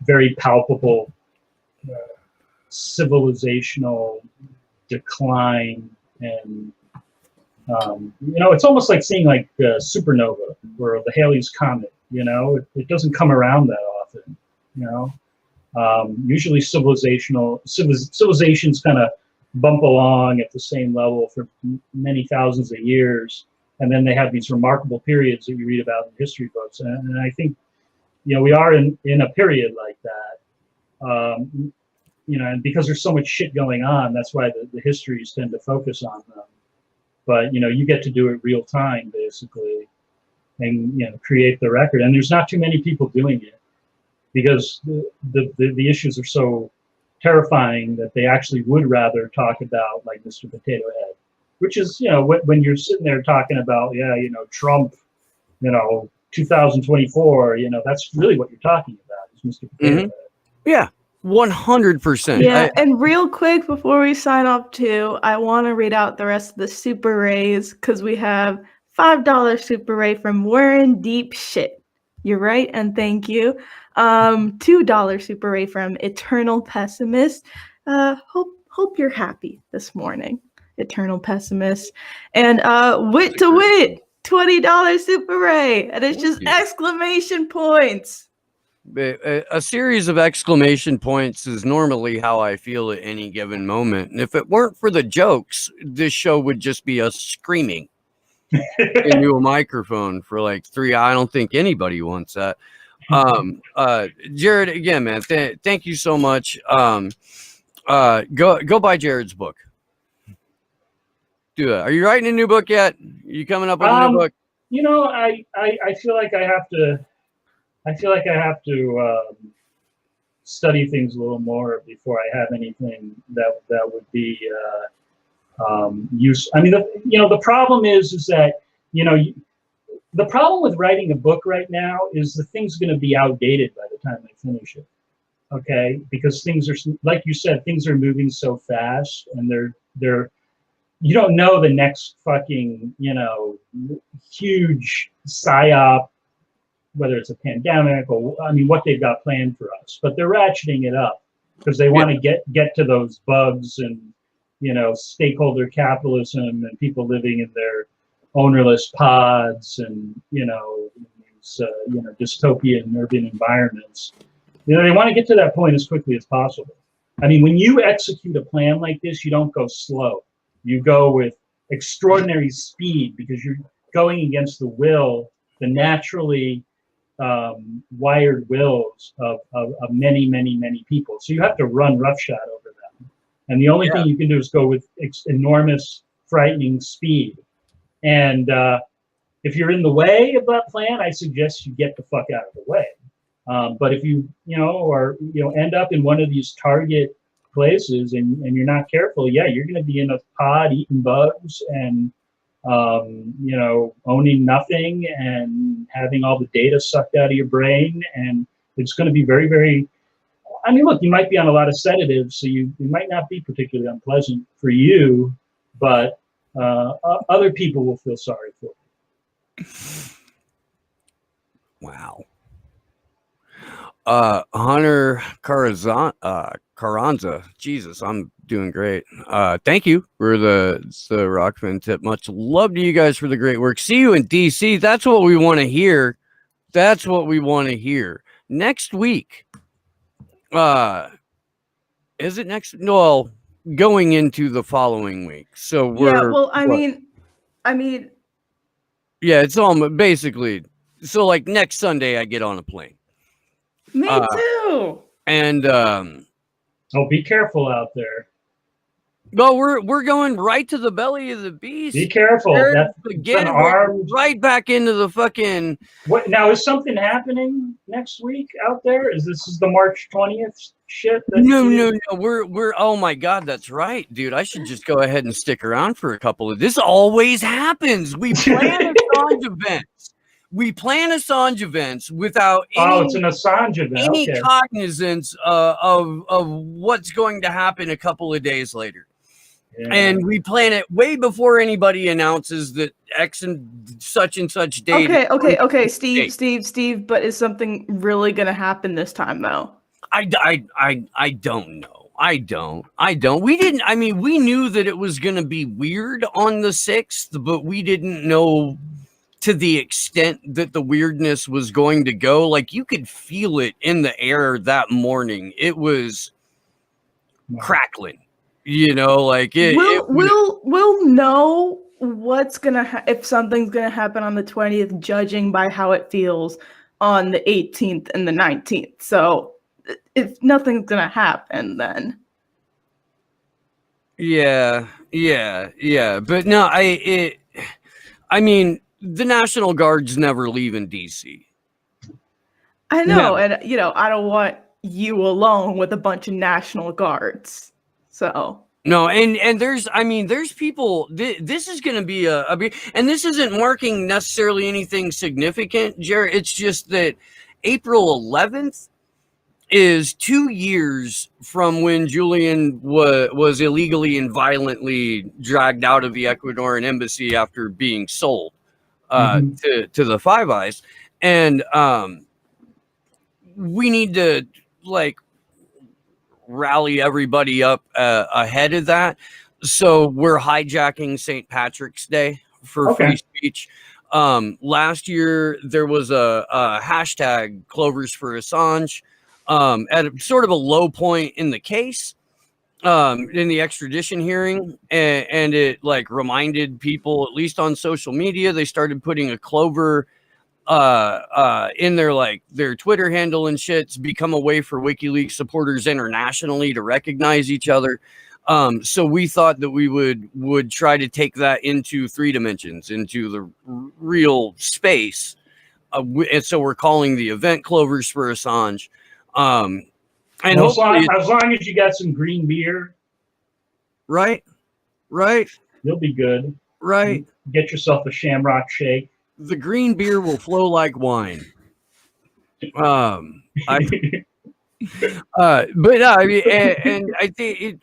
very palpable civilizational decline, and it's almost like seeing like supernova or the Halley's Comet. It doesn't come around that often. Usually civilizations kind of bump along at the same level for many thousands of years, and then they have these remarkable periods that you read about in history books. And I think we are in a period like that. And because there's so much shit going on, that's why the histories tend to focus on them. But you get to do it real time, basically, and create the record. And there's not too many people doing it, because the issues are so terrifying that they actually would rather talk about, like, Mr. Potato Head, which is when you're sitting there talking about Trump, 2024, that's really what you're talking about, is Mr. Potato Head. Yeah. 100%. Yeah, and real quick before we sign off too, I want to read out the rest of the super rays, because we have $5 super ray from Wearing Deep Shit. You're right, and thank you. $2 super ray from Eternal Pessimist. Hope you're happy this morning, Eternal Pessimist. And Wit to Wit, $20 super ray, and it's just exclamation points. A series of exclamation points is normally how I feel at any given moment. And if it weren't for the jokes, this show would just be us screaming into a microphone for like 3 hours. I don't think anybody wants that. Jared, again, man, thank you so much. Go buy Jared's book. Do that. Are you writing a new book yet? Are you coming up with a new book? I feel like I have to. Study things a little more before I have anything that would be use. I mean, the problem is that the problem with writing a book right now is the thing's going to be outdated by the time I finish it. Okay, because things are, like you said, things are moving so fast, and they're you don't know the next fucking huge psyop, whether it's a pandemic or what they've got planned for us. But they're ratcheting it up because they want to get to those bugs and stakeholder capitalism and people living in their ownerless pods and these dystopian urban environments. They want to get to that point as quickly as possible. I mean, when you execute a plan like this, you don't go slow. You go with extraordinary speed, because you're going against the naturally wired wills of many people. So you have to run roughshod over them. And the only thing you can do is go with enormous, frightening speed. And if you're in the way of that plan, I suggest you get the fuck out of the way. But if you end up in one of these target places and you're not careful, you're going to be in a pod eating bugs and owning nothing and having all the data sucked out of your brain. And it's going to be very, very, look, you might be on a lot of sedatives, so you might not be particularly unpleasant for you, but other people will feel sorry for you. Wow. Hunter Carranza. Jesus, I'm doing great. Thank you for the Rockfin tip. Much love to you guys for the great work. See you in DC. That's what we want to hear. That's what we want to hear. Next week. Is it next? No, going into the following week. So we're I mean, yeah, it's all basically. So like next Sunday, I get on a plane. Me too. And be careful out there. Well, we're going right to the belly of the beast. Be careful. That's again, right back into the fucking. What now? Is something happening next week out there? Is this the March 20th shit? No. We're. Oh my God, that's right, dude. I should just go ahead and stick around for a couple of. This always happens. We plan Assange events. We plan Assange events without any, it's an Assange event. Any cognizance of what's going to happen a couple of days later. Yeah. And we plan it way before anybody announces that X and such date. Okay, Steve. But is something really going to happen this time, though? I don't know. I don't. We didn't. I mean, we knew that it was going to be weird on the 6th, but we didn't know to the extent that the weirdness was going to go. Like you could feel it in the air that morning. It was crackling. You know, like we'll know what's gonna if something's gonna happen on the 20th, judging by how it feels on the 18th and the 19th. So if nothing's gonna happen, then yeah. But no, I mean, the National Guard's never leaving DC. I know, and I don't want you alone with a bunch of National Guards. So no, and there's people. This is going to be and this isn't marking necessarily anything significant, Jared. It's just that April 11th is 2 years from when Julian was illegally and violently dragged out of the Ecuadorian embassy after being sold to the Five Eyes, and we need to rally everybody up ahead of that. So we're hijacking St. Patrick's Day for free speech. Last year there was a hashtag Clovers for Assange at sort of a low point in the case, in the extradition hearing, and it reminded people, at least on social media, they started putting a Clover in their Twitter handle and shit's become a way for WikiLeaks supporters internationally to recognize each other. So we thought that we would try to take that into 3 dimensions, into the real space. And so we're calling the event Clovers for Assange. And as long as you got some green beer, right, you'll be good. Right. Get yourself a Shamrock Shake. The green beer will flow like wine. But I mean, and I think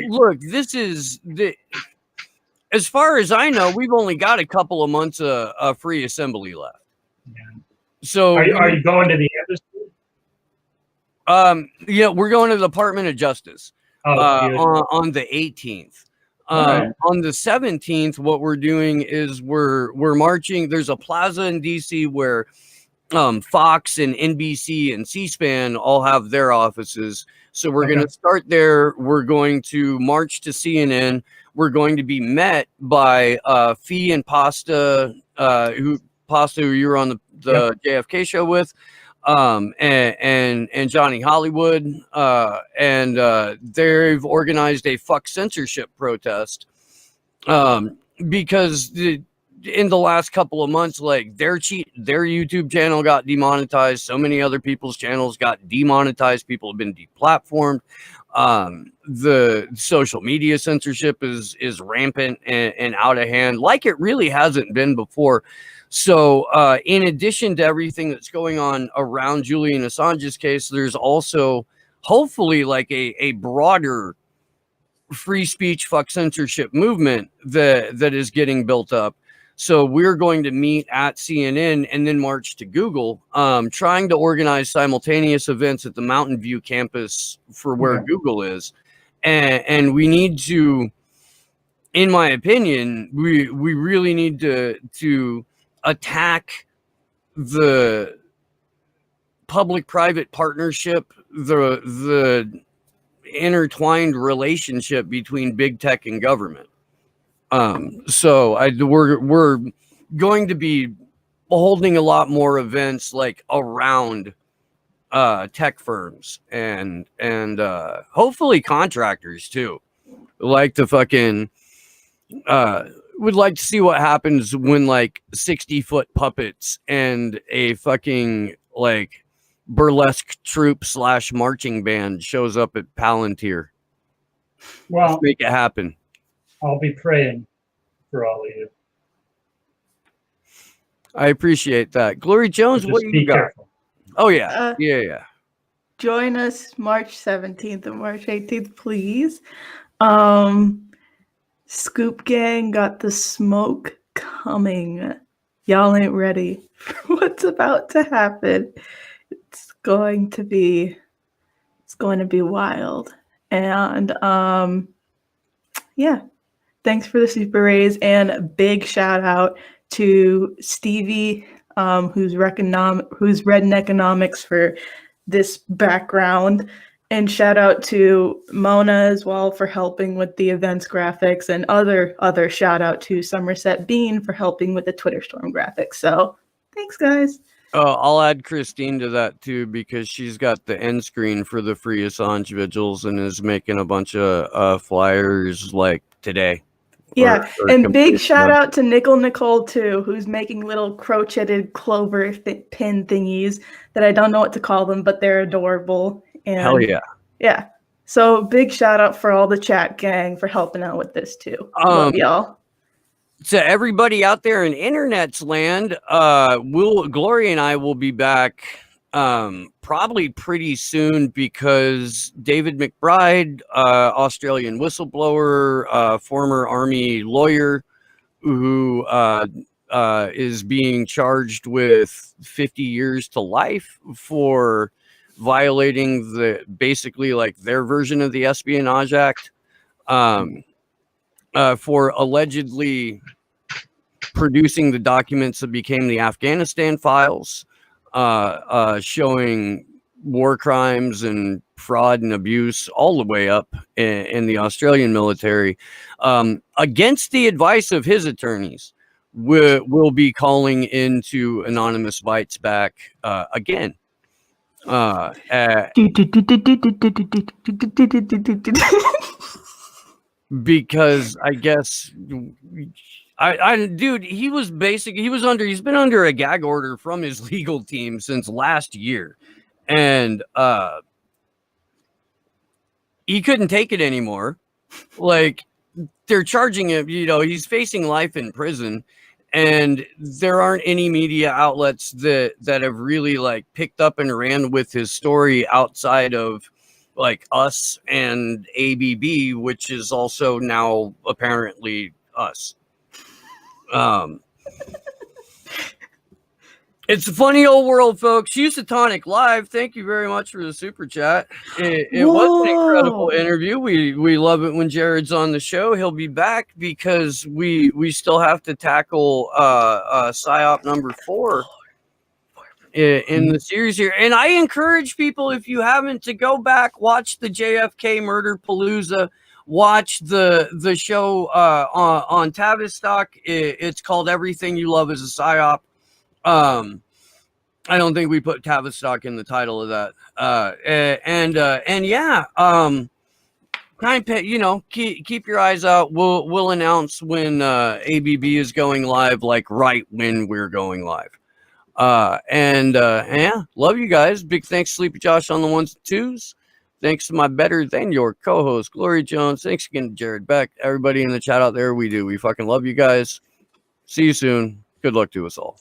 look, this is as far as I know, we've only got a couple of months of free assembly left. Yeah. So are you going to the embassy? Yeah, we're going to the Department of Justice on the 18th. On the 17th, what we're doing is we're marching. There's a plaza in DC where Fox and NBC and C-SPAN all have their offices. So we're going to start there. We're going to march to CNN. We're going to be met by Fee and Pasta, who you were on the JFK show with, and Johnny Hollywood, and they've organized a fuck censorship protest, because in the last couple of months, their YouTube channel got demonetized. So many other people's channels got demonetized. People have been deplatformed. The social media censorship is rampant and out of hand, like it really hasn't been before. So in addition to everything that's going on around Julian Assange's case, there's also hopefully a broader free speech fuck censorship movement that is getting built up. So we're going to meet at CNN and then march to Google, trying to organize simultaneous events at the Mountain View campus for where Google is. And we need to, in my opinion, we really need to attack the public-private partnership, the intertwined relationship between big tech and government. So we're going to be holding a lot more events like around tech firms and hopefully contractors too. Like to fucking would like to see what happens when like 60-foot puppets and a fucking like burlesque troupe / marching band shows up at Palantir. Well, let's make it happen. I'll be praying for all of you. I appreciate that. Glory Jones, what you got? Careful. Oh yeah. Yeah. Join us March 17th and March 18th, please. Scoop Gang got the smoke coming. Y'all ain't ready for what's about to happen. It's going to be wild. And yeah. Thanks for the super raise, and a big shout out to Stevie, who's read economics for this background, and shout out to Mona as well for helping with the events graphics, and other shout out to Somerset Bean for helping with the Twitter Storm graphics. So thanks, guys. I'll add Christine to that too, because she's got the end screen for the Free Assange vigils and is making a bunch of flyers like today. Yeah, and big shout out to Nicole too, who's making little crocheted clover pin thingies that I don't know what to call them, but they're adorable. And hell yeah. Yeah. So big shout out for all the chat gang for helping out with this too. Love y'all. To everybody out there in internet's land, Glory and I will be back probably pretty soon, because David McBride, Australian whistleblower, former army lawyer, who is being charged with 50 years to life for violating basically like their version of the Espionage Act, for allegedly producing the documents that became the Afghanistan files, showing war crimes and fraud and abuse all the way up in the Australian military, against the advice of his attorneys. Will be calling into Anonymous Bites back again. Because I guess dude, he's been under a gag order from his legal team since last year, and he couldn't take it anymore. Like, they're charging him, he's facing life in prison, and there aren't any media outlets that have really like picked up and ran with his story outside of like us and ABB, which is also now apparently us. It's a funny old world, folks. Houstonic Live, thank you very much for the super chat. It was an incredible interview. We love it when Jared's on the show. He'll be back because we still have to tackle psyop number 4 in the series here. And I encourage people, if you haven't, to go back, watch the JFK Murder Palooza. Watch the show on Tavistock. It's called Everything You Love Is a Psyop. I don't think we put Tavistock in the title of that. And yeah, keep your eyes out. We'll announce when ABB is going live, like right when we're going live. Yeah, love you guys. Big thanks, Sleepy Josh on the 1s and 2s. Thanks to my better than your co-host, Glory Jones. Thanks again to Jared Beck. Everybody in the chat out there, we fucking love you guys. See you soon. Good luck to us all.